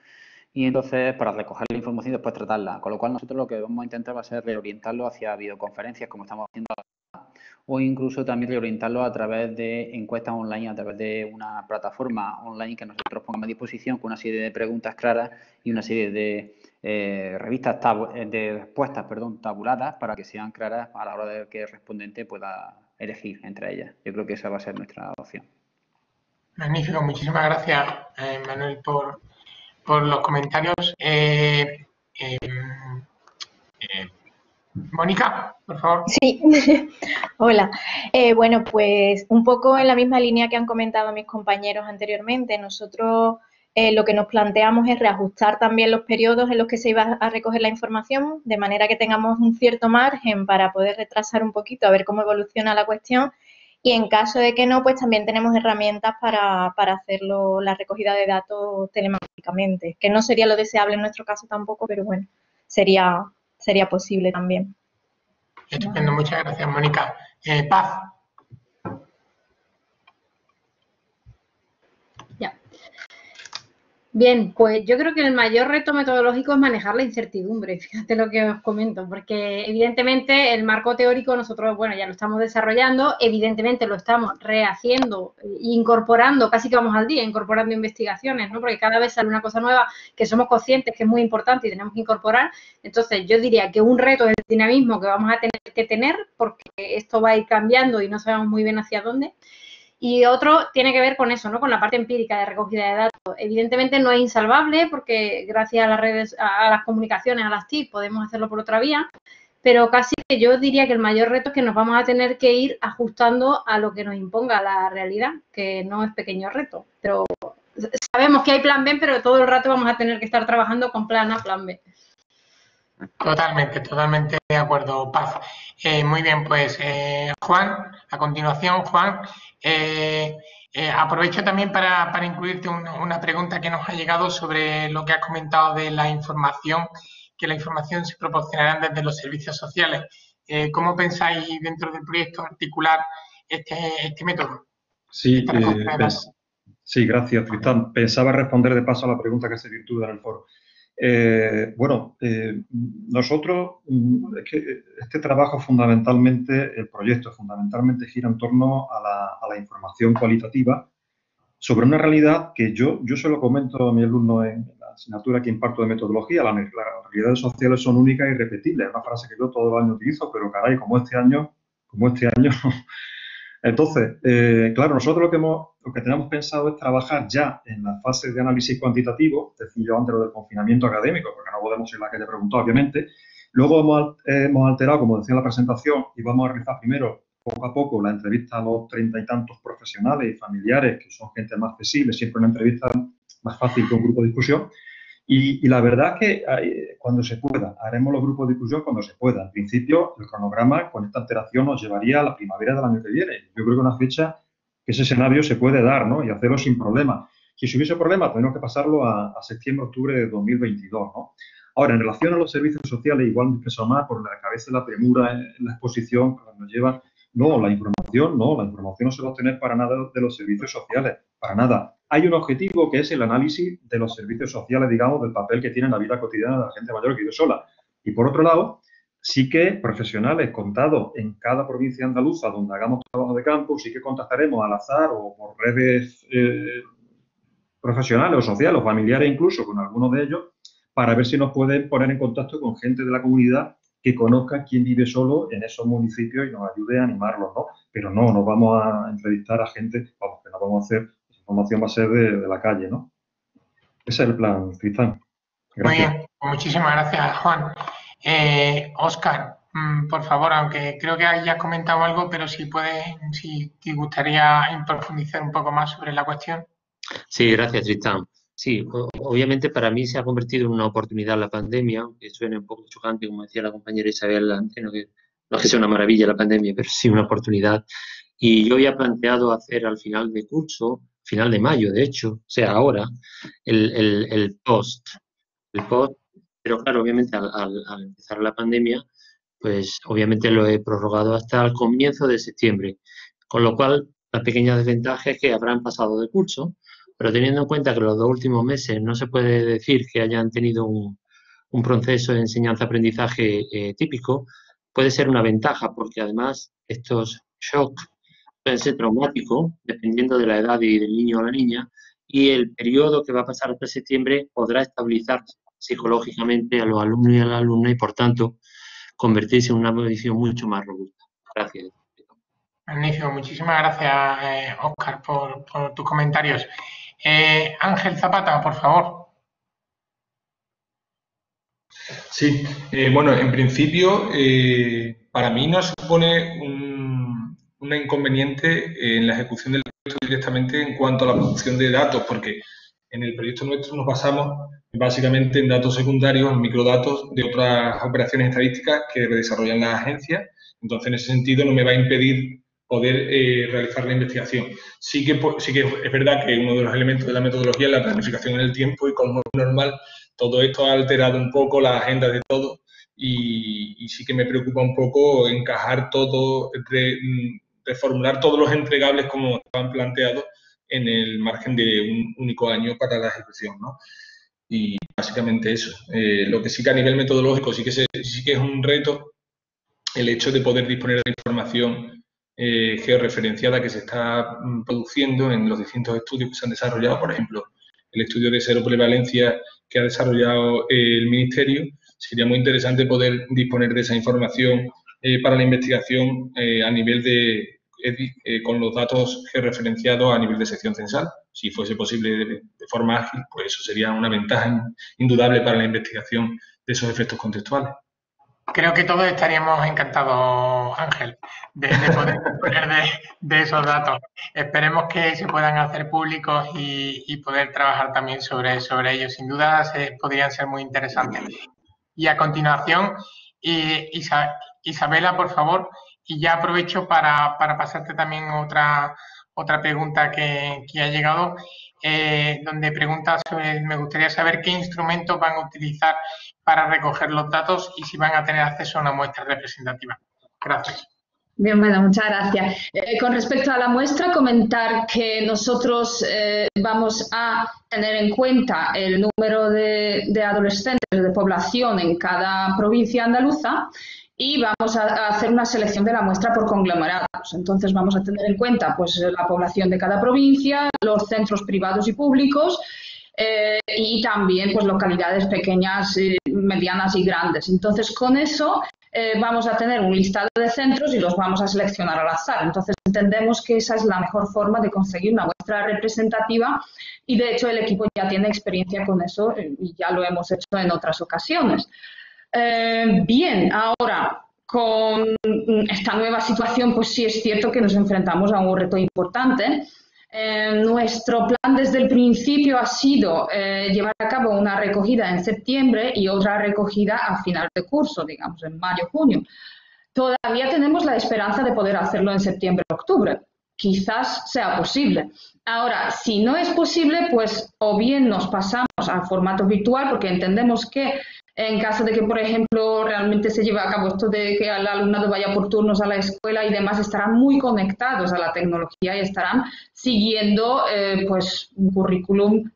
Speaker 4: y entonces para recoger la información y después tratarla, con lo cual nosotros lo que vamos a intentar va a ser reorientarlo hacia videoconferencias como estamos haciendo ahora, o incluso también reorientarlo a través de encuestas online, a través de una plataforma online que nosotros pongamos a disposición con una serie de preguntas claras y una serie de revistas de respuestas tabuladas para que sean claras a la hora de que el respondente pueda elegir entre ellas. Yo creo que esa va a ser nuestra opción.
Speaker 1: Magnífico, muchísimas gracias Manuel por los comentarios. Mónica, por favor.
Speaker 5: Sí, hola. Bueno, pues un poco en la misma línea que han comentado mis compañeros anteriormente, nosotros lo que nos planteamos es reajustar también los periodos en los que se iba a recoger la información, de manera que tengamos un cierto margen para poder retrasar un poquito, a ver cómo evoluciona la cuestión. Y en caso de que no, pues también tenemos herramientas para hacerlo, la recogida de datos telemáticamente, que no sería lo deseable en nuestro caso tampoco, pero bueno, sería posible también.
Speaker 1: Estupendo, muchas gracias, Mónica. Paz.
Speaker 6: Ya. Bien, pues yo creo que el mayor reto metodológico es manejar la incertidumbre, fíjate lo que os comento, porque evidentemente el marco teórico nosotros, bueno, ya lo estamos desarrollando, evidentemente lo estamos rehaciendo, incorporando, casi que vamos al día, incorporando investigaciones, ¿no? Porque cada vez sale una cosa nueva que somos conscientes que es muy importante y tenemos que incorporar. Entonces yo diría que un reto es el dinamismo que vamos a tener que tener, porque esto va a ir cambiando y no sabemos muy bien hacia dónde. Y otro tiene que ver con eso, ¿no? Con la parte empírica de recogida de datos. Evidentemente no es insalvable porque gracias a las redes, a las comunicaciones, a las TIC, podemos hacerlo por otra vía, pero casi que yo diría que el mayor reto es que nos vamos a tener que ir ajustando a lo que nos imponga la realidad, que no es pequeño reto. Pero sabemos que hay plan B, pero todo el rato vamos a tener que estar trabajando con plan A, plan B.
Speaker 1: Totalmente de acuerdo, Paz. Muy bien, pues Juan, a continuación, Juan, Aprovecho también para incluirte una pregunta que nos ha llegado sobre lo que has comentado de la información, que la información se proporcionará desde los servicios sociales. ¿Cómo pensáis dentro del proyecto articular este método?
Speaker 7: Sí, sí, gracias, Tristán. Pensaba responder de paso a la pregunta que se virtuda en el foro. Nosotros, es que este trabajo fundamentalmente, el proyecto fundamentalmente gira en torno a la información cualitativa sobre una realidad que yo se lo comento a mi alumno en la asignatura que imparto de metodología. Las realidades sociales son únicas y repetibles. Es una frase que yo todo el año utilizo, pero caray, como este año. Entonces, claro, nosotros lo que tenemos pensado es trabajar ya en la fase de análisis cuantitativo, decía yo antes lo del confinamiento académico, porque no podemos ir a la que te he preguntado, obviamente. Luego hemos alterado, como decía en la presentación, y vamos a realizar primero, poco a poco, la entrevista a los 30 y tantos profesionales y familiares, que son gente más accesible, siempre una entrevista más fácil que un grupo de discusión. Y la verdad es que cuando se pueda, haremos los grupos de discusión cuando se pueda. En principio, el cronograma con esta alteración nos llevaría a la primavera del año que viene. Yo creo que es una fecha que ese escenario se puede dar, ¿no? Y hacerlo sin problema. Si hubiese problema, tenemos que pasarlo a septiembre, octubre de 2022, ¿no? Ahora, en relación a los servicios sociales, igual me expreso más por la cabeza de la premura en la exposición que nos lleva. No, la información no se va a obtener para nada de los servicios sociales, para nada. Hay un objetivo que es el análisis de los servicios sociales, digamos, del papel que tienen en la vida cotidiana de la gente mayor que vive sola. Y por otro lado, sí que profesionales contados en cada provincia andaluza donde hagamos trabajo de campo, sí que contactaremos al azar o por redes profesionales o sociales o familiares incluso con algunos de ellos para ver si nos pueden poner en contacto con gente de la comunidad que conozca quién vive solo en esos municipios y nos ayude a animarlos, ¿no? Pero no vamos a entrevistar a gente, vamos, que no vamos a hacer, esa información va a ser de la calle, ¿no? Ese es el plan, Tristán.
Speaker 1: Gracias. Muy bien, muchísimas gracias, Juan. Óscar, por favor, aunque creo que ya has comentado algo, pero si te gustaría profundizar un poco más sobre la cuestión.
Speaker 8: Sí, gracias, Tristán. Sí, obviamente para mí se ha convertido en una oportunidad la pandemia, aunque suene un poco chocante, como decía la compañera Isabel antes, no es que sea una maravilla la pandemia, pero sí una oportunidad. Y yo había planteado hacer al final de curso, final de mayo, de hecho, o sea, ahora, el post, pero claro, obviamente al empezar la pandemia, pues obviamente lo he prorrogado hasta el comienzo de septiembre, con lo cual la pequeña desventaja es que habrán pasado de curso, pero teniendo en cuenta que los 2 últimos meses no se puede decir que hayan tenido un proceso de enseñanza-aprendizaje típico, puede ser una ventaja, porque además estos shocks pueden ser traumáticos, dependiendo de la edad y del niño o la niña, y el periodo que va a pasar hasta septiembre podrá estabilizar psicológicamente a los alumnos y a las alumnas y, por tanto, convertirse en una medición mucho más robusta. Gracias.
Speaker 1: Magnífico, muchísimas gracias, Óscar, por tus comentarios. Ángel Zapata, por favor.
Speaker 9: Sí, bueno, en principio, para mí no supone un inconveniente en la ejecución del proyecto directamente en cuanto a la producción de datos, porque en el proyecto nuestro nos basamos básicamente en datos secundarios, en microdatos de otras operaciones estadísticas que desarrollan las agencias. Entonces, en ese sentido, no me va a impedir poder realizar la investigación. Sí que es verdad que uno de los elementos de la metodología es la planificación en el tiempo y, como es normal, todo esto ha alterado un poco la agenda de todo y sí que me preocupa un poco encajar todo, reformular todos los entregables como estaban planteados en el margen de un único año para la ejecución, ¿no? Y básicamente eso. Lo que sí que a nivel metodológico sí que es un reto el hecho de poder disponer de información georreferenciada que se está produciendo en los distintos estudios que se han desarrollado. Por ejemplo, el estudio de seroprevalencia que ha desarrollado el Ministerio. Sería muy interesante poder disponer de esa información para la investigación a nivel con los datos georreferenciados a nivel de sección censal. Si fuese posible de forma ágil, pues eso sería una ventaja indudable para la investigación de esos efectos contextuales.
Speaker 1: Creo que todos estaríamos encantados, Ángel, de poder disponer de esos datos. Esperemos que se puedan hacer públicos y poder trabajar también sobre ellos. Sin duda podrían ser muy interesantes. Y a continuación, Isabela, por favor, y ya aprovecho para pasarte también otra otra pregunta que ha llegado, donde pregunta sobre, me gustaría saber qué instrumentos van a utilizar para recoger los datos y si van a tener acceso a una muestra representativa. Gracias.
Speaker 10: Bien, bueno, muchas gracias. Con respecto a la muestra, comentar que nosotros vamos a tener en cuenta el número de adolescentes de población en cada provincia andaluza y vamos a hacer una selección de la muestra por conglomerados. Entonces vamos a tener en cuenta pues, la población de cada provincia, los centros privados y públicos y también pues, localidades pequeñas, medianas y grandes. Entonces con eso vamos a tener un listado de centros y los vamos a seleccionar al azar. Entonces entendemos que esa es la mejor forma de conseguir una muestra representativa y de hecho el equipo ya tiene experiencia con eso y ya lo hemos hecho en otras ocasiones. Bien, ahora con esta nueva situación pues sí es cierto que nos enfrentamos a un reto importante. Nuestro plan desde el principio ha sido llevar a cabo una recogida en septiembre y otra recogida a final de curso, digamos, en mayo-junio. Todavía tenemos la esperanza de poder hacerlo en septiembre-octubre. Quizás sea posible. Ahora, si no es posible, pues o bien nos pasamos al formato virtual, porque entendemos que en caso de que, por ejemplo, realmente se lleve a cabo esto de que el alumnado vaya por turnos a la escuela y demás, estarán muy conectados a la tecnología y estarán siguiendo pues un currículum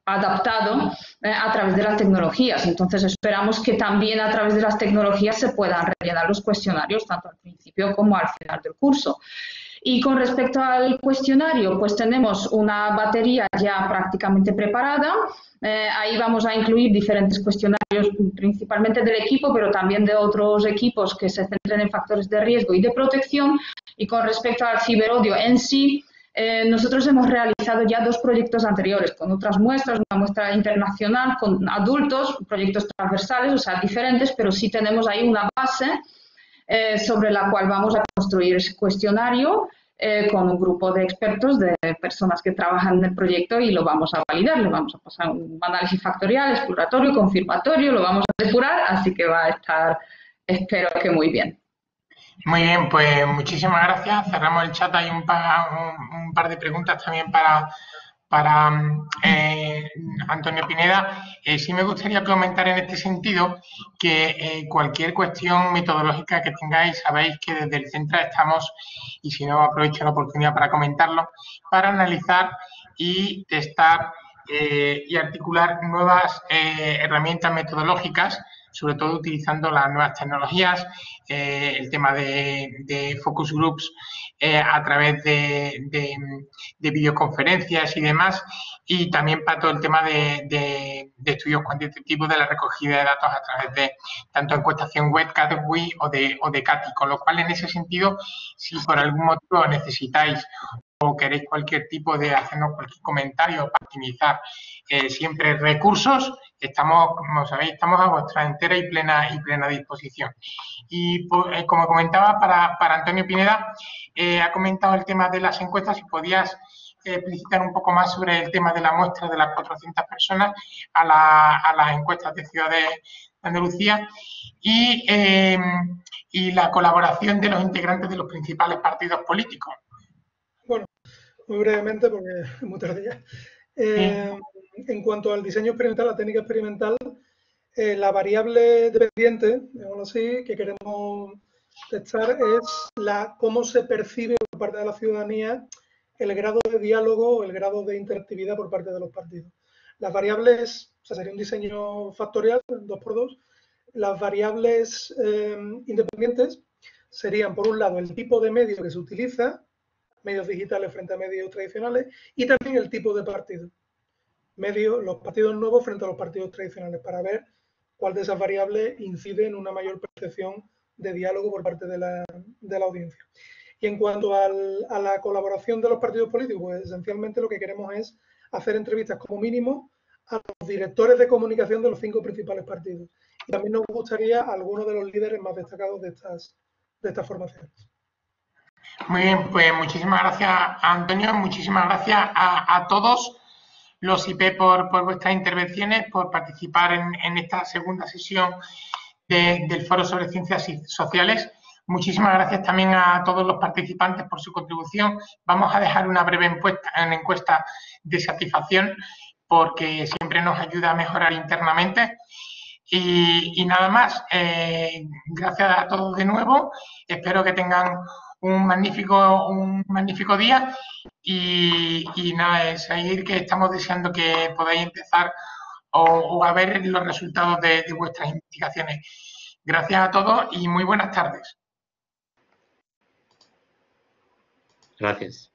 Speaker 10: adaptado a través de las tecnologías. Entonces, esperamos que también a través de las tecnologías se puedan rellenar los cuestionarios, tanto al principio como al final del curso. Y con respecto al cuestionario, pues tenemos una batería ya prácticamente preparada. Ahí vamos a incluir diferentes cuestionarios, principalmente del equipo, pero también de otros equipos que se centren en factores de riesgo y de protección. Y con respecto al ciberodio en sí, nosotros hemos realizado ya 2 proyectos anteriores con otras muestras, una muestra internacional con adultos, proyectos transversales, o sea, diferentes, pero sí tenemos ahí una base sobre la cual vamos a construir ese cuestionario con un grupo de expertos, de personas que trabajan en el proyecto y lo vamos a validar, le vamos a pasar un análisis factorial, exploratorio, confirmatorio, lo vamos a depurar, así que va a estar, espero que muy bien.
Speaker 1: Muy bien, pues muchísimas gracias. Cerramos el chat. Hay un par de preguntas también para Antonio Pineda. Sí me gustaría comentar en este sentido que cualquier cuestión metodológica que tengáis, sabéis que desde el centro estamos, y si no aprovecho la oportunidad para comentarlo, para analizar y testar y articular nuevas herramientas metodológicas, sobre todo utilizando las nuevas tecnologías, el tema de focus groups a través de videoconferencias y demás, y también para todo el tema de estudios cuantitativos de la recogida de datos a través de tanto encuestación web, Catway o de CATI, con lo cual en ese sentido, si por algún motivo necesitáis o queréis cualquier tipo de hacernos cualquier comentario para optimizar siempre recursos, estamos, como sabéis, estamos a vuestra entera y plena disposición. Y como comentaba, para Antonio Pineda, ha comentado el tema de las encuestas, si podías explicitar un poco más sobre el tema de la muestra de las 400 personas a las encuestas de Ciudad de Andalucía y la colaboración de los integrantes de los principales partidos políticos.
Speaker 3: Bueno, muy brevemente, porque muchos días. En cuanto al diseño experimental, la técnica experimental, la variable dependiente, digámoslo así, que queremos testar es cómo se percibe por parte de la ciudadanía el grado de diálogo o el grado de interactividad por parte de los partidos. Las variables, o sea, sería un diseño factorial, 2×2. Las variables independientes serían, por un lado, el tipo de medio que se utiliza, medios digitales frente a medios tradicionales, y también el tipo de partido. Los partidos nuevos frente a los partidos tradicionales, para ver cuál de esas variables incide en una mayor percepción de diálogo por parte de la audiencia. Y en cuanto a la colaboración de los partidos políticos, pues esencialmente lo que queremos es hacer entrevistas como mínimo a los directores de comunicación de los 5 principales partidos. Y también nos gustaría a algunos de los líderes más destacados de estas formaciones.
Speaker 1: Muy bien, pues muchísimas gracias, Antonio, muchísimas gracias a todos los IP por vuestras intervenciones, por participar en esta segunda sesión del Foro sobre Ciencias Sociales. Muchísimas gracias también a todos los participantes por su contribución. Vamos a dejar una breve encuesta de satisfacción porque siempre nos ayuda a mejorar internamente. Y nada más, gracias a todos de nuevo, espero que tengan un magnífico día y nada, seguir que estamos deseando que podáis empezar o a ver los resultados de vuestras investigaciones. Gracias a todos y muy buenas tardes.
Speaker 8: Gracias.